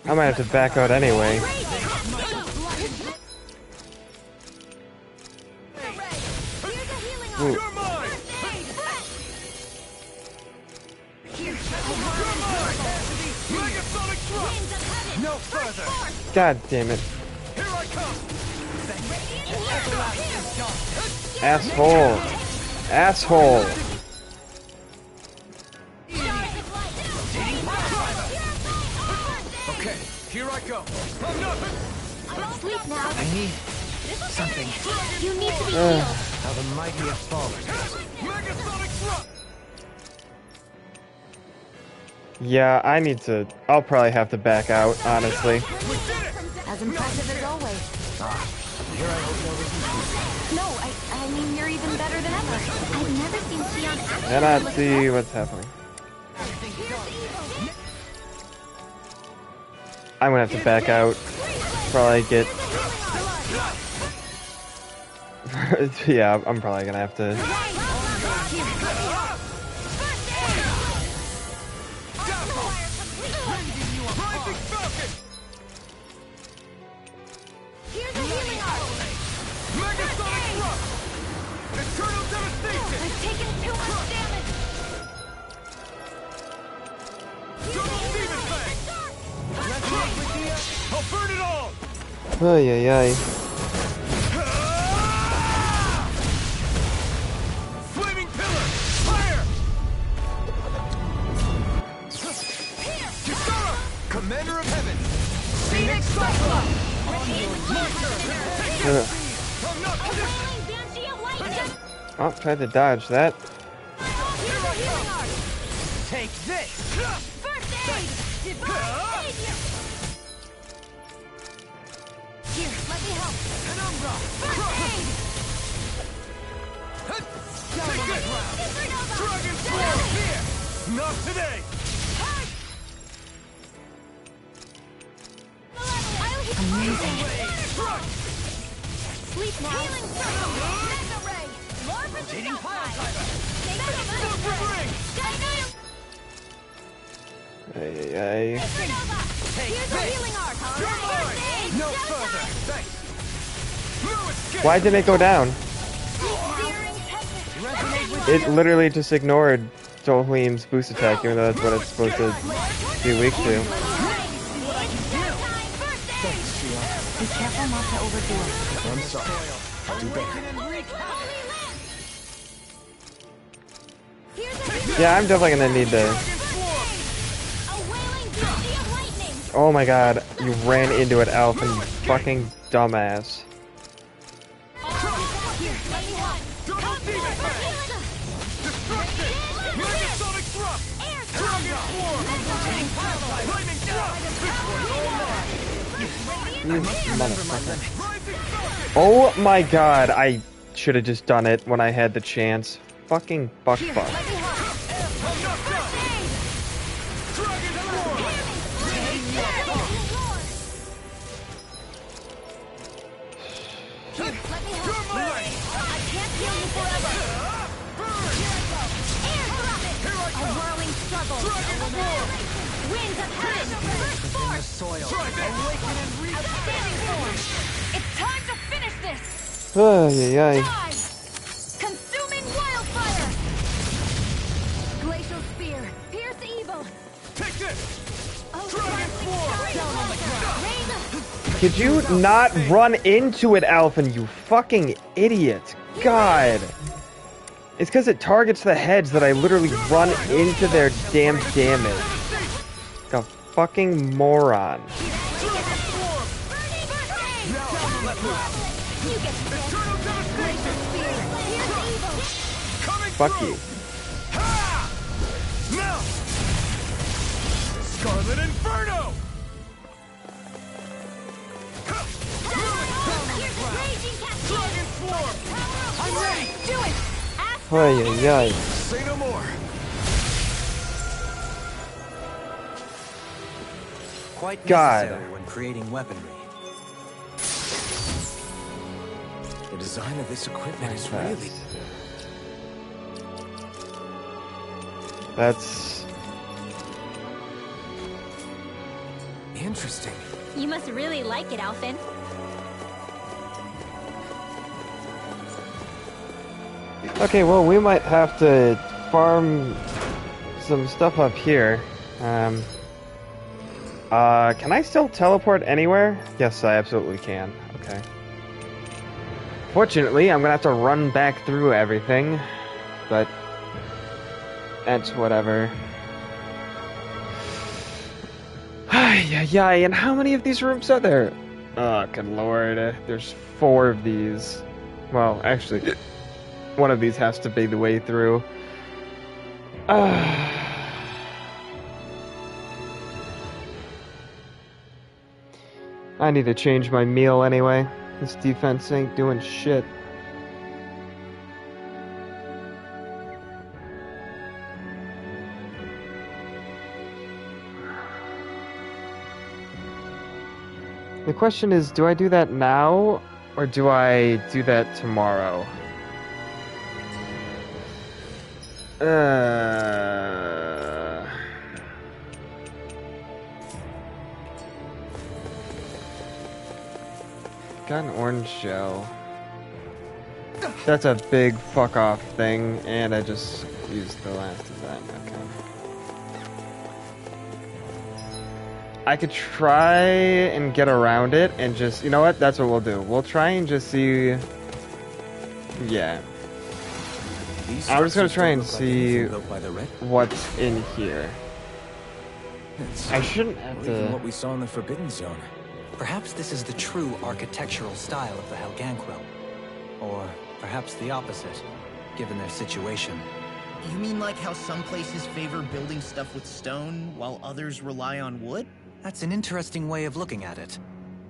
I might have to back out anyway. Ooh. You're mine! God damn it. Asshole. Asshole. Okay, here I go. Sleep now. I need something. You need to be healed. How the mighty have fallen. Yeah, I need to... I'll probably have to back out, honestly. As impressive as always. Here I hope No, I mean, you're even better than ever. I've never seen Xion actually Cannot look see that- what's happening. I'm gonna have to back out. Probably get... yeah, I'm probably gonna have to... Here's a healing arc. Megasonic Thrust. Eternal devastation. I've taken too much damage. Double demon fang. I'll burn it all. Ay, ay, ay. Flaming pillar. Fire. Kisara. Commander of heaven. Phoenix Cyclops. Ugh. Oh, tried to dodge that. Take this. First aid. Divine savior. Here, let me help. Penumbra. First aid. Take this. Supernova. Dragon Slayer. Here. Not today. Amazing. Sleep now. Healing circle. Mega ray. More for the Rotating pile south driver. side. Ay, ay, ay. Supernova. Here's a healing arc. First aid. No further. Thanks. No escape. Why did it go down? Searing tempest. It literally just ignored Dolheim's boost attack, even though that's what it's supposed to be weak to. Be careful not to overdo it. I'm sorry. I'll do better. Yeah, I'm definitely gonna need to... Oh my god, you ran into it, Alpha, you fucking dumbass. Megasonic Thrust. Dragon Swarm. Lightning Thrust. You motherfucker. Oh my god, I should have just done it when I had the chance. Fucking buck fuck. Winds of heaven. First force. Awaken and reach. Outstanding form. It's time to finish this. Ay, ay, ay. Die. Consuming wildfire. Glacial spear. Pierce evil. Take this. Dragon form. Could you not run into it, Alphen, you fucking idiot? God. It's because it targets the heads that I literally run into their damn damage. Like a fucking moron. Fuck you. Now. Scarlet Inferno. Dragon Swarm. I'm ready. Do it. Ay, ay, ay. Say no more. Quite God. necessary when creating weaponry. The design of this equipment is really... That's... interesting. You must really like it, Alphen. Okay, well, we might have to farm some stuff up here. Can I still teleport anywhere? Yes, I absolutely can. Okay. Fortunately, I'm gonna have to run back through everything, but that's whatever. Ay, and how many of these rooms are there? Oh, good lord. There's 4 of these. Well, actually, one of these has to be the way through. I need to change my meal anyway. This defense ain't doing shit. The question is, do I do that now, or do I do that tomorrow? Got an orange shell. That's a big fuck off thing, and I just used the last of that. Okay. I could try and get around it and just, you know what? That's what we'll do. We'll try and just see. Yeah. I'm just gonna try and see what's in here. I shouldn't have to. What we saw in the Forbidden Zone. Perhaps this is the true architectural style of the Helganquil. Or perhaps the opposite, given their situation. You mean like how some places favor building stuff with stone, while others rely on wood? That's an interesting way of looking at it.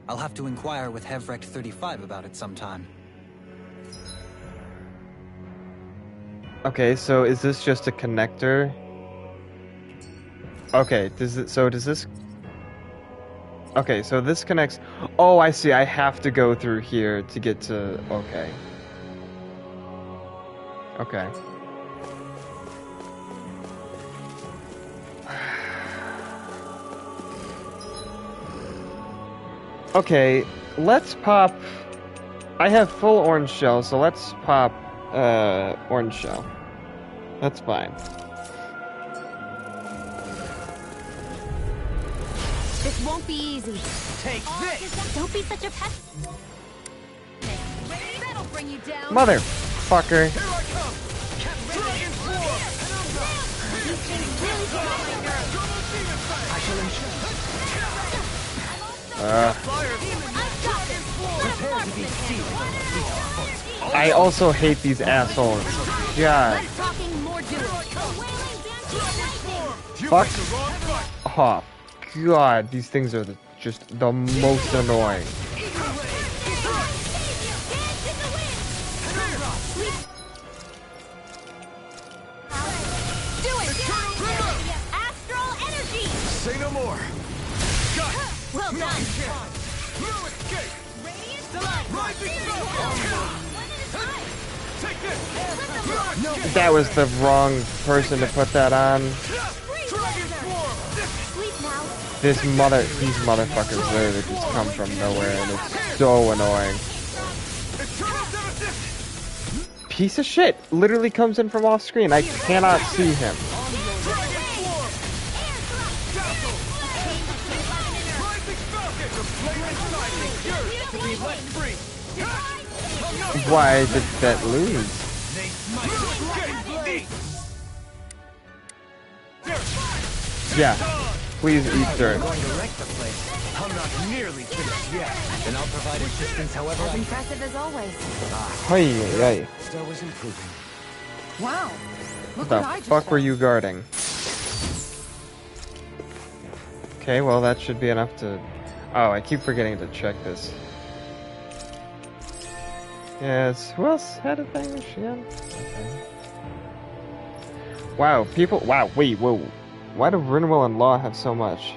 I'll have to inquire with Hevrecht 35 about it sometime. Okay, so is this just a connector? Okay, does this... Okay, so this connects... Oh, I see, I have to go through here to get to... Okay. Okay. Okay, let's pop... I have full orange shell, so let's pop orange shell. That's fine. This won't be easy. Take this! Don't be such a pest. That'll bring you down. Motherfucker. Here I come! Dragon Floor! I shall ensure. I also hate these assholes. God. Fuck off. God, these things are just the most annoying. Say no more! Got it! Well done. No escape! Rising Sun! Take this! That was the wrong person to put that on. Dragon Swarm! These motherfuckers literally just come from nowhere, and it's so annoying. Piece of shit literally comes in from off screen. I cannot see him. Why did that lose? Yeah, please eat dirt. I'm not nearly finished yet. Then I'll provide assistance however I can. Impressive as always. Hey. That was improving. Wow. What the fuck were you guarding? Okay, well that should be enough to... Oh, I keep forgetting to check this. Yes, who else had a thing? Shion? Okay. Wow, people... Wow, wait, whoa. Why do Rinwell and Law have so much?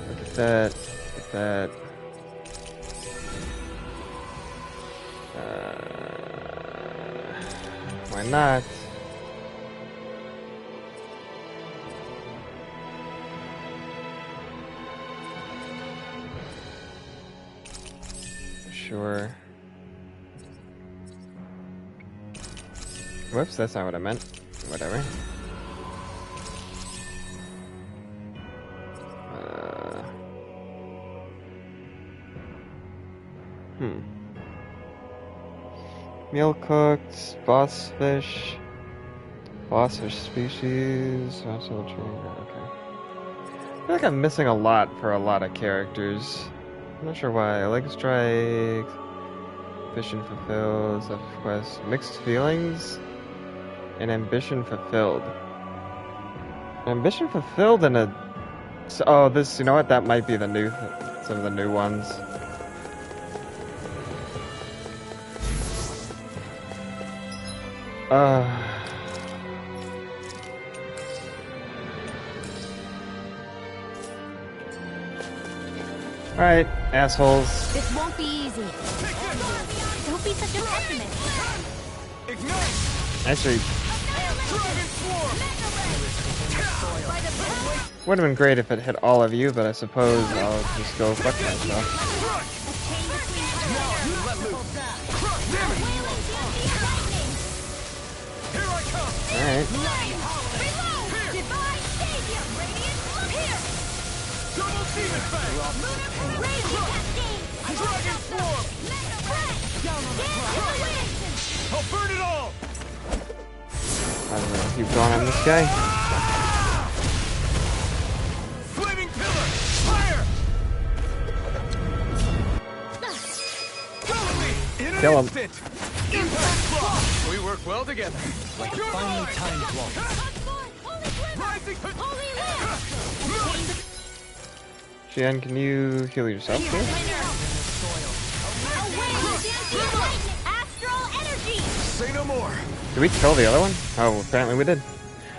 Look at that. Look at that. Why not? Sure. Whoops, that's not what I meant. Whatever. Meal cooked, boss fish species, also okay. I feel like I'm missing a lot for a lot of characters. I'm not sure why. Leg strike, ambition fulfilled, self-quest, mixed feelings, and ambition fulfilled. Ambition fulfilled and a... Oh, this, you know what? That might be the new, some of the new ones. Alright, assholes. This won't be easy. Don't be such a pessimist. Actually, would have been great if it hit all of you, but I suppose I'll just go fuck myself. Alright. I'll burn it all! I don't know if you've gone on this guy. Flaming pillar! Fire! Kill him. Impact block! We work well together. Like a finely timed walk. Rising! Jen, can you heal yourself, please? Say no more. Did we kill the other one? Oh, apparently we did.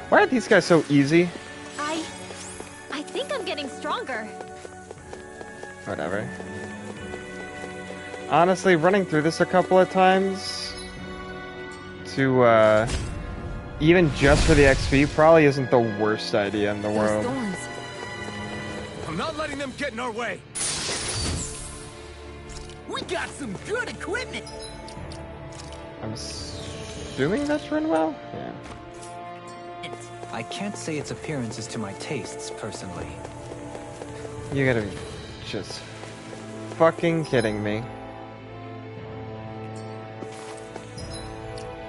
Why are these guys so easy? I think I'm getting stronger. Whatever. Honestly, running through this a couple of times to, even just for the XP probably isn't the worst idea in the world. I'm not letting them get in our way. We got some good equipment. I'm assuming that's run well? Yeah. I can't say its appearance is to my tastes, personally. You gotta be just fucking kidding me.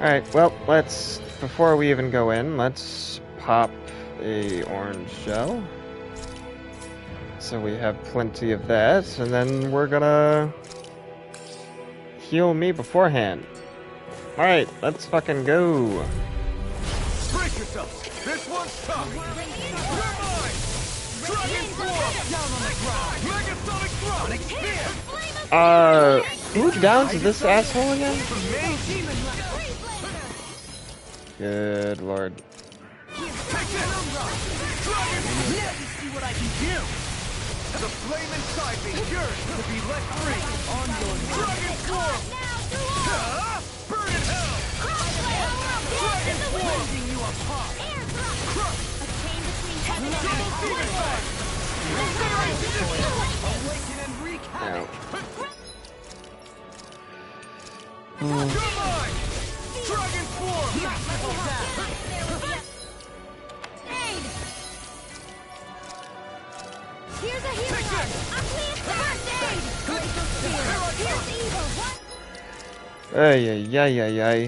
Alright, well, before we even go in, let's pop a orange shell. So we have plenty of that, and then we're gonna heal me beforehand. Alright, let's fucking go. Brace yourself. This one's tough. You're mine. Dragon Claw. Down on the ground. Megasonic Thrust. Who downs this asshole again? Good lord. Take this. Dragon. Let me see what I can do. The flame inside me yearns to be let free. On your Dragon Form! Burn in hell! Dragon Form! You apart! Double Demon Fang! Awaken and wreak havoc! You're mine! Dragon Form! Here's a healing heart! First aid! Here's evil! Ay, ay, ay, ay, ay.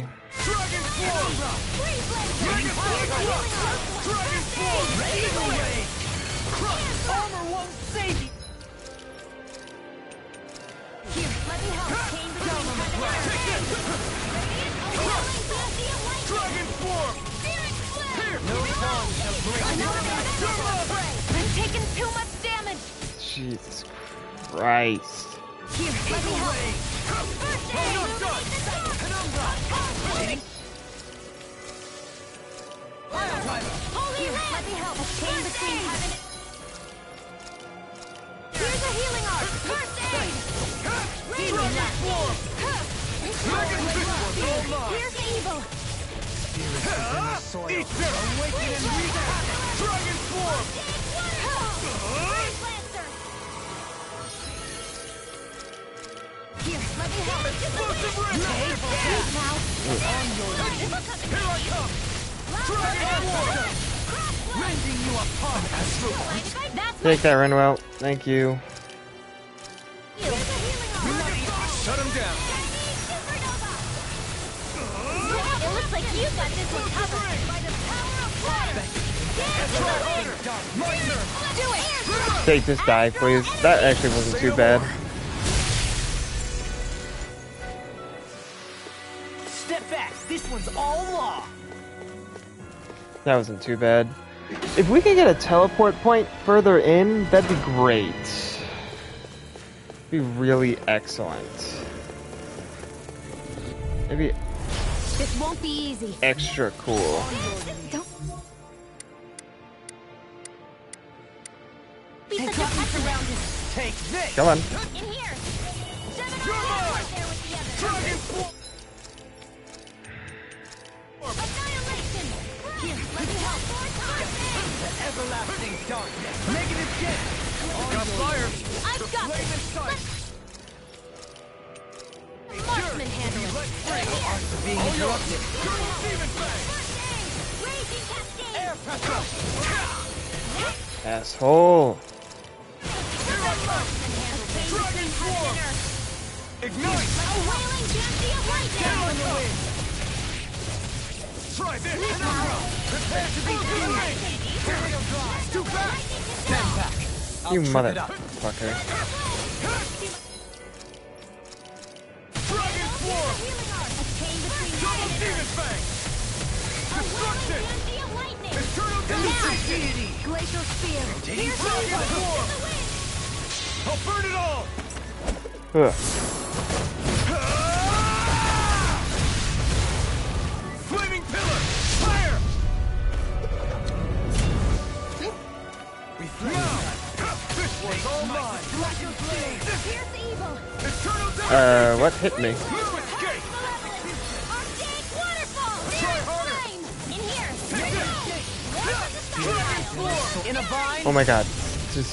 Dragon Form! Dragon Form! Evil Ray! Armor won't save you! Here, let me help. Chain Down on the ground! Dragon Form! Here! No one shall break. I'm taking too much damage. Jesus Christ. Here, let me help. First aid! Holy Red! Let me help. A chain between heaven. Here's a healing art. First aid. Dragon Form! Here's evil. Eat this! Awaken and wreak havoc! Dragon Form! Here, let Explosive ring! Here I come! Dragon War! Rending you apart, Astro Point! Take that, Renwell. Thank you. Shut him down! It looks like you got this one covered by the power of water. Do it! Take this dive, please. That actually wasn't too bad. Step back. This one's all law. That wasn't too bad. If we could get a teleport point further in, that'd be great. Be really excellent. Maybe This won't be easy. extra cool. Don't Take this. Come on. in here. Dragon War! Annihilation. Here, let me help. Everlasting darkness. Negative jet. Got fire! I've got Flame this. in sight! Marksman handle it. Being interrupted. Colonel Stephen Fang! Raging cascade. Air pressure. Asshole. Dragon Swarm! Ignite! A wailing Genji of lightning. Down in the wind! Try this! Prepare to be seen! Aerial drive! Too fast! Stand back. You I'll trip it up. motherfucker. Dragon Swarm! Double Demon Fang! Destruction! Genji of lightning. Eternal Delusion! Glacial spear. Dragon Swarm! I'll burn it all! Ugh. Flaming Pillar! Fire! Now! This one's all mine! Pierce evil. Eternal Delusion! What hit me? No escape! Arctic waterfall. Try harder! Flame. In here. Dragon Swarm! In a bind. Oh my god. Just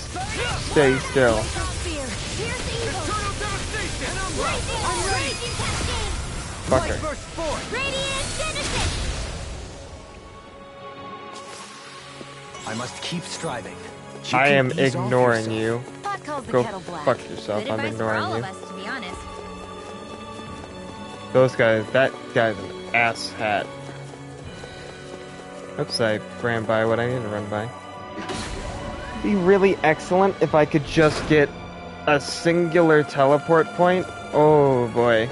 stay still. Spear. Pierce evil. Eternal Devastation! Raging cascade. Fucker. Burst forth. Radiant genesis. I must keep striving. I am ignoring you. Pot calls the Go kettle black. fuck yourself. Good I'm advice for ignoring all you. of us, to be honest. Those guys, that guy's an ass hat. Oops, I ran by what I need to run by. Be really excellent if I could just get a singular teleport point. Oh boy.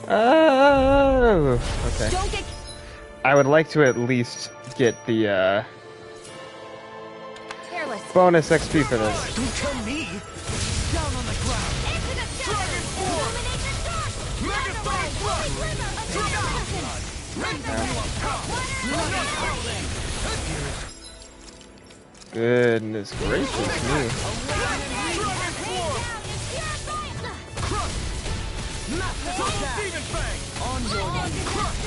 Oh, okay. Don't get I would like to at least get the careless. bonus XP for this. Don't kill me. Down on the ground. Into the Dragon Swarm! Illuminate the dark. Megathon Flush! Goodness gracious me. Dragon Swarm! Crush! Double Demon Fang! Crush!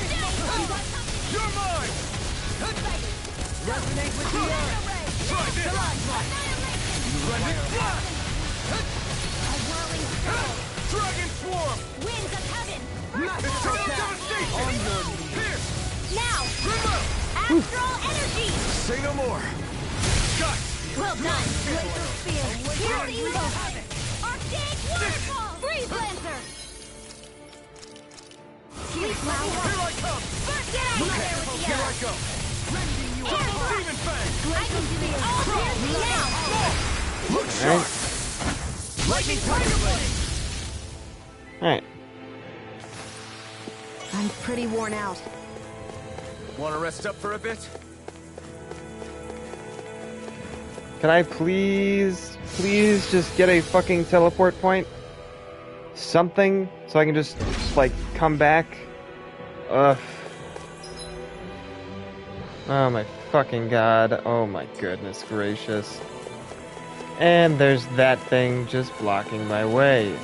You're mine! Resonate with the earth. Try this! Rending Blast! Dragon Swarm! Winds of heaven. Eternal Devastation! Pierce! Now. Remote! Astral energy. Say no more! Cut! Well done. Glacial spear. Pierce evil. Arctic waterfall. Freeze lancer. Sleep flower. Here I come! Get out of there with the Here I earth. go! Double Demon Fang! I can do it all piercing now. Look sharp! Lightning Tiger Blade! Alright. I'm pretty worn out. Want to rest up for a bit? Can I please just get a fucking teleport point? Something, so I can just like, come back? Ugh. Oh my fucking god. Oh my goodness gracious. And there's that thing just blocking my way.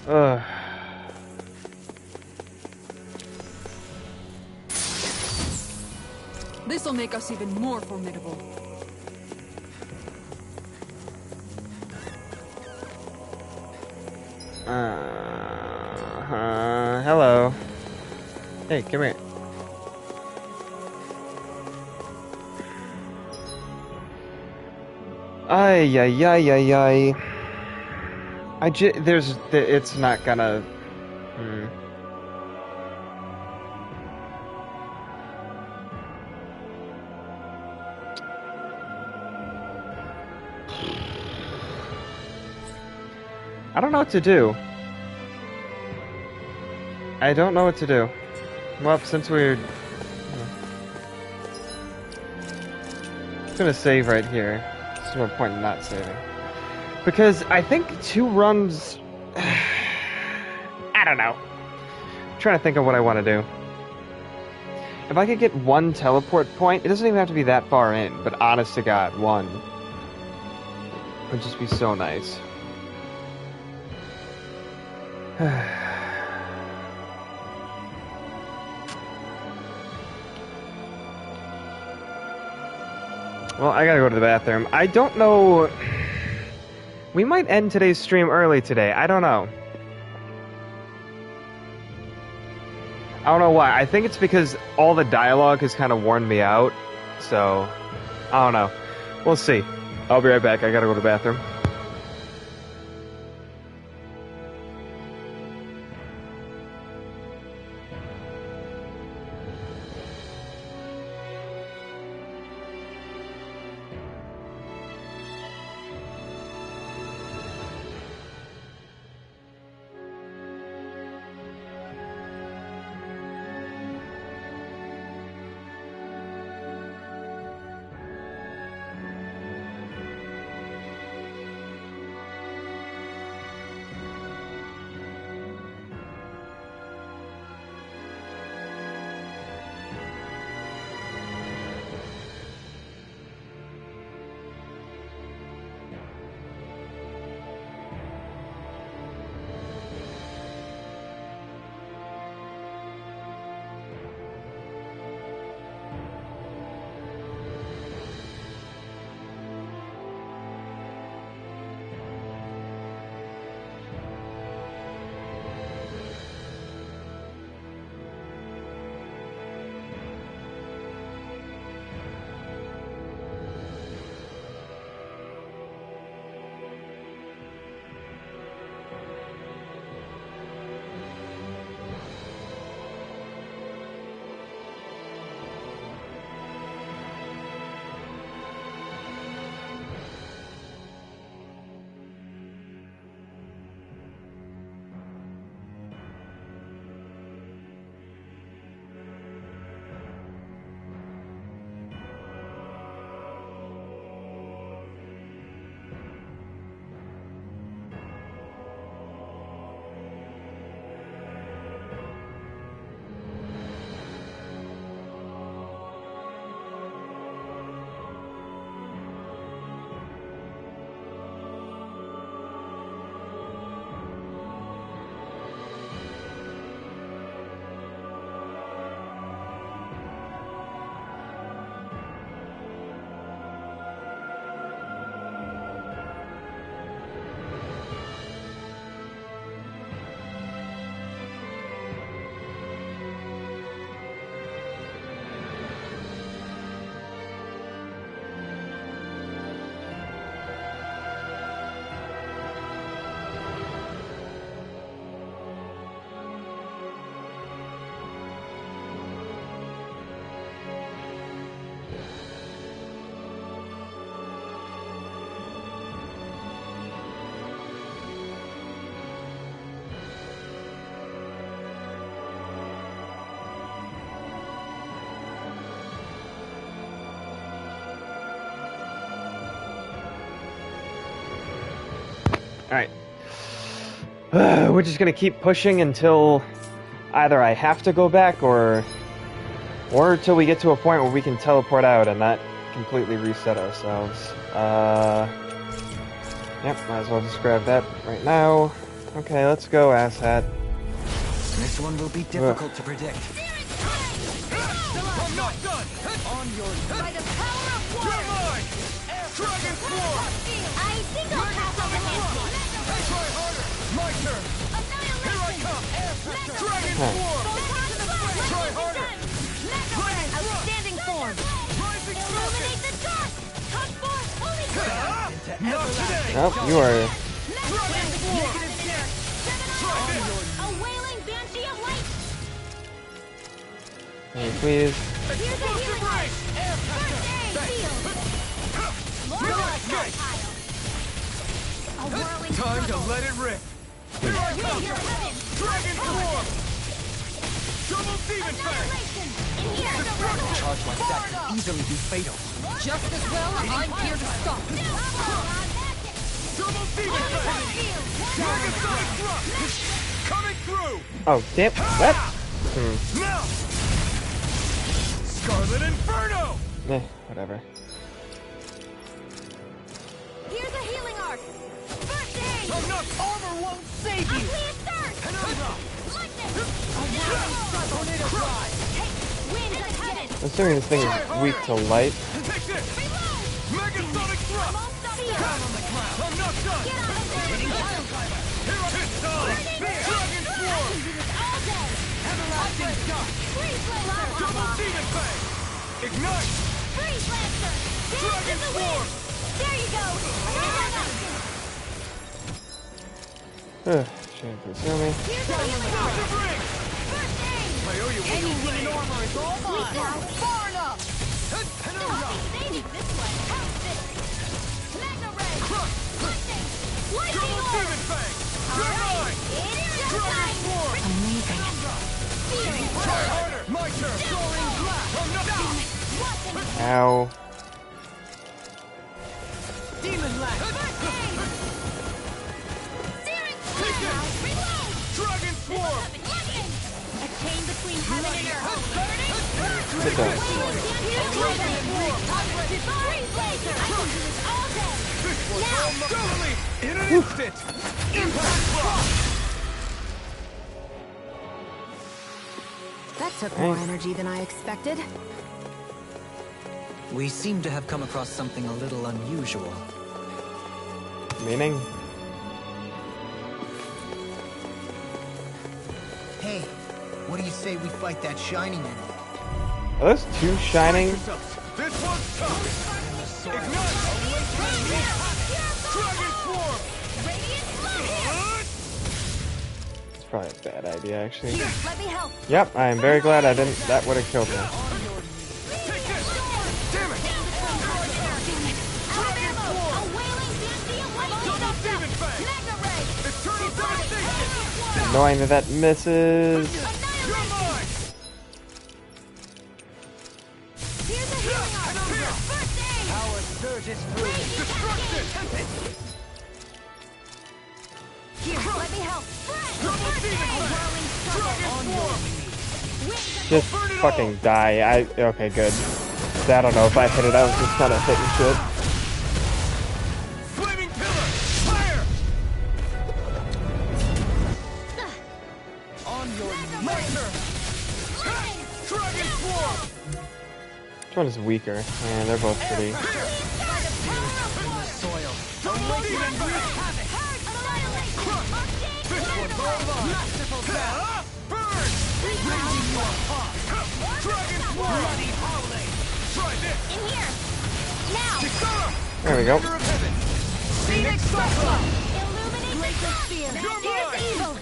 Ugh. This This'll make us even more formidable. Hello. Hey, come here. Ay, ay, ay, ay, ay. It's not gonna... I don't know what to do. I don't know what to do. Well, since we're... I'm gonna save right here. There's no point in not saving. Because I think 2 runs... I don't know. I'm trying to think of what I want to do. If I could get 1 teleport point, it doesn't even have to be that far in, but honest to God, 1 would just be so nice. Well, I gotta go to the bathroom. I don't know... We might end today's stream early today. I don't know. I don't know why. I think it's because all the dialogue has kind of worn me out. So, I don't know. We'll see. I'll be right back. I gotta go to the bathroom. Alright. We're just gonna keep pushing until either I have to go back or till we get to a point where we can teleport out and not completely reset ourselves. Yep, might as well just grab that right now. Okay, let's go, asshat. This one will be difficult to predict. I'm not done! On your Dragon Huh. Swarm! Try harder! Outstanding form. Rising Illuminate the dark. Come forth, holy Not today! Oh, you are. Dragon Swarm! Try this! A wailing banshee of light. Hey, please. Explosive race! Time to let it rip! Here I come! Dragon Swarm! Double Demon Fang! Charge like that could easily be fatal. Just as well, I'm here to stop. Double Demon Fang! Dragon Sonic Thrust! Coming through! Oh, damn. What? Now! Scarlet Inferno! Whatever. Here's a healing arc. First aid. Enough armor won't save you! Clear third. Lightning. Tornado Drive! Wind of heaven. I'm assuming this thing is weak to light. Take this! Mega Sonic Thrust! I'm not done! Get on it. Here I hit time! Dragon Swarm! Everlasting dust. Freeze laser. Double Demon Fang! Ignite! Freeze lancer. Dragon Swarm! There you go. Shouldn't consume me. Here's a healing arc. Explosive ring! First aid. I owe you one. Anything in armor is all mine. Far enough. This way. Magna ray. Lightning. Double Demon Fang! Goodbye! Dragon Swarm! Amazing. Try harder! My turn! Soaring Blast! I'm not done! Ow. Demon Lash! Searing Take this! Reload. Dragon Swarm! Lightning. A chain between heaven and earth. Good job. Totally! In an instant! Impact Block! That took more energy than I expected. We seem to have come across something a little unusual. Meaning? Hey, what do you say we fight that shining enemy? Are those two shining? This one's tough! Ignite! Dragon Swarm! It's probably a bad idea, actually. Let me help. Yep, I am very glad I didn't. That would have killed me. Take this! Damn it! Dragon Swarm! Double Demon Fang! Eternal Devastation! Annoying that that misses. You're mine! Power surges through. Destruction! Here, let me help. Double Demon Fang! Dragon Swarm! Just fucking die. Okay, good. I don't know if I hit it. I was just kind of hitting shit. Flaming Pillar! Fire! On your marker! Dragon Swarm! Which one is weaker? Yeah, they're both pretty. Soil! Double Demon Fang! This one's all mine! Masterful death! Burn! Raging you apart! Dragon Swarm! Bloody howling! Try this! In here. Now. Kisara! There we go. Commander of Heaven! Phoenix Cyclone. Illuminate the Laser dark. Spear. Here's You're mine. evil.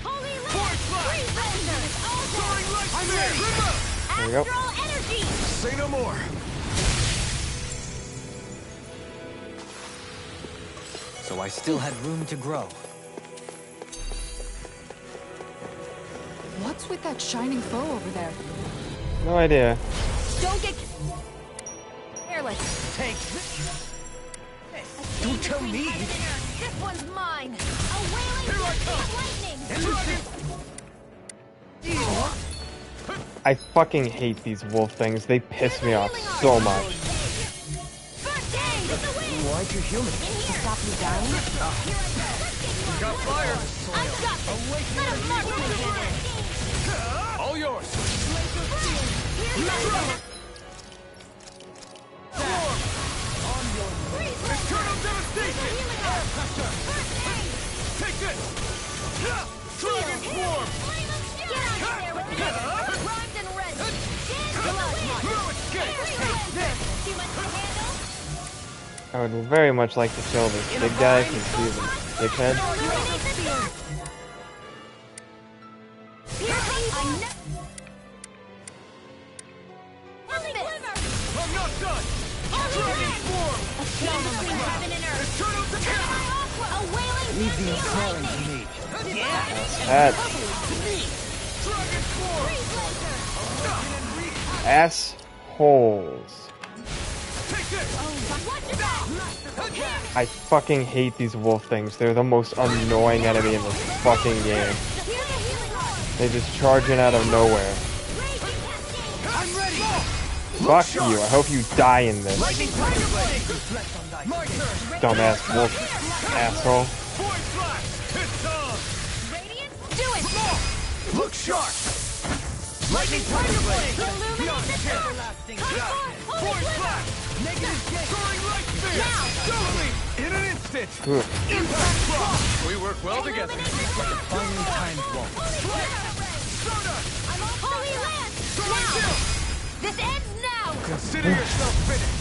Holy Force Land. Blast. Freeze laser. All Soaring dead. Light Spear! Remote! There we go. Astral energy. Say no more! So I still had room to grow. What's with that shining foe over there? No idea. Don't get careless. Take Don't tell me. This one's mine. A wailing Here I lightning. Dragon! I fucking hate these wolf things. They piss me off so much. First aid. The wind. Why'd you human? In here. Stop you dying. Got fire! I've got this. Let him mark me. All yours! Eternal Devastation! Take this! I would very much like to kill this big guy because he's a dickhead. I'm not done! Dragon form! That assholes. I fucking hate these wolf things. They're the most annoying enemy in this fucking game. They just charge in out of nowhere. Fuck you. I hope you die in this. Dumbass wolf asshole. Look sharp! Lightning Tiger Blade! Beyond everlasting shot! Force Flash! Negative J! Soaring Light Spear! Totally! In an instant! Impact Block! We work well together. Like a finely timed wall. Soda! Holy Lance! Now! This ends now! Consider yourself finished!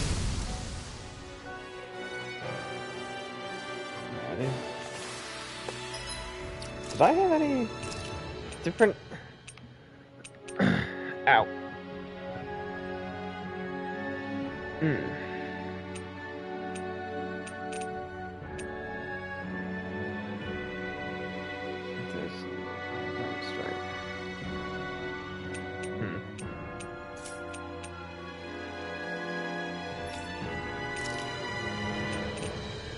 Did I have any different... Ow.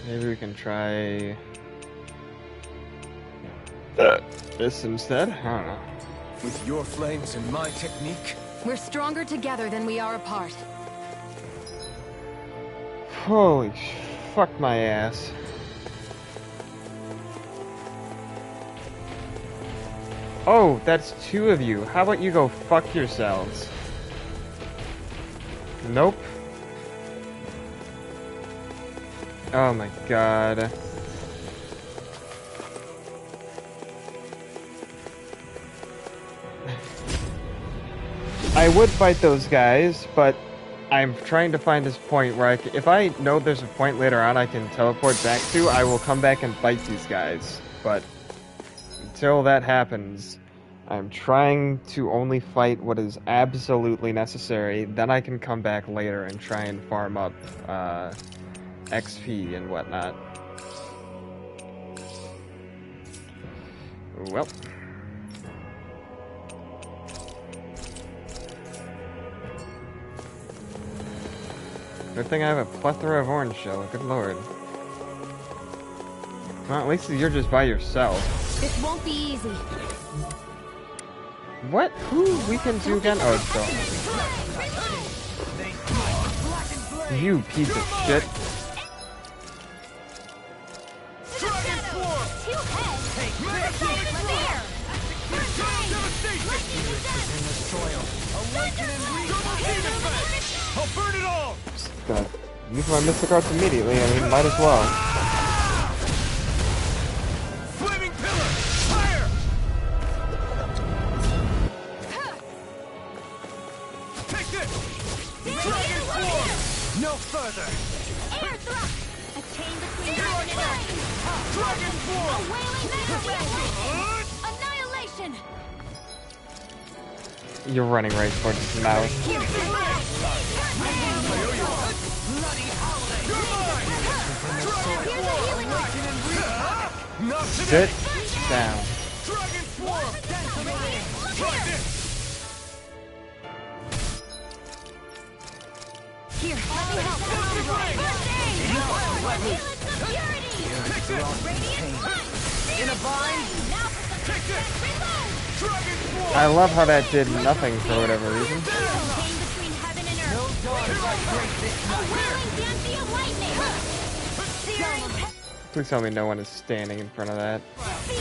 Maybe we can try this instead? I don't know. With your flames and my technique? We're stronger together than we are apart. Holy fuck my ass. Oh, that's two of you. How about you go fuck yourselves? Nope. Oh my god. I would fight those guys, but I'm trying to find this point where if I know there's a point later on I can teleport back to, I will come back and fight these guys. But until that happens, I'm trying to only fight what is absolutely necessary. Then I can come back later and try and farm up XP and whatnot. Well. Good thing I have a plethora of orange shell, good lord. Well, at least you're just by yourself. This won't be easy. What? Who weakens you again? Oh, it's you piece of shit. I'll burn it all! Just gonna use my Mystic Arts immediately, I mean, might as well. Flaming pillar! Fire! Take this! Dragon form! No further! Air thrust! A chain between heaven and earth! Dragon form! A wailing annihilation! You're running right towards his mouth. Sit down. Dragon form! Try this! Here, let me help. Take this! In a bind! Take this! Dragon form! I love how that did nothing for whatever reason. Please tell me no one is standing in front of that. Be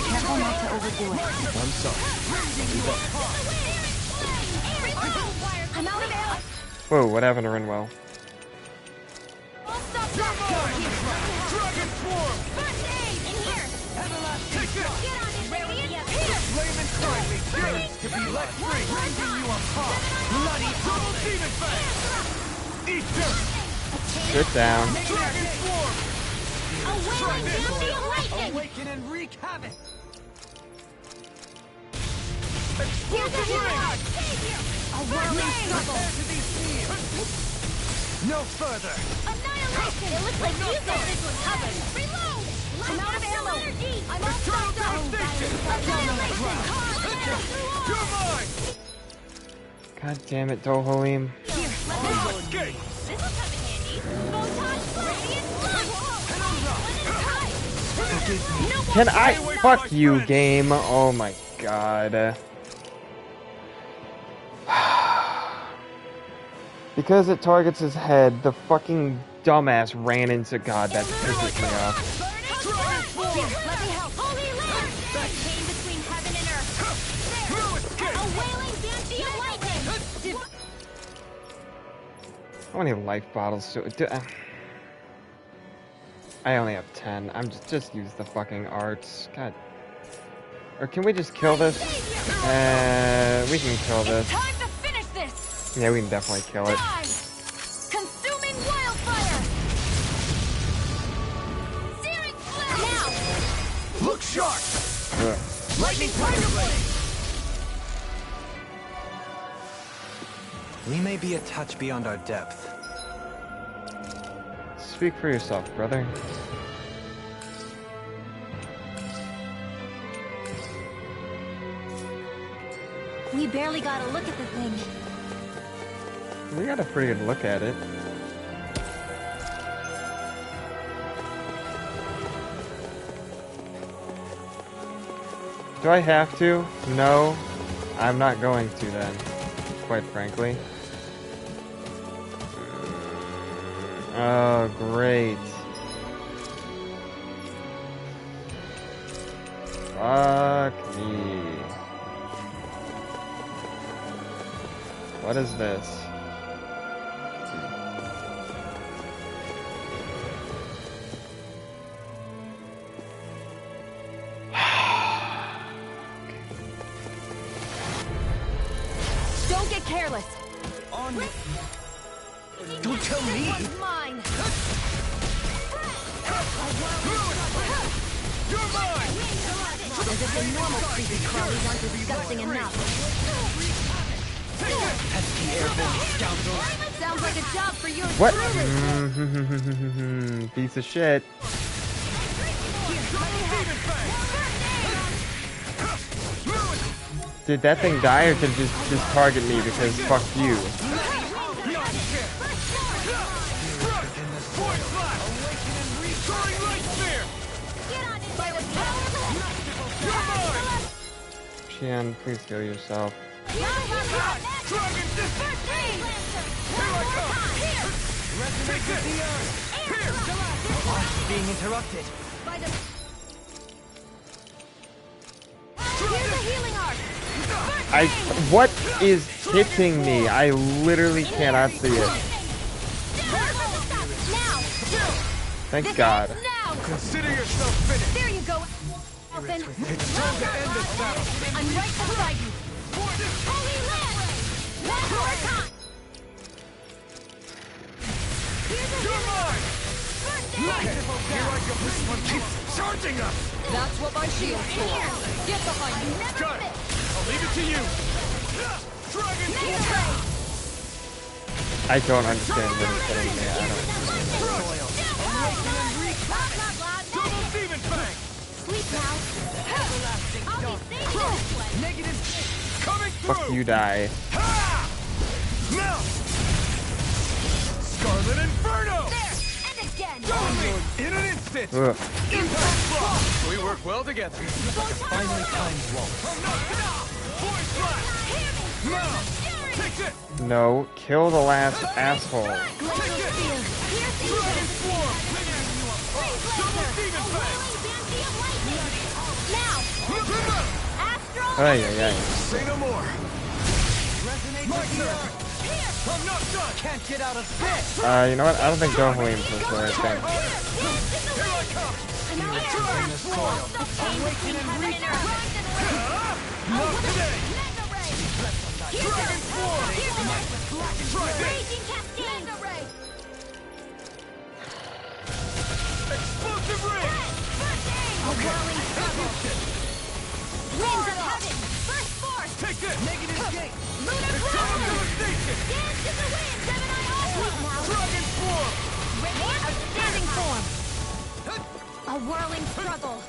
careful not to overdo it. I'm sorry. I'm out of air. Whoa, what happened to Rinwell? Dragon form! First aid in here. Take this! Get on it, Radiant. Here. Flame and inside me yearns to be let free, rending you apart. Bloody double demon fang! Eat dirt! Sit down. Dragon swarm! Awaken and wreak havoc! Explosive ring! A whirling struggle. No further! Annihilation! It looks like you thought this was covered. Reload! I'm out of ammo. I'm all stocked up. Annihilation! You're mine! God damn it, Dohalim. Here, let me I'll out. escape! This'll come in handy. Photon radiant blood. No more Can I away from fuck my you, friends. game? Oh my god. Because it targets his head, the fucking dumbass ran into God. That pisses me off. Here, let me help. Holy Land! The chain between heaven and earth. There! A wailing banshee of lightning! How many life bottles do I only have 10. I'm just use the fucking arts. God. Or can we just kill this? We can kill this. Time to finish this! Yeah, we can definitely kill it. Die! Consuming wildfire! Searing flame! Now! Look sharp! Ugh. Lightning tiger blade! We may be a touch beyond our depth. Speak for yourself, brother. We barely got a look at the thing. We got a pretty good look at it. Do I have to? No. I'm not going to then, quite frankly. Oh, great. Fuck me. What is this? Don't get careless! On... Don't tell me! This one's mine! You're mine! As if the normal creepy crawlies aren't disgusting enough. Pesky airborne scoundrels! Sounds like a job for you and What? Truly. Piece of shit. Did that thing die or did it just target me because fuck you? Xian, please kill yourself. Being interrupted. What is hitting me? I literally cannot see it. Thank God. Consider yourself finished. There you go, Elfin. It's time to end this battle. I'm right beside you. Holy Land! One more time! You're mine! Okay, here I go. This one keeps charging us. That's what my shield's for. Get behind me. Got it. I'll leave it to you. Dragon Swarm! I don't understand what it's telling me. I don't. Double demon fang! Sleep now. I'll be safe this way. Negative coming through! Fuck you, die. Ha! Now! Scarlet Inferno! There! And again! Totally! In an instant! Ugh. Impact block! We work well together. Finally timed wall. Void flash! Now! Take it! No, kill the last asshole. Glacial spear. Piercing Dragon wind. Swarm! Double demon A fang! whirling banshee of lightning. Now! Astral. Ay, ay, ay. Say no more! My turn! I'm not done! Can't get out of this! You know what? I don't think Dohalim's was the right thing. Here I come! Dragon soil! The chain between heaven and earth. Not today! Dragon Form! Try this! Raging Cascade! Explosive Ring! Whirling Struggle! Winds of Heaven! First Force! Take this! Negative Gate! Lunar It's time Blast! to station! Dance to the wind! Gemini Alpha! Dragon Form! Outstanding form! A whirling struggle!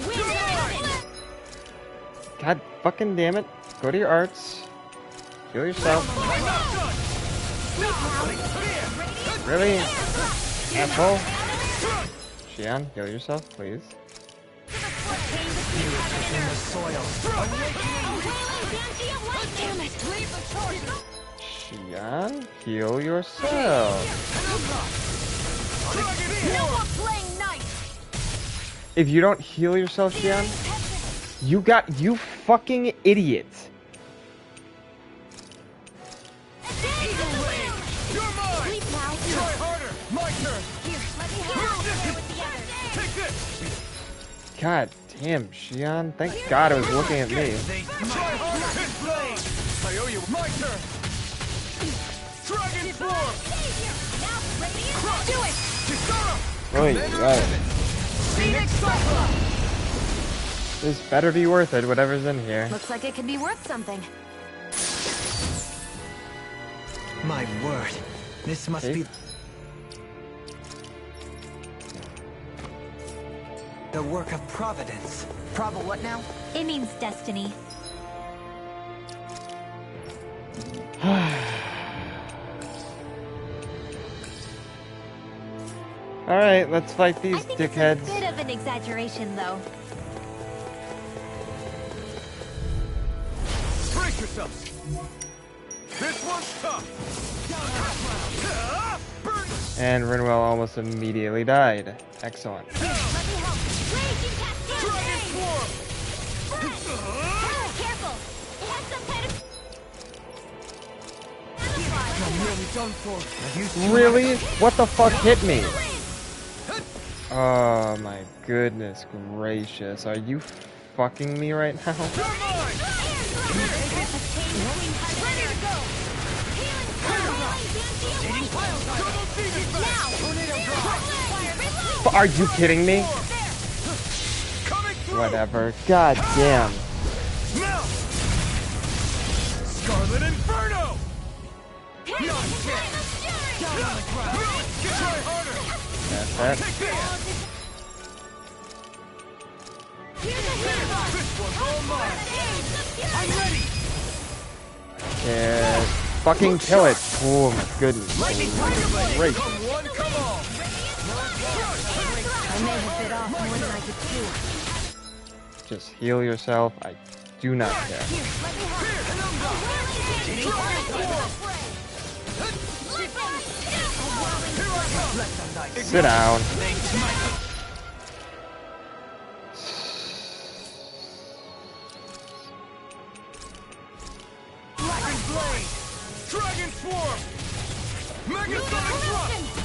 Winds of Heaven! God fucking damn it. Go to your arts. Heal yourself. Really? Asshole? Xian, heal yourself, please. Xian, heal yourself. If you don't heal yourself, Xian, you fucking idiot. You're mine! Try harder! My turn! Take this! God damn, Xian. Thank God it was looking at me. Try harder! Hit blade! I owe you my turn! Dragon Form! Crush! Do it! Kisara! Oh, right. Phoenix Cyclops! This better be worth it, whatever's in here. Looks like it could be worth something. My word. This must be the work of Providence. Provo what now? It means destiny. Alright, let's fight these I think dickheads. it's a bit of an exaggeration, though. Brace yourselves! This one's tough! And Rinwell almost immediately died. Excellent. Let me help. Raging Cascade! Dragon Form! Careful! It has some kind of... I'm nearly done for. Really? What the fuck hit me? Oh my goodness gracious. Are you fucking me right now? Are you kidding me? Whatever. God damn. Now! Scarlet Inferno! Try harder! That's that. Take this! This one's all mine! I'm ready! Yeah. Fucking kill it. Oh my goodness. Great. Come one, come all! I may have bit off more than I could chew. Just heal yourself. I do not care. Sit down. Dragon Blade! Dragon Form! Megasonic Thrust!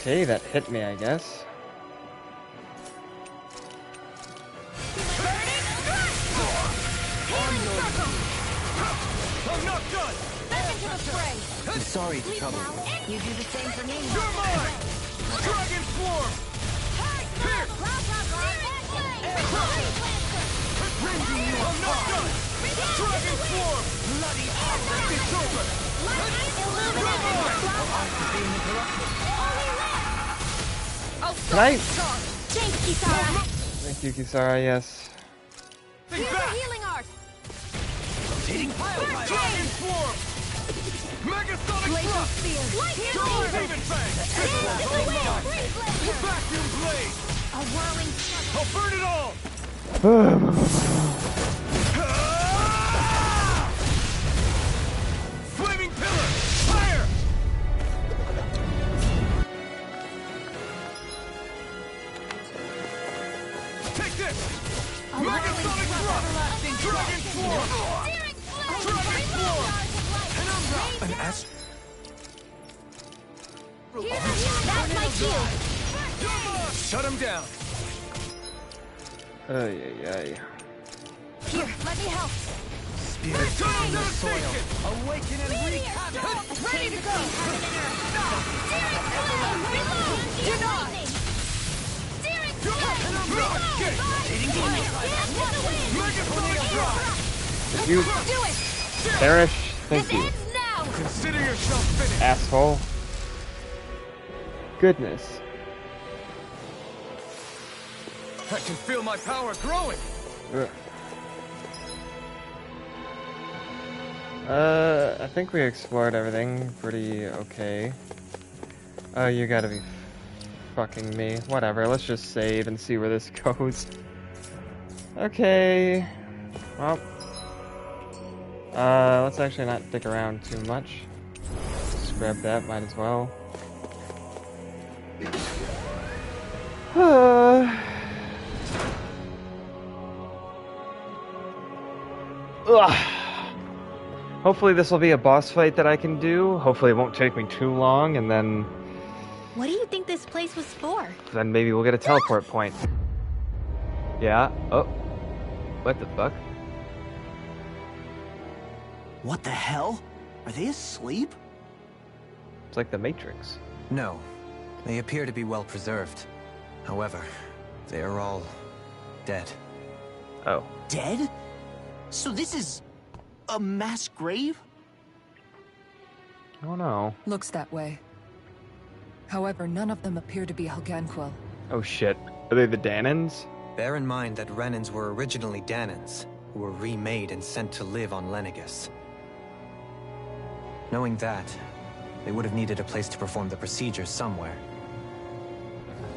Okay, that hit me, I guess. I'm not done! I'm sorry to trouble you. You do the same for me. You're mine! Dragon Form! Here! I'm not done! Dragon Form! Bloody it's over! You're mine! Can I? Thanks, Kisara. Thank you, Kisara, yes. Think back! Healing art. Dragon Form! Megasonic Thrust! Double Demon Fang! Vacuum Blade! A whirling I'll burn it all! Flaming Pillar! Fire! Take this! Megasonic Thrust! Dragon Form! Dragon Form! An ast. That's my cue. Shut him down. Ay, ay, ay. Here, let me help. Spirit from the soil. Awaken and wreak havoc. Ready to go. Did you perish? Thank you. Consider yourself finished. Asshole. Goodness. I can feel my power growing. Ugh. I think we explored everything pretty okay. Oh, you gotta be fucking me. Whatever, let's just save and see where this goes. Okay. Well. Let's actually not stick around too much. Just grab that, might as well. Ugh. Hopefully this will be a boss fight that I can do. Hopefully it won't take me too long, and then What do you think this place was for? maybe we'll get a teleport point. Yeah. Oh. What the fuck? What the hell? Are they asleep? It's like the Matrix. No, they appear to be well preserved. However, they are all dead. Oh. Dead? So this is a mass grave? Oh no. Looks that way. However, none of them appear to be Helganquil. Oh shit. Are they the Danans? Bear in mind that Renans were originally Danans, who were remade and sent to live on Lenegus. Knowing that, they would have needed a place to perform the procedures somewhere.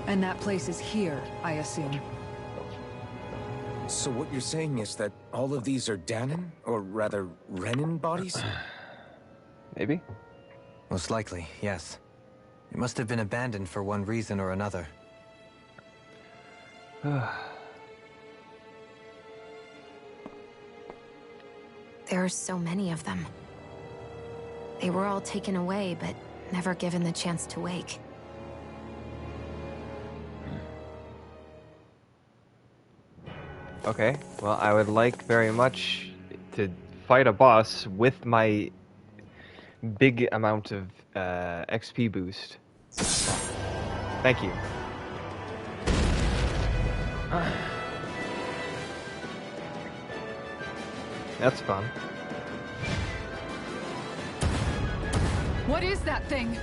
And that place is here, I assume. So what you're saying is that all of these are Danon, or rather, Renan bodies? Maybe? Most likely, yes. It must have been abandoned for one reason or another. There are so many of them. They were all taken away, but never given the chance to wake. Okay. Well, I would like very much to fight a boss with my big amount of XP boost. Thank you. That's fun. What is that thing?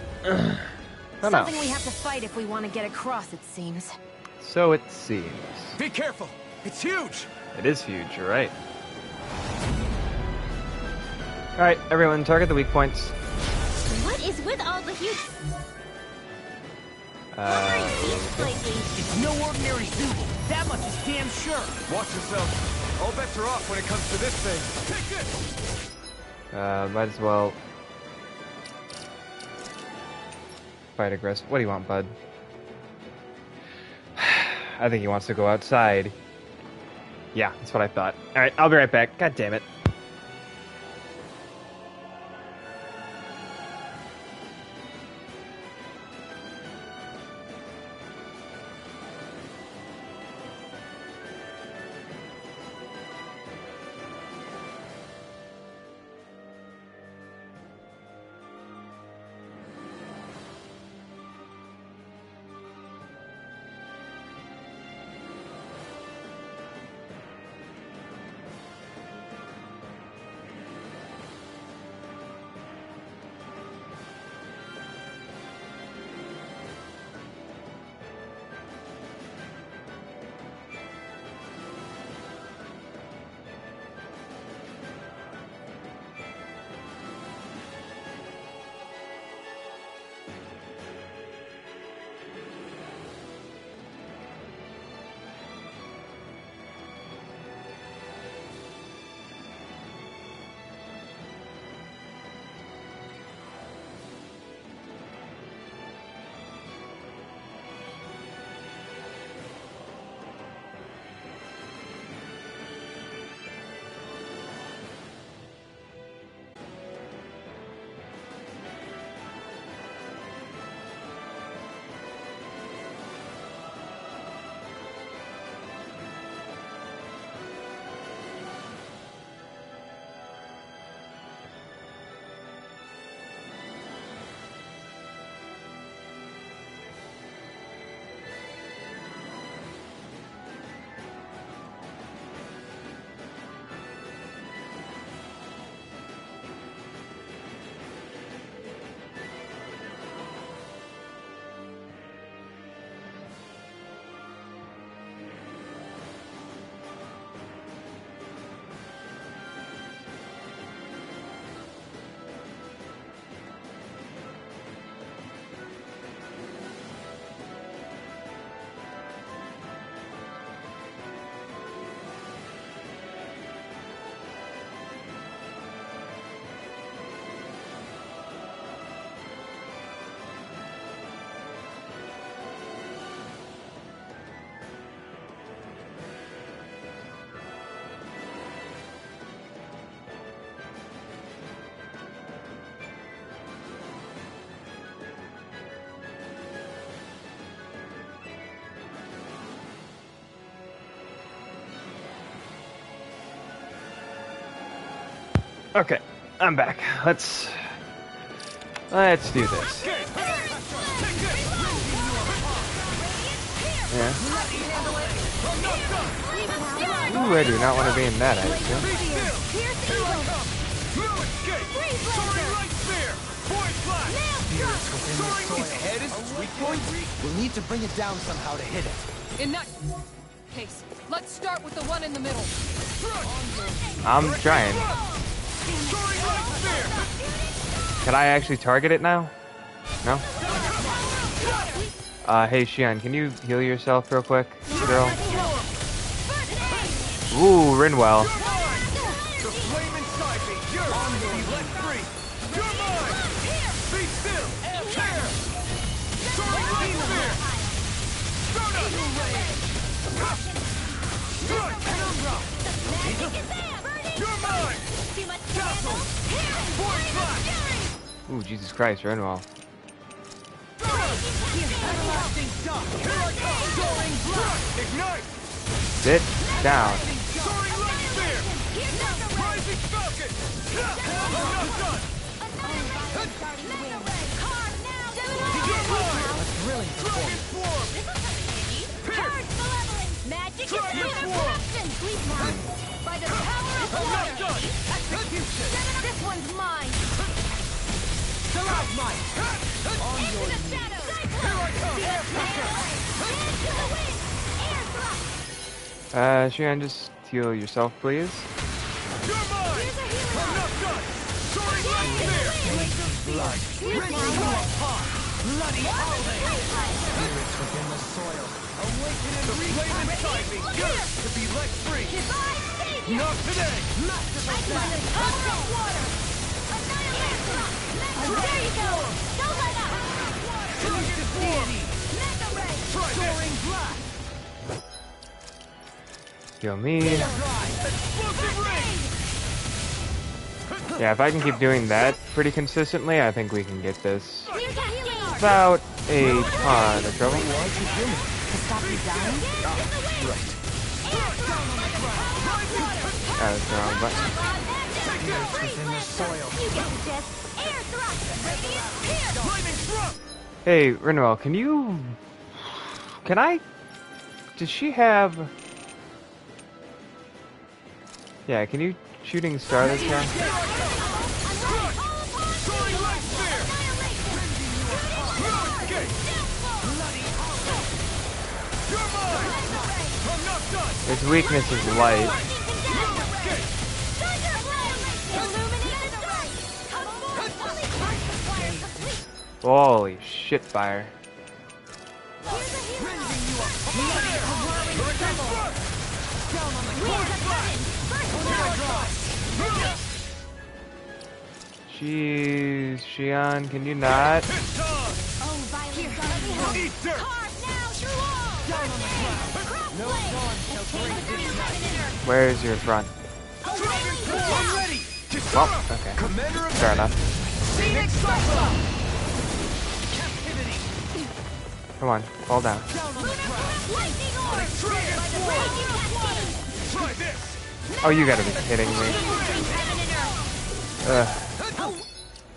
Something we have to fight if we want to get across, it seems. So it seems. Be careful! It's huge! It is huge, you're right. Alright, everyone, target the weak points. What is with all the huge... It's no ordinary Zooble. That much is damn sure. Watch yourself. All bets are off when it comes to this thing. Take this! Might as well fight aggressive. What do you want, bud? I think he wants to go outside. Yeah, that's what I thought. Alright, I'll be right back. God damn it. Okay, I'm back. Let's do this. Yeah. Ooh, I do not want to be in that, I assume. We'll need to bring it down somehow to hit it. In that case, let's start with the one in the middle. I'm trying. Can I actually target it now? No? Hey Xian, can you heal yourself real quick, girl? Ooh, Rinwell. Ooh, Jesus Christ, Rinwell. Sit down. Magic is corruption! By the power of water! Execution! This one's mine! Mine! Into the shadows! Here I come! Into the wind! Air thrust! Xian, just heal yourself, please. You're mine! I'm not done! Soaring right there! Blood! Rinsing you apart! Bloody howling! Spirits within the soil! Awaken and the flame inside me! Yours to be let free! Not today! Masterful death! Power of water! Annihilation! There you go! Don't let up! Dragon deity! Mega ray! Soaring blast! Heal me. Explosive ring! Yeah, if I can keep doing that pretty consistently, I think we can get this without a ton of trouble. That was the wrong button. Hey, Rinwell, can I... Does she have... Yeah, can you shooting star this guy? His weakness is light. Holy shit fire. Jeez, Xian, can you not? Where's your front? Well, okay. Fair enough. Come on, fall down. Oh, you gotta be kidding me.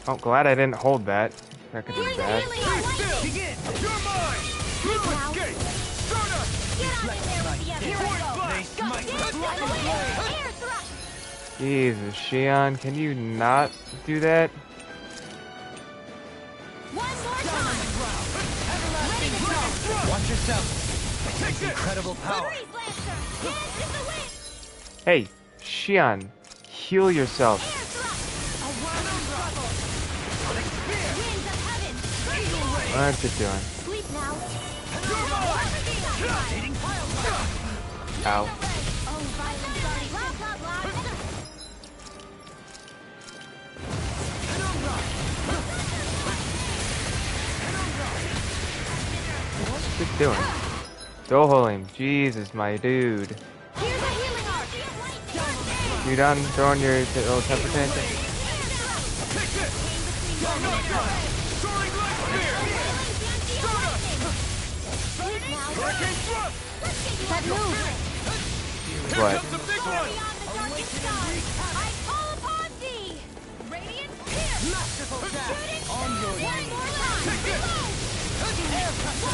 Oh, glad I didn't hold that. That could be bad. Jesus, Xian, can you not do that? Watch yourself. That's incredible power. Hey, Xian, heal yourself. What's it doing? Ow. What's it doing? Dohalim, Jesus, my dude. You done throwing your little temper tantrum? What? I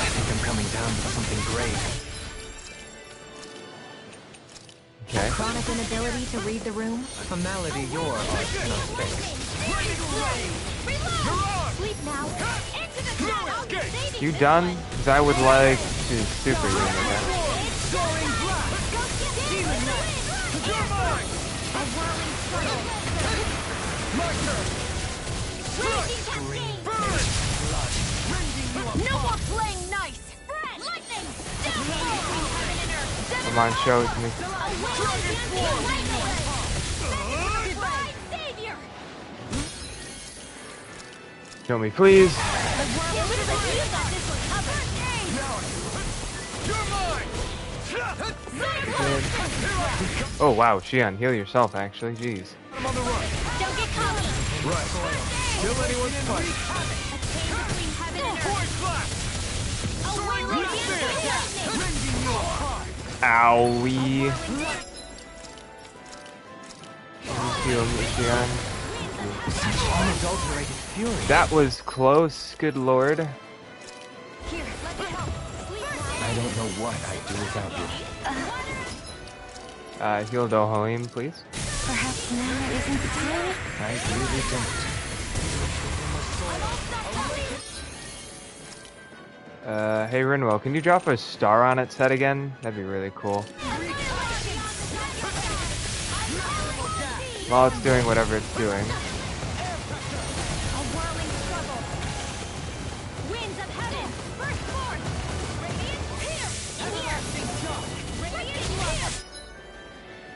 think I'm coming down with something grave. Okay. Chronic inability to read the room? A malady your art cannot fix. Sleep now. Into the shadows. You done? Because I would like to super you again. No more playing nice. Lightning. Come on, show it to me. Kill me, please. Oh wow, Xian, heal yourself actually, jeez. Don't get caught. Right. Kill anyone's fight. Owie. Heal me, Xian. Unadulterated fury. That was close, good lord. I don't know what I'd do without you. Heal Dohalim, please. Perhaps now isn't the time? I really don't. Hey Rinwell, can you drop a star on its head again? That'd be really cool. While it's doing whatever it's doing.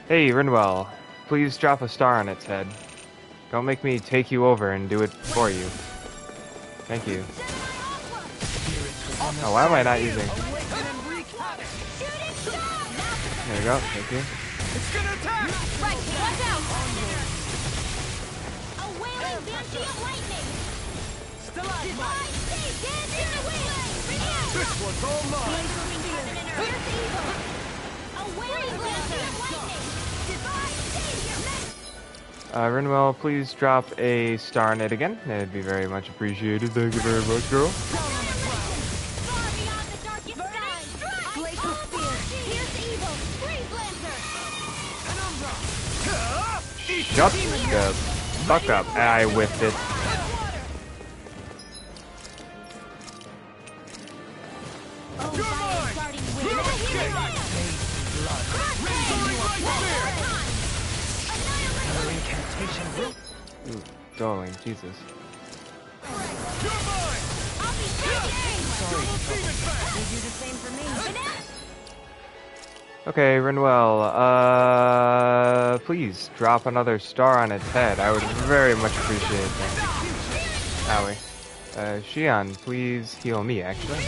Hey Rinwell, please drop a star on its head. Don't make me take you over and do it for you. Thank you. Oh, why am I not using? There you go, thank you. It's gonna attack! Right, watch out! A wailing banshee of lightning! Divine save! In the wind! This one's all mine! Fierce evil! A wailing banshee of lightning! Divine savior! Rinwell, please drop a star on it again. That'd be very much appreciated. Thank you very much, girl. Far beyond the darkest skies! Blaze of fear! Fierce evil! Freeze lancer! Shut the fuck up. I whiffed it. Ooh, darling, Jesus. Okay, Rinwell, please drop another star on its head. I would very much appreciate that. Owie. Xian, please heal me, actually.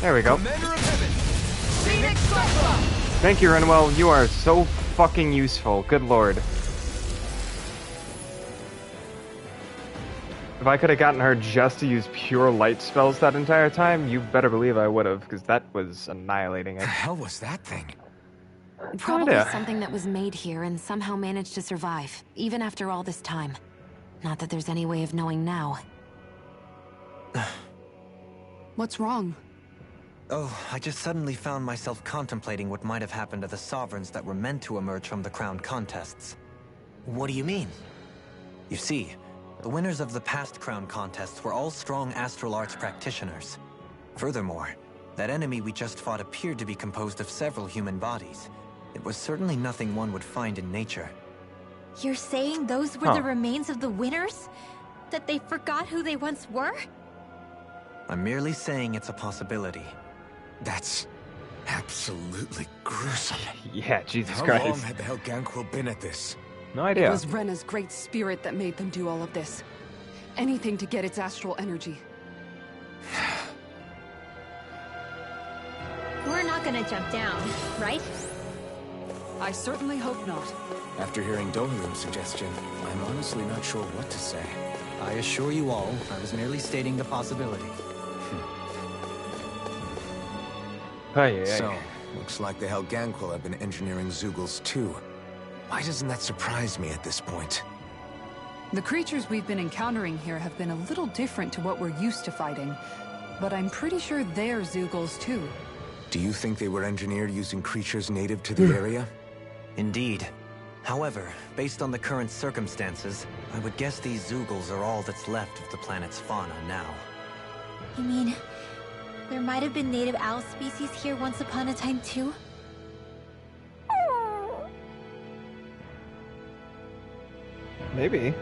There we go. Thank you, Rinwell. You are so fucking useful. Good lord. If I could have gotten her just to use pure light spells that entire time, you better believe I would have, because that was annihilating it. The hell was that thing? Probably something that was made here and somehow managed to survive, even after all this time. Not that there's any way of knowing now. What's wrong? Oh, I just suddenly found myself contemplating what might have happened to the sovereigns that were meant to emerge from the crown contests. What do you mean? You see, the winners of the past crown contests were all strong astral arts practitioners. Furthermore, that enemy we just fought appeared to be composed of several human bodies. It was certainly nothing one would find in nature. You're saying those were the remains of the winners? That they forgot who they once were? I'm merely saying it's a possibility. That's absolutely gruesome. Yeah, Jesus How Christ. long had the Helganquil been at this? No idea. It was Rena's great spirit that made them do all of this. Anything to get its astral energy. We're not gonna jump down, right? I certainly hope not. After hearing Dohalim's suggestion, I'm honestly not sure what to say. I assure you all, I was merely stating the possibility. Hey. So, looks like the Helganquil have been engineering Zeugles too. Why doesn't that surprise me at this point? The creatures we've been encountering here have been a little different to what we're used to fighting, but I'm pretty sure they're Zeugles too. Do you think they were engineered using creatures native to the area? Indeed. However, based on the current circumstances, I would guess these Zeugles are all that's left of the planet's fauna now. You mean, there might have been native owl species here once upon a time too? Maybe.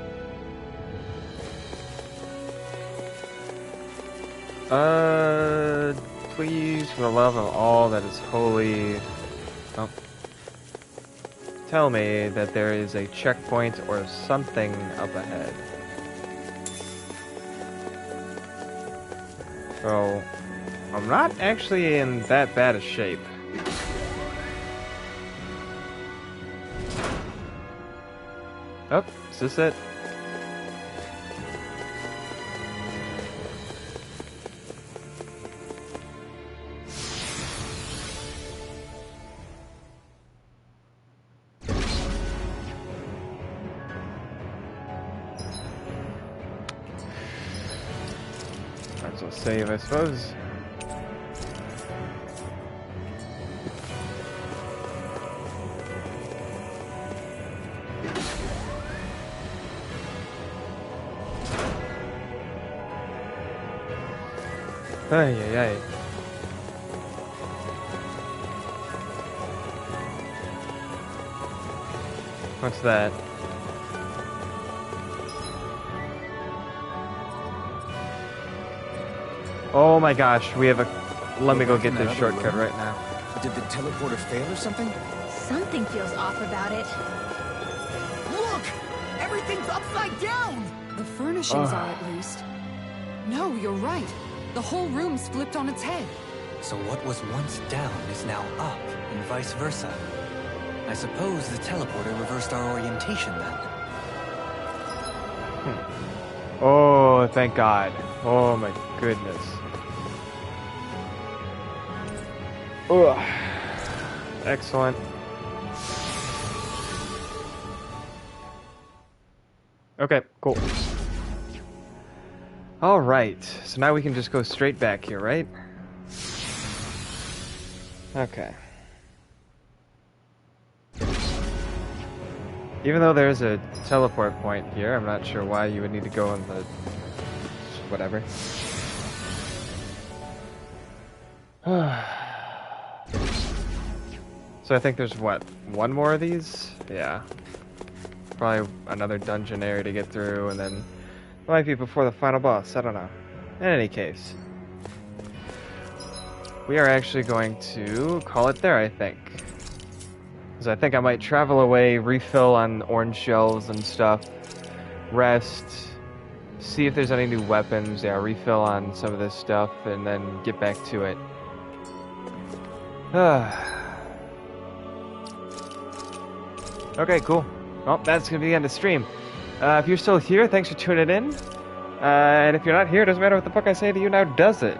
Please, for the love of all that is holy, tell me that there is a checkpoint or something up ahead. So, I'm not actually in that bad a shape. Oh, is this it? Might as well save, I suppose. Ay. What's that? Oh my gosh, we have a... Let me go get this shortcut right now. Did the teleporter fail or something? Something feels off about it. Look! Everything's upside down! The furnishings are, at least. No, you're right. The whole room's flipped on its head. So what was once down is now up, and vice versa. I suppose the teleporter reversed our orientation then. Oh, thank God. Oh my goodness. Ugh. Excellent. Okay, cool. Alright, so now we can just go straight back here, right? Okay. Even though there's a teleport point here, I'm not sure why you would need to go in the... whatever. So I think there's, what, one more of these? Yeah. Probably another dungeon area to get through, and then... it might be before the final boss, I don't know. In any case. We are actually going to call it there, I think. Because I think I might travel away, refill on orange shells and stuff, rest, see if there's any new weapons, yeah, refill on some of this stuff, and then get back to it. Okay, cool. Well, that's going to be the end of the stream. If you're still here, thanks for tuning in. And if you're not here, it doesn't matter what the fuck I say to you now, does it?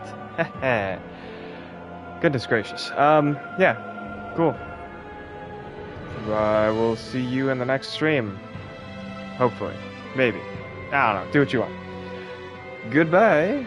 Goodness gracious. Yeah, cool. I will see you in the next stream. Hopefully. Maybe. I don't know. Do what you want. Goodbye.